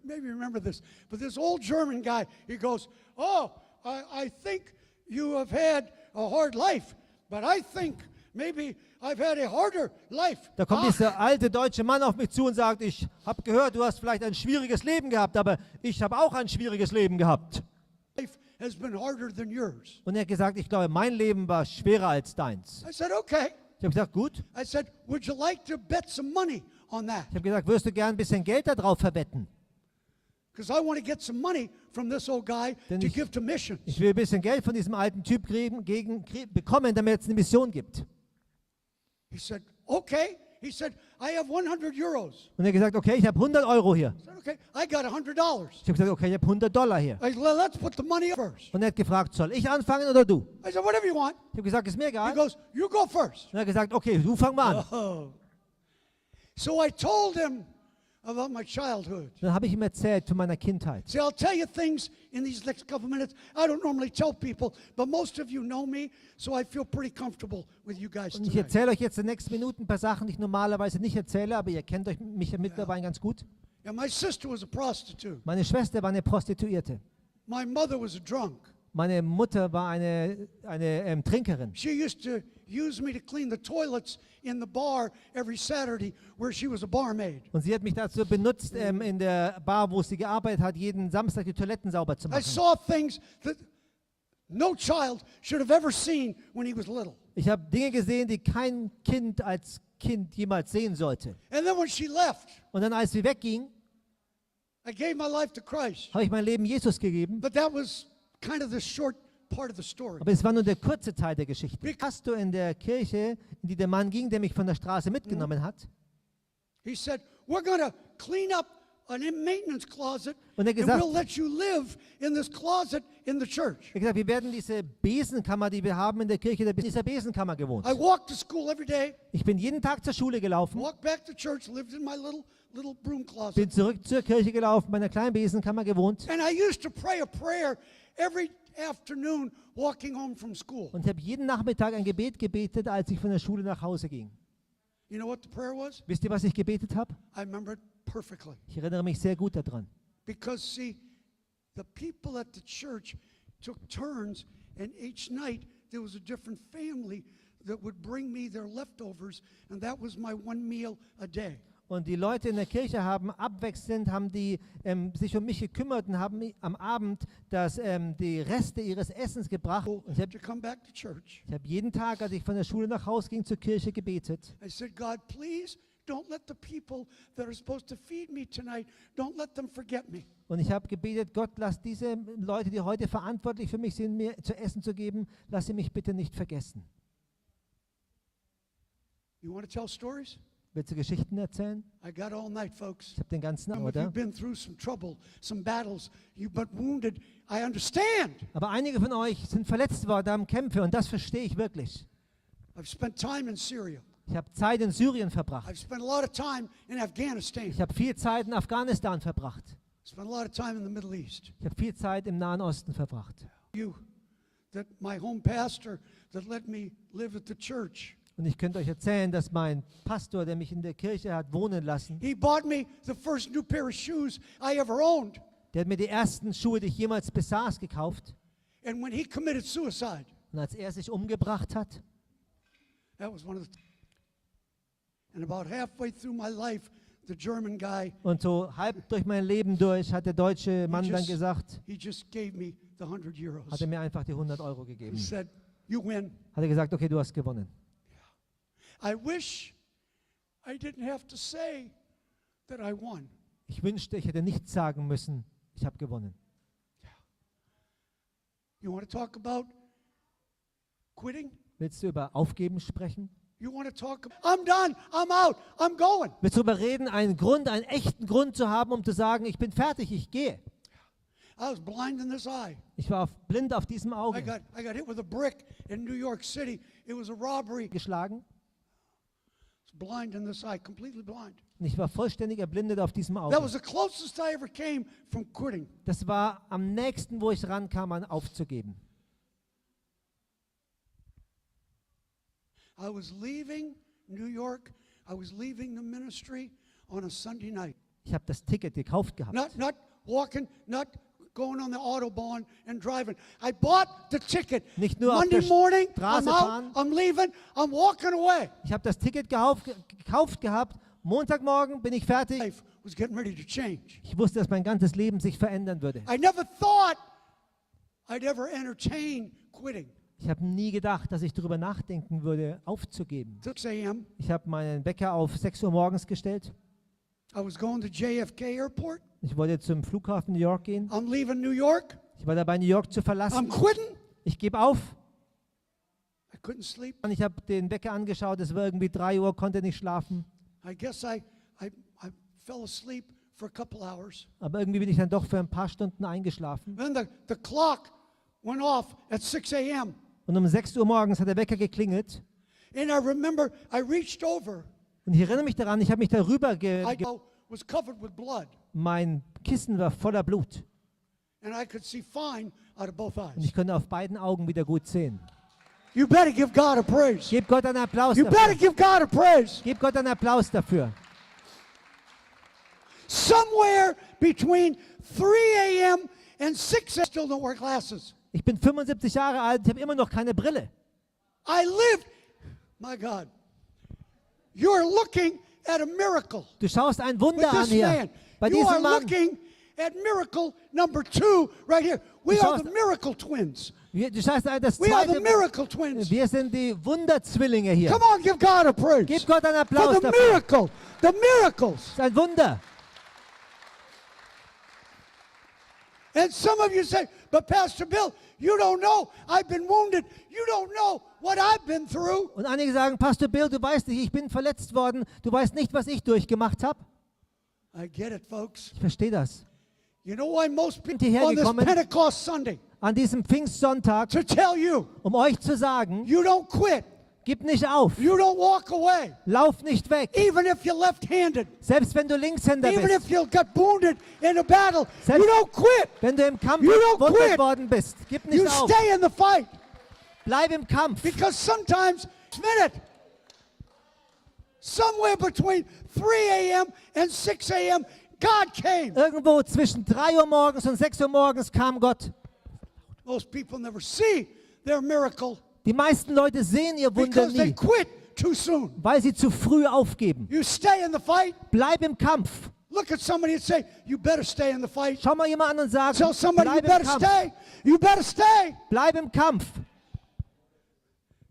maybe remember this, but this old German guy, he goes, "Oh, I think you have had a hard life, but I think maybe I've had a harder life." Da kommt dieser alte deutsche Mann auf mich zu und sagt, ich habe gehört, du hast vielleicht ein schwieriges Leben gehabt, aber ich habe auch ein schwieriges Leben gehabt. Life has been harder than yours. Und er hat gesagt, ich glaube, mein Leben war schwerer als deins. I said, "Okay." Ich habe gesagt, gut. I said, "Would you like to bet some money on that? Ich habe gesagt, wirst du gern ein bisschen Geld darauf verwetten? Because I want to get some money from this old guy Denn to ich- give to missions." Ich will ein bisschen Geld von diesem alten Typ bekommen, damit er jetzt eine Mission gibt. He said, "Okay." He said, "I have 100 euros." Und er hat gesagt, okay, ich habe 100 Euro hier. I said, "Okay, I got $100." Ich habe gesagt, okay, ich habe 100 Dollar hier. I said, "Let's put the money up first." Und er hat gefragt, soll ich anfangen oder du? I said, "Whatever you want." Ich habe gesagt, ist mir He egal. Und goes, "You go first." er hat gesagt, okay, du fang mal an. Oh. So I told him about my childhood. Dann habe ich ihm erzählt von meiner Kindheit. See, I'll tell you things in these next couple minutes I don't normally tell people, but most of you know me, so I feel pretty comfortable with you guys Und ich tonight. erzähle euch jetzt in den nächsten Minuten ein paar Sachen, die ich normalerweise nicht erzähle, aber ihr kennt mich ja mittlerweile ganz gut. Yeah, my sister was a prostitute. Meine Schwester war eine Prostituierte. My mother was a drunk. Meine Mutter war eine Trinkerin. She used to use me to clean the toilets in the bar every Saturday where she was a barmaid. Und sie hat mich dazu benutzt, in der Bar, wo sie gearbeitet hat, jeden Samstag die Toiletten sauber zu I machen. saw things that no child should have ever seen when he was little. Ich habe Dinge gesehen, die kein Kind als Kind jemals sehen sollte. And then when she left, Und dann, als sie wegging, I gave my life to Christ. habe ich mein Leben Jesus gegeben. But that was kind of the short part of the story. Aber es war nur der kurze Teil der Geschichte. Pastor in der Kirche, in die der Mann ging, der mich von der Straße mitgenommen hat. He said, "We're going to clean up an maintenance closet, Und er and gesagt- we'll let you live in this closet in the church." Er hat gesagt, wir werden diese Besenkammer, die wir haben in der Kirche, in dieser Besenkammer gewohnt. I walked to school every day, Ich bin jeden Tag zur Schule gelaufen, walked back to church, lived in my little broom closet. bin zurück zur Kirche gelaufen, bei einer kleinen Besenkammer gewohnt And I used to pray a prayer every afternoon walking home from school. und habe jeden Nachmittag ein Gebet gebetet, als ich von der Schule nach Hause ging. You know what the prayer was? Wisst ihr, was ich gebetet habe? I remember it perfectly. Ich erinnere mich sehr gut daran. Because, see, the people at the church took turns, and each night there was a different family that would bring me their leftovers, and that was my one meal a day. Und die Leute in der Kirche haben abwechselnd sich um mich gekümmert und haben am Abend die Reste ihres Essens gebracht. Und ich To come back to church. habe jeden Tag, als ich von der Schule nach Hause ging, zur Kirche gebetet. I said, God, please don't let the people that are supposed to feed me tonight, don't let them forget me. Und ich habe gebetet, Gott, lass diese Leute, die heute verantwortlich für mich sind, mir zu essen zu geben, lass sie mich bitte nicht vergessen. You want to tell stories? Willst du Geschichten erzählen? I got all night, folks. Ich habe den ganzen Some Abend, of you oder? been through some trouble, some battles, you've been wounded. I understand. Aber einige von euch sind verletzt worden, haben Kämpfe und das verstehe ich wirklich. I've spent time in Syria. Ich habe Zeit in Syrien verbracht. I've spent a lot of time in Afghanistan. Ich habe viel Zeit in Afghanistan verbracht. Spent a lot of time in the Middle East. Ich habe viel Zeit im Nahen Osten verbracht. You, that my home pastor that let me live at the church, Und ich könnte euch erzählen, dass mein Pastor, der mich in der Kirche hat wohnen lassen, he bought me the first new pair of shoes I ever owned. der hat mir die ersten Schuhe, die ich jemals besaß, gekauft. And when he committed suicide, Und als er sich umgebracht hat, that was one of the. And about halfway through my life, the German guy, und so halb durch mein Leben durch, hat der deutsche Mann dann gesagt, he just gave me the 100 euros. hat er mir einfach die 100 Euro gegeben. He said, "You win." Hat er gesagt, okay, du hast gewonnen. I wish I didn't have to say that I won. Ich wünschte, ich hätte nicht sagen müssen, ich habe gewonnen. You want to talk about quitting? Willst du über Aufgeben sprechen? You want to talk? I'm done. I'm out. I'm going. Willst du darüber reden, einen echten Grund zu haben, um zu sagen, ich bin fertig, ich gehe? I was blind in this eye. Ich war blind auf diesem I Auge got hit with a brick in New York City. It was a robbery. geschlagen I was blind in this eye, completely blind. und ich war vollständig erblindet auf diesem That was Auge. the closest I ever came from quitting. Das war am nächsten, wo ich rankam, an aufzugeben. I was leaving New York. I was leaving the ministry on a Sunday night. Ich habe das Ticket gekauft gehabt. Not walking, not going on the Autobahn and driving. I bought the ticket. Nicht nur auf Monday der morning, Straße I'm out, fahren. I'm leaving, I'm walking away. Ich habe das Ticket gekauft gehabt. Montagmorgen bin ich fertig. Life was getting ready to change. Ich wusste, dass mein ganzes Leben sich verändern würde. I never thought I'd ever entertain quitting. Ich habe nie gedacht, dass ich darüber nachdenken würde, aufzugeben. 6 a.m. Ich habe meinen Wecker auf 6 Uhr morgens gestellt. I was going to JFK Airport. Ich wollte zum Flughafen New York gehen. I'm leaving New York. Ich war dabei, New York zu I'm verlassen. quitting. Ich gebe auf. I couldn't sleep. Und ich habe den Wecker angeschaut. Es war irgendwie 3 Uhr, konnte nicht schlafen. I guess I fell asleep for a couple hours. Aber irgendwie bin ich dann doch für ein paar Stunden eingeschlafen. Then the clock went off at 6 a.m. Und um 6 Uhr morgens hat der Wecker geklingelt. And I remember I reached over. Und ich erinnere mich daran, ich habe mich darüber I was covered with blood. mein Kissen war voller Blut. And I could see fine out of both Und eyes. ich konnte auf beiden Augen wieder gut sehen. You better give God a praise. Gib Gott einen Applaus You better dafür. give God a praise. Gib Gott einen Applaus dafür. Somewhere between 3 a.m. and 6 a.m. still don't wear glasses. Ich bin 75 Jahre alt, ich habe immer noch keine Brille. I lived, my God. You're looking at a miracle Du schaust ein with Wunder an this hier. man. Bei You are diesem Mann. looking at miracle number 2 right here. We Du are schaust- the miracle twins. Du schaust das We are the zweite. miracle twins. Wir sind die Wunderzwillinge hier. Come on, give God a praise. Gib Gott einen For Applaus the dafür. miracle, the miracles. Das ist ein Wunder. And some of you say, but Pastor Bill, you don't know. I've been wounded. You don't know what I've been through. Und einige sagen, Pastor Bill, du weißt nicht, ich bin verletzt worden. Du weißt nicht, was ich durchgemacht habe. I get it, folks. Ich verstehe das. You know why most people hierher on this gekommen? Pentecost Sunday An diesem Pfingstsonntag, to tell you, um euch zu sagen, you don't quit. gib nicht auf. You don't walk away. Lauf nicht weg. Even if you're left-handed. Selbst wenn du Linkshänder Even bist. if you got wounded in a battle. Selbst- You don't quit. Wenn du im Kampf You don't verwundet quit. worden bist. Gib You nicht auf. stay in the fight. Bleib im Kampf. Because sometimes, minute, somewhere between 3 a.m. and 6 a.m., God came. Irgendwo zwischen 3 Uhr morgens und 6 Uhr morgens kam Gott. Most people never see their miracle Die meisten Leute sehen ihr Wunder because they nie, quit too soon. weil sie zu früh aufgeben. You stay in the fight. Bleib im Kampf. Look at somebody and say, you better stay in the fight. Schau mal jemand an und sag, Tell somebody, you bleib im better Kampf. stay. You better stay. Bleib im Kampf.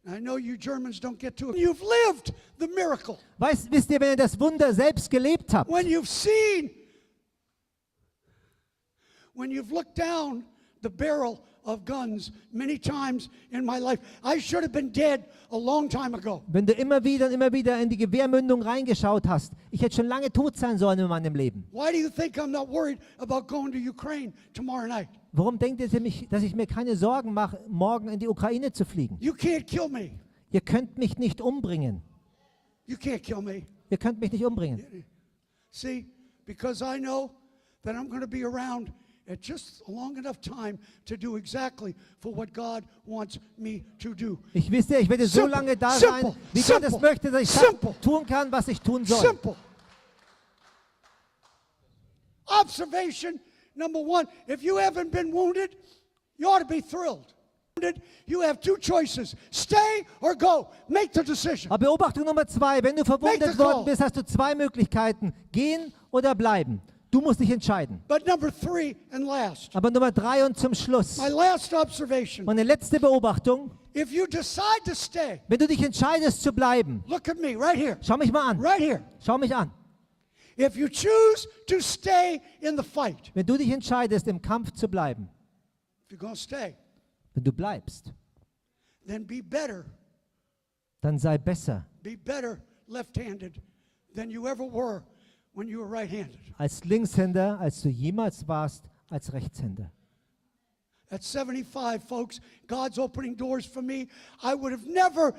I know you Germans don't get to it. You've lived the miracle. Wisst ihr, wenn ihr das Wunder selbst gelebt habt, When you've seen, when you've looked down the barrel of guns many times in my life, I should have been dead a long time ago. wenn du immer wieder in die Gewehrmündung reingeschaut hast, ich hätte schon lange tot sein sollen in meinem Leben. Why do you think I'm not worried about going to Ukraine tomorrow night? Warum denkt ihr, dass ich mir keine Sorgen mache, morgen in die Ukraine zu fliegen? You can't kill me. Ihr könnt mich nicht umbringen. You can't kill me. Ihr könnt mich nicht umbringen. See, because I know that I'm going to be around at just a long enough time to do exactly for what God wants me to do. Ich werde so Simple, lange da simple, sein, wie Gott es simple, möchte, dass ich simple. tun kann, was ich tun soll. Simple. Observation number one, if you haven't been wounded, you ought to be thrilled. You have two choices, stay or go. Make the decision. Aber Beobachtung Nummer 2, wenn du Make verwundet the worden call. bist, hast du 2 Möglichkeiten, gehen oder bleiben. Du musst dich entscheiden. But number three and last, Aber Nummer 3 und zum Schluss, my last observation, meine letzte Beobachtung, if you decide to stay, wenn du dich entscheidest zu bleiben, look at me right here, schau mich mal an, right here. schau mich an. If you choose to stay in the fight, Wenn du dich entscheidest, im Kampf zu bleiben, if you're going to stay, wenn du bleibst, then be better left-handed than you ever were when you were right-handed. als Linkshänder, als du jemals warst, als Rechtshänder. At 75, folks, God's opening doors for me. I would have never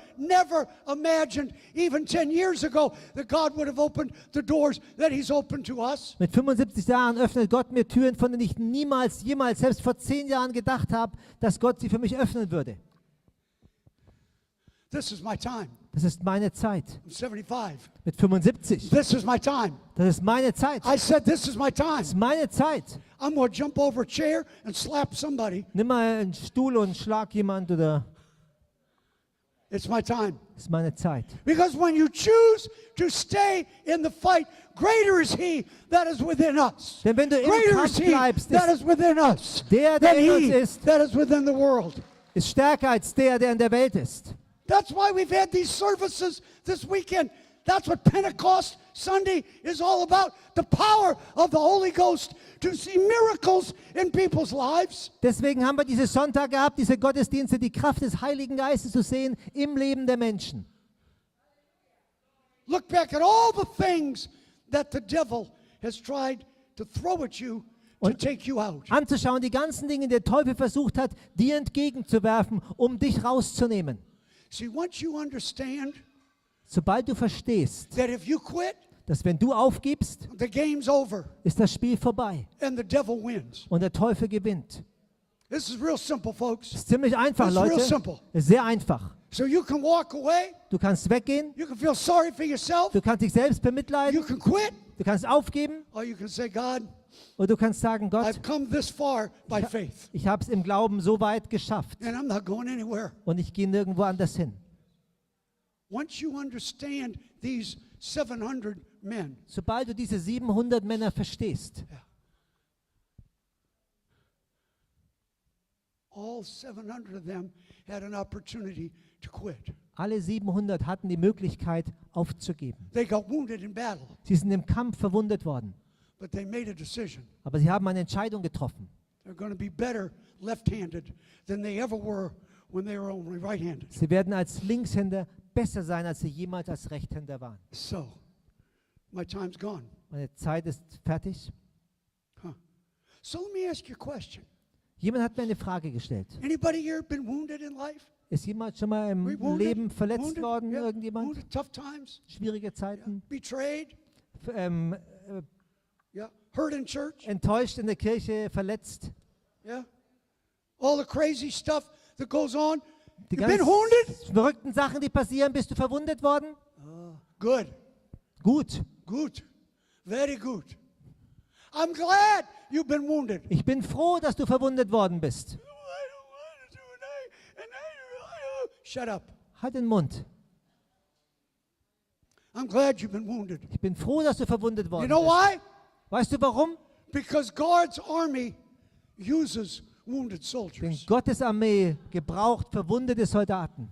imagined, even 10 years ago, that God would have opened the doors that He's opened to us. Mit 75 Jahren öffnet Gott mir Türen, von denen ich niemals, jemals, selbst vor 10 Jahren gedacht habe, dass Gott sie für mich öffnen würde. This is my time. Das ist meine Zeit. I'm 75. Mit 75. This is my time. Das ist meine Zeit. I said, this is my time. Das ist meine Zeit. I'm going to jump over a chair and slap somebody. Nimm mal einen Stuhl und schlag jemand oder... It's my time. Das ist meine Zeit. Because when you choose to stay in the fight, greater is He that is within us. Denn wenn du im Greater Kampf is He bleibst, that is within us der than in uns He ist, that is within the world. ist stärker als der in der Welt ist. That's why we've had these services this weekend. That's what Pentecost Sunday is all about. The power of the Holy Ghost to see miracles in people's lives. Deswegen haben wir diese Sonntag gehabt, diese Gottesdienste, die Kraft des Heiligen Geistes zu sehen im Leben der Menschen. Look back at all the things that the devil has tried to throw at you to take you out. Anzuschauen, die ganzen Dinge, die der Teufel versucht hat, dir entgegenzuwerfen, um dich rauszunehmen. See, once you understand Sobald du verstehst, that if you quit, dass wenn du aufgibst, the game's over ist das Spiel vorbei and the devil wins. und der Teufel gewinnt. This is real simple, folks. Das ist ziemlich einfach, It's real Leute. simple. Das ist sehr einfach. So you can walk away, Du kannst weggehen, you can feel sorry for yourself, du kannst dich selbst you bemitleiden, can quit, du kannst aufgeben or you can say, God, oder du kannst sagen, Gott, I've come this far by faith, ich habe es im Glauben so weit geschafft and I'm not going anywhere. und ich gehe nirgendwo anders hin. Once you understand these 700 men, Sobald du diese 700 Männer verstehst, all 700 of them had an opportunity to quit. alle 700 hatten die Möglichkeit aufzugeben. They got wounded in battle, Sie sind im Kampf verwundet worden, but they made a decision. aber sie haben eine Entscheidung getroffen. They're going to be better left-handed than they ever were when they were only right-handed. Sie werden als Linkshänder besser sein, als sie jemals als Rechtshänder waren. So, my time's gone. Meine Zeit ist fertig. So let me ask you a question. Jemand hat mir eine Frage gestellt. Anybody here been wounded in life? Ist jemand schon mal im Wounded? Leben verletzt Wounded? worden? Yeah. Irgendjemand? Wounded, tough times? Schwierige Zeiten? Betrayed? Ähm, Yeah. Hurt in church? enttäuscht in der Kirche, verletzt? Yeah. All the crazy stuff that goes on? Die You've been ganz wounded? verrückten Sachen, die passieren, bist du verwundet worden? Good. Gut. Good. Very good. I'm glad you've been wounded. Ich bin froh, dass du verwundet worden bist. Shut up. Halt den Mund. I'm glad you've been wounded. Ich bin froh, dass du verwundet You worden know bist. why? Weißt du warum? Because God's army uses wounded Denn soldiers. Gottes Armee gebraucht verwundete Soldaten.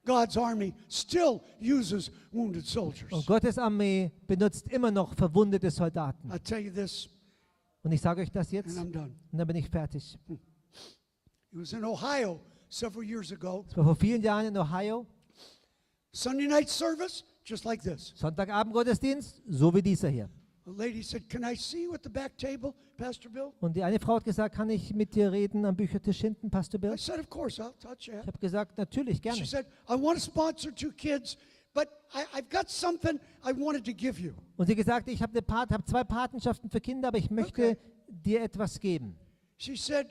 God's army still uses wounded soldiers. Und Gottes Armee benutzt immer noch verwundete Soldaten. I'll tell you this, Und ich sage euch das jetzt and I'm done. und dann bin ich fertig. It was in Ohio several years ago. Es war vor vielen Jahren in Ohio. Sunday night service, just like this. Sonntagabend-Gottesdienst, so wie dieser hier. A lady said, "Can I see you at the back table, Pastor Bill?" Und die eine Frau hat gesagt, kann ich mit dir reden am Büchertisch hinten, Pastor Bill? I said, "Of course, I'll touch you." Ich habe gesagt, natürlich, gerne. She said, "I want to sponsor 2 kids, but I've got something I wanted to give you." Und sie gesagt, ich habe hab 2 Patenschaften für Kinder, aber ich möchte Okay. dir etwas geben. She said,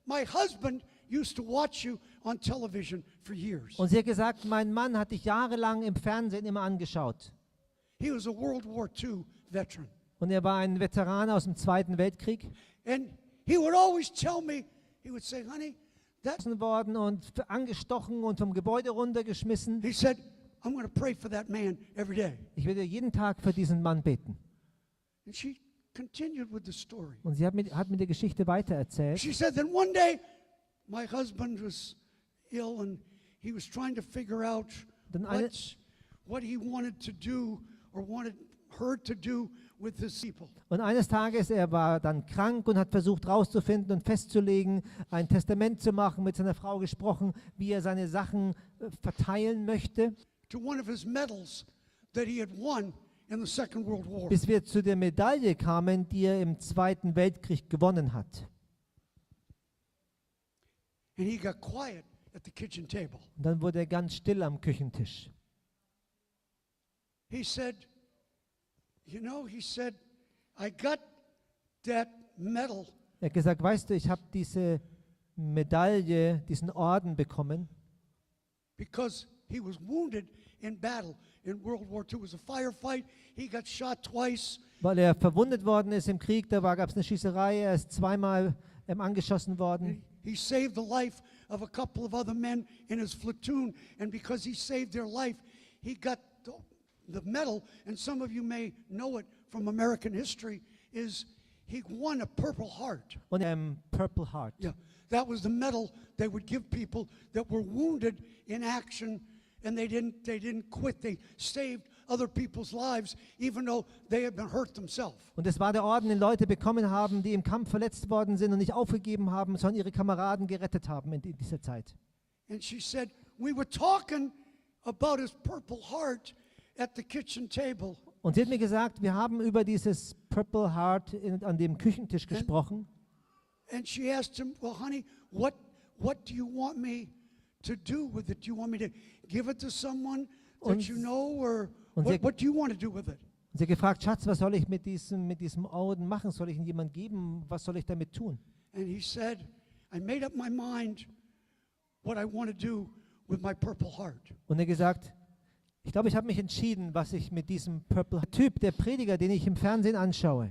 "My husband used to watch you on television for years. Und sie hat gesagt, mein Mann hat dich jahrelang im Fernsehen immer angeschaut. He was a World War II veteran. Und er war ein Veteran aus dem Zweiten Weltkrieg. And he would always tell me, he would say, "Honey, that," Worden und angestochen und vom Gebäude runtergeschmissen. he said, "I'm going to pray for that man every day." Ich werde jeden Tag für diesen Mann beten. And she continued with the story. Und sie hat mir die Geschichte weitererzählt. She said, "Then one day, my husband was ill and he was trying to figure out Dann eine- what he wanted to do or wanted her to do with his people." Und eines Tages, er war dann krank und hat versucht herauszufinden und festzulegen, ein Testament zu machen, mit seiner Frau gesprochen, wie er seine Sachen verteilen möchte, To one of his medals that he had won in the Second World War. bis wir zu der Medaille kamen, die er im Zweiten Weltkrieg gewonnen hat. And he got quiet at the kitchen table. Und dann wurde er ganz still am Küchentisch. He said, he said, "I got that medal Er hat gesagt, weißt du, ich habe diese Medaille, diesen Orden bekommen, because he was wounded in battle in World War II. It was a firefight. He got shot twice. weil er verwundet worden ist im Krieg. Da gab es eine Schießerei, er ist zweimal angeschossen worden. He saved the life of a couple of other men in his platoon, and because he saved their life, he got the medal. And some of you may know it from American history. Is he won a Purple Heart? Und Purple Heart. Yeah, that was the medal they would give people that were wounded in action, and they didn't quit. They saved other people's lives, even though they had been hurt themselves. Und es war der Orden, den Leute bekommen haben, die im Kampf verletzt worden sind und nicht aufgegeben haben, sondern ihre Kameraden gerettet haben in dieser Zeit. And she said, "We were talking about his Purple Heart at the kitchen table." Und sie hat mir gesagt, wir haben über dieses Purple Heart an dem Küchentisch gesprochen. And she asked him, "Well, honey, what do you want me to do with it? Do you want me to give it to someone that Und- you know, or und sie- what do you want to do with it?" Und sie hat gefragt, Schatz, was soll ich mit diesem Orden machen? Soll ich ihn jemandem geben? Was soll ich damit tun? And he said, "I made up my mind what I want to do with my Purple Heart." Und er hat gesagt, ich glaube, ich habe mich entschieden, was ich mit diesem Purple Typ, der Prediger, den ich im Fernsehen anschaue.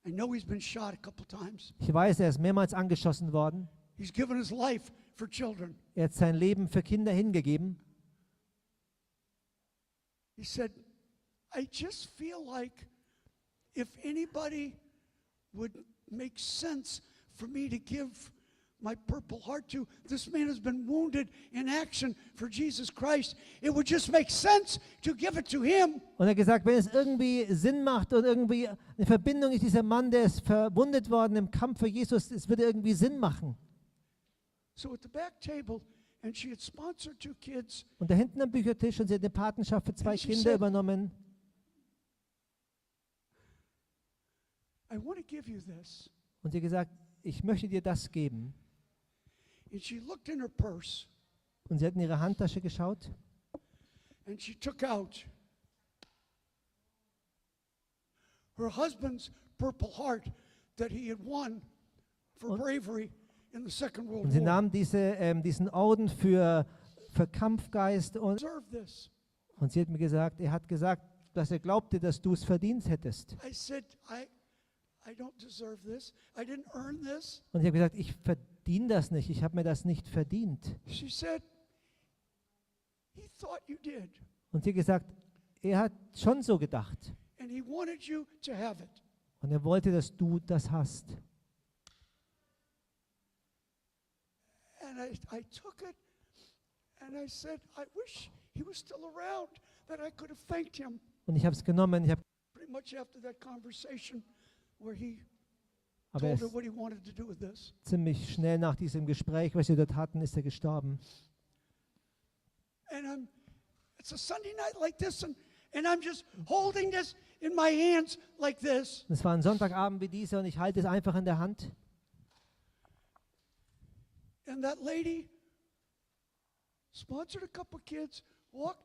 I know he's been shot a couple times. Ich weiß, er ist mehrmals angeschossen worden. He's given his life for children. Er hat sein Leben für Kinder hingegeben. He said, "I just feel like if anybody would make sense for me to give my Purple Heart to, this man has been wounded in action for Jesus Christ. It would just make sense to give it to him." Und er hat gesagt, wenn es irgendwie Sinn macht und irgendwie eine Verbindung ist, dieser Mann, der ist verwundet worden im Kampf für Jesus, es würde irgendwie Sinn machen. So at the back table, and she had sponsored 2 kids. Und da hinten am Büchertisch, und sie hat eine Patenschaft für 2 And she Kinder said- übernommen. "I want to give you this." Und sie hat gesagt, ich möchte dir das geben. And she looked in her purse, Und sie hat in ihre Handtasche geschaut and she took out her husband's Purple Heart that he had won for Und- bravery in the Second World und sie War. nahm diesen Orden für Kampfgeist und Observe this. Und sie hat mir gesagt, er hat gesagt, dass er glaubte, dass du es verdient hättest. I said, I don't deserve this. I didn't earn this. Und ich habe gesagt, ich verdiene das nicht, ich habe mir das nicht verdient. She said, he thought you did, Und sie hat gesagt, er hat schon so gedacht. and he wanted you to have it. Und er wollte, dass du das hast. And I took it, and I said, I wish he was still around, that I could have thanked him. Und ich habe es genommen, ich habe, Pretty much after that conversation where he aber er told her ist what he wanted to do with this. ziemlich schnell nach diesem Gespräch, was wir dort hatten, ist er gestorben. And it's a Sunday night like this, and I'm just holding this in my hands like this. Und es war ein Sonntagabend wie dieser und ich halte es einfach in der Hand. And that lady sponsored a couple kids, walked,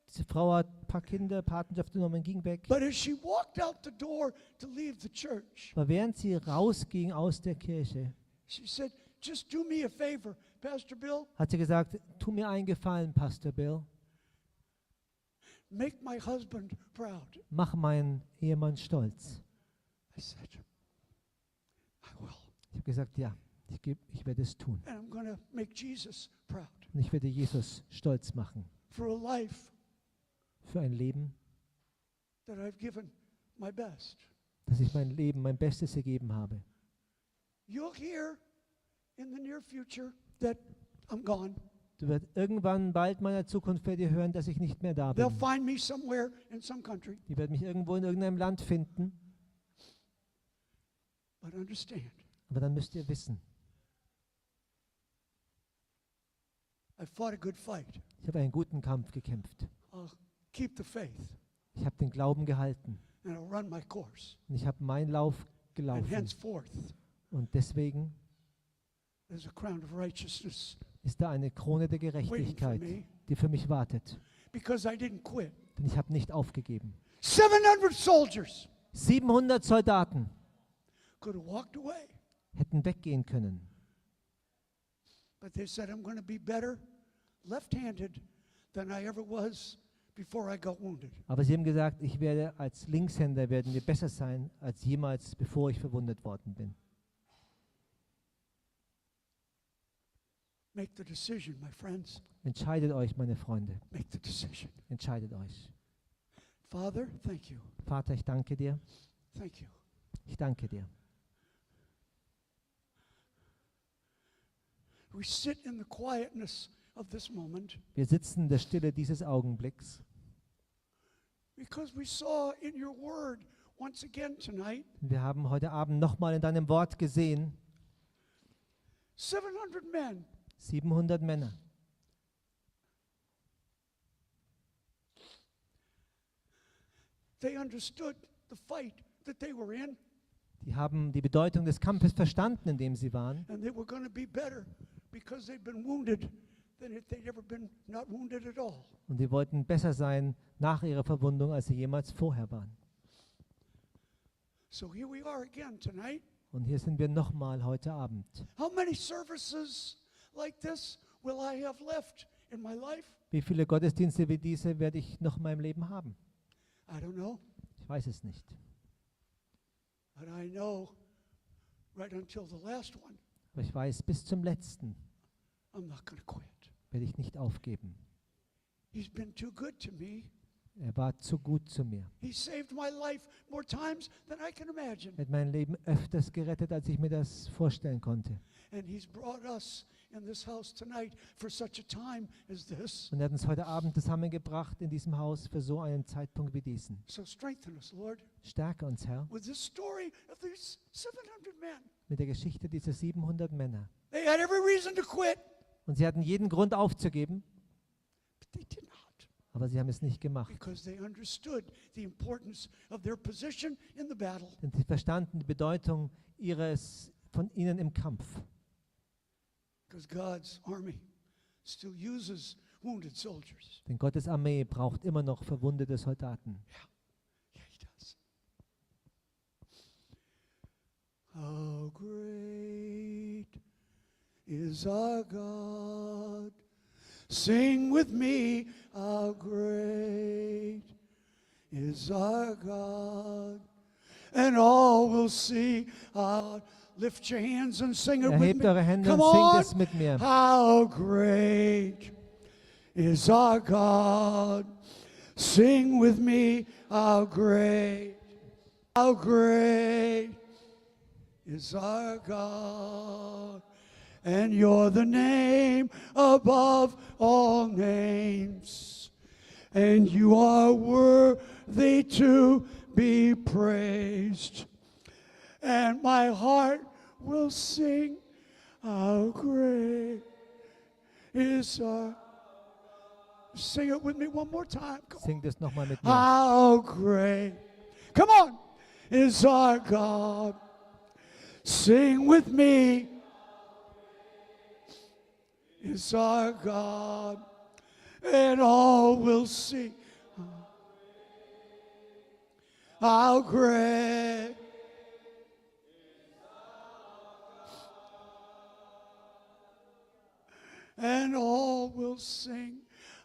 Diese Frau hat ein paar Kinder, Patenschaft genommen, ging weg. but as she walked out the door to leave the church, Aber während sie rausging aus der Kirche, she said, just do me a favor, Pastor Bill, hat sie gesagt, tu mir einen Gefallen, Pastor Bill, make my husband proud. mach meinen Ehemann stolz. I said, I will. Ich habe gesagt, ja, ich werde es tun. And I'm going to make Jesus proud Und ich werde Jesus stolz machen for a life für ein Leben, that I've given my best. dass ich mein Leben, mein Bestes gegeben habe. You'll hear in the near future that I'm gone. Du wirst irgendwann bald meiner Zukunft werdet ihr hören, dass ich nicht mehr da They'll bin. find me somewhere in some country. Die werden mich irgendwo in irgendeinem Land finden. But understand, Aber dann müsst ihr wissen, I fought a good fight. ich habe einen guten Kampf gekämpft. I'll keep the faith, Ich habe den Glauben gehalten. and I'll run my course. Und ich habe meinen Lauf And gelaufen. henceforth, Und deswegen there's a crown of righteousness ist da eine Krone der waiting for Gerechtigkeit, me die für mich wartet. because I didn't quit. Denn ich habe nicht aufgegeben. 700 soldiers 700 Soldaten could have walked away, hätten weggehen können. but they said, I'm going to be better left-handed than I ever was before I got wounded. Aber sie haben gesagt, ich werde als Linkshänder werden wir besser sein als jemals, bevor ich verwundet worden bin. Make the decision, my friends. Entscheidet euch, meine Freunde. Make the decision. Entscheidet euch. Father, thank you. Vater, ich danke dir. Thank you. Ich danke dir. We sit in the quietness of this moment Wir sitzen in der Stille dieses Augenblicks, because we saw in your word once again tonight wir haben heute Abend nochmal in deinem Wort gesehen, 700 men 700 Männer. They understood the fight that they were in, Die haben die Bedeutung des Kampfes verstanden, in dem sie waren. and they were going to be better because they'd been wounded than if they'd ever been not wounded at all. Und sie wollten besser sein nach ihrer Verwundung, als sie jemals vorher waren. So here we are again tonight. Und hier sind wir nochmal heute Abend. How many services like this will I have left in my life? Wie viele Gottesdienste wie diese werde ich noch in meinem Leben haben? I don't know, Ich weiß es nicht. but I know right until the last one, Aber ich weiß, bis zum letzten I'm not going to quit. werde ich nicht aufgeben. He's been too good to me. Er war zu gut zu mir. He saved my life more times than I can imagine. Er hat mein Leben öfters gerettet, als ich mir das vorstellen konnte. And he's brought us in this house tonight for such a time as this. Und er hat uns heute Abend zusammengebracht in diesem Haus für so einen Zeitpunkt wie diesen. So strengthen us, Lord, Stärke uns, Herr, with this story of these 700 men. mit der Geschichte dieser 700 Männer. They had every reason to quit, Und sie hatten jeden Grund aufzugeben, but they did not, aber sie haben es nicht gemacht. because they understood the importance of their position in the battle. Denn sie verstanden die Bedeutung von ihnen im Kampf. Because God's army still uses wounded soldiers. Denn Gottes Armee braucht immer noch verwundete Soldaten. Yeah, he does. How great is our God? Sing with me, how great is our God. And all will see. Lift your hands and sing it with Erhebt me. eure Hände Come und singt on. es mit mir. How great is our God. Sing with me, how great is our God. And you're the name above all names. And you are worthy to be praised. And my heart will sing, how great is our. Sing it with me one more time. Come on. Singt es nochmal mit mir. How great, come on, is our God. Sing with me, is our God. And all will see how great. And all will sing,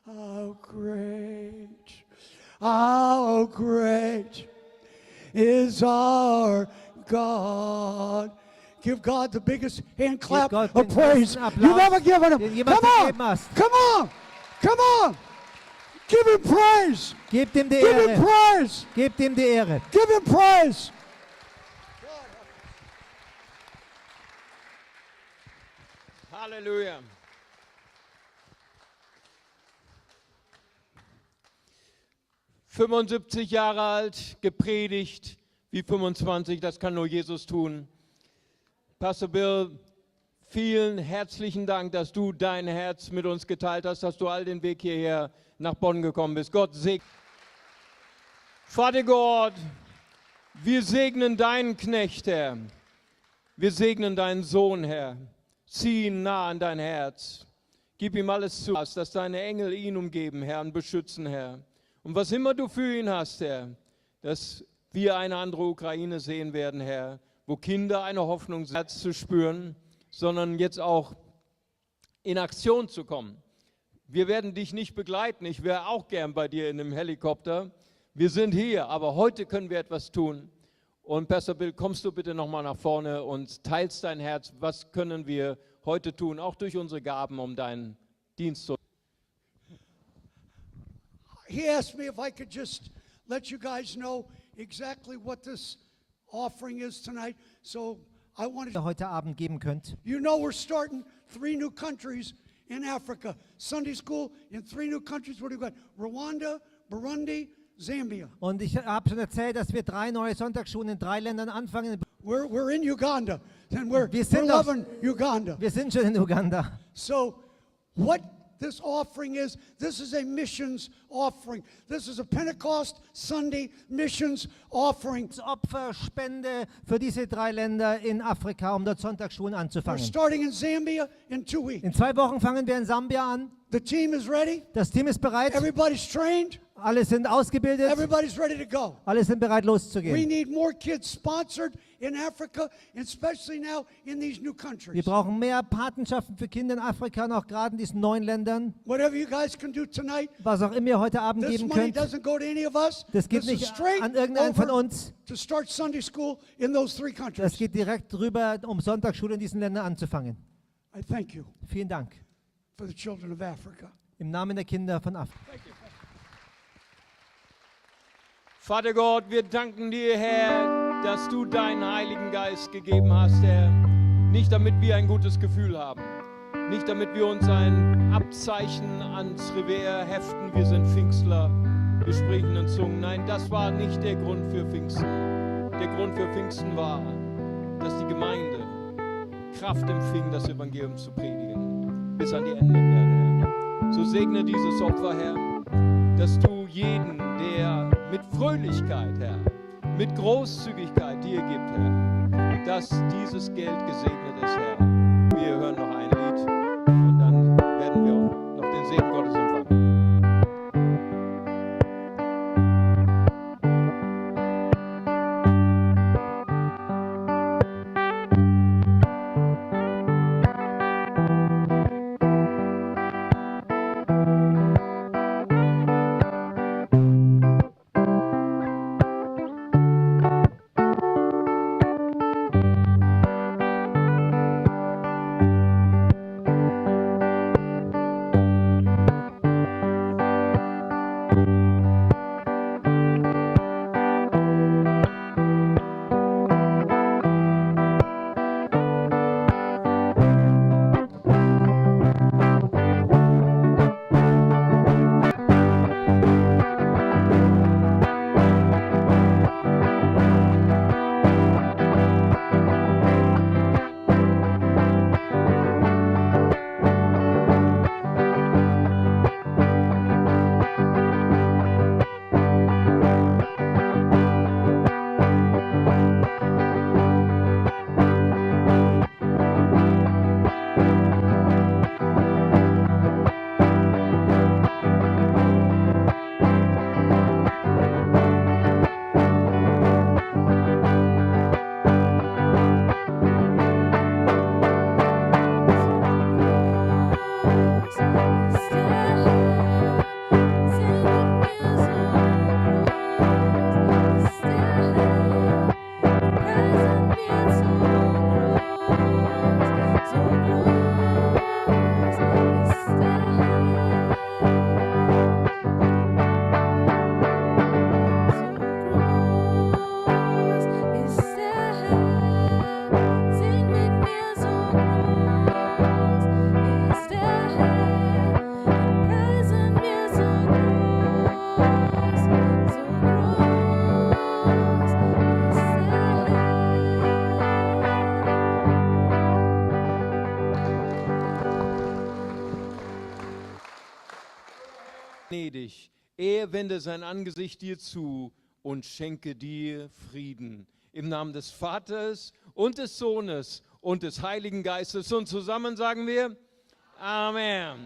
how great is our God. Give God the biggest hand clap Gott of den praise größten Applaus, you've ever given him. den jemand Come on, gegeben hast. come on, come on. Give him praise. Gebt ihm die Give him Ehre. praise. Gebt ihm die Ehre. Give him praise. Halleluja. ...75 Jahre alt, gepredigt wie 25, das kann nur Jesus tun. Pastor Bill, vielen herzlichen Dank, dass du dein Herz mit uns geteilt hast, dass du all den Weg hierher nach Bonn gekommen bist. Gott segne. Vater Gott, wir segnen deinen Knecht, Herr. Wir segnen deinen Sohn, Herr. Zieh ihn nah an dein Herz. Gib ihm alles zu, dass deine Engel ihn umgeben, Herr, und beschützen, Herr. Und was immer du für ihn hast, Herr, dass wir eine andere Ukraine sehen werden, Herr, wo Kinder eine Hoffnung zu spüren, sondern jetzt auch in Aktion zu kommen. Wir werden dich nicht begleiten. Ich wäre auch gern bei dir in einem Helikopter. Wir sind hier, aber heute können wir etwas tun. Und Pastor Bill, kommst du bitte nochmal nach vorne und teilst dein Herz. Was können wir heute tun, auch durch unsere Gaben, um deinen Dienst zu. He asked me if I could just let you guys know exactly what this offering is tonight. So I wanted to, Heute Abend geben könnt. you know, we're starting 3 new countries in Africa. Sunday school in 3 new countries. What do we got? Rwanda, Burundi, Zambia. Und ich habe schon erzählt, dass wir 3 neue Sonntagsschulen in 3 Ländern anfangen. We're in Uganda, and we're sind auf- loving Uganda. Wir sind schon in Uganda. So what this offering is, this is a missions offering. This is a Pentecost Sunday missions offering. Opferspende für diese 3 Länder in Afrika, um dort Sonntagsschulen We're anzufangen. starting in Zambia in 2 weeks. In 2 Wochen fangen wir in Sambia an. The team is ready. Das Team ist bereit. Everybody's trained. Alle sind ausgebildet. Everybody's ready to go. Alle sind bereit We loszugehen. need more kids sponsored in Africa, especially now in these new Wir countries. brauchen mehr Patenschaften für Kinder in Afrika, und auch gerade in diesen neuen Ländern. Whatever you guys can do tonight, Was auch immer ihr heute Abend this geben money könnt, doesn't go to any of us. das geht This is nicht straight an irgendeinen von over uns. to start Sunday school in those 3 Das countries. geht direkt rüber, um Sonntagsschule in diesen Ländern anzufangen. I thank you Vielen Dank. for the children of Africa. Im Namen der Kinder von Afrika. Vater Gott, wir danken dir, Herr, dass du deinen Heiligen Geist gegeben hast, Herr. Nicht damit wir ein gutes Gefühl haben, nicht damit wir uns ein Abzeichen ans Revers heften, wir sind Pfingstler, wir sprechen in Zungen. Nein, das war nicht der Grund für Pfingsten. Der Grund für Pfingsten war, dass die Gemeinde Kraft empfing, das Evangelium zu predigen, bis an die Enden der Erde, Herr. So segne dieses Opfer, Herr, dass du jeden, der mit Fröhlichkeit, Herr, mit Großzügigkeit dir gibt, Herr, dass dieses Geld gesegnet ist, Herr. Wir hören noch ein Lied und dann werden wir noch den Segen Gottes empfangen. gnädig. Er wende sein Angesicht dir zu und schenke dir Frieden. Im Namen des Vaters und des Sohnes und des Heiligen Geistes. Und zusammen sagen wir Amen.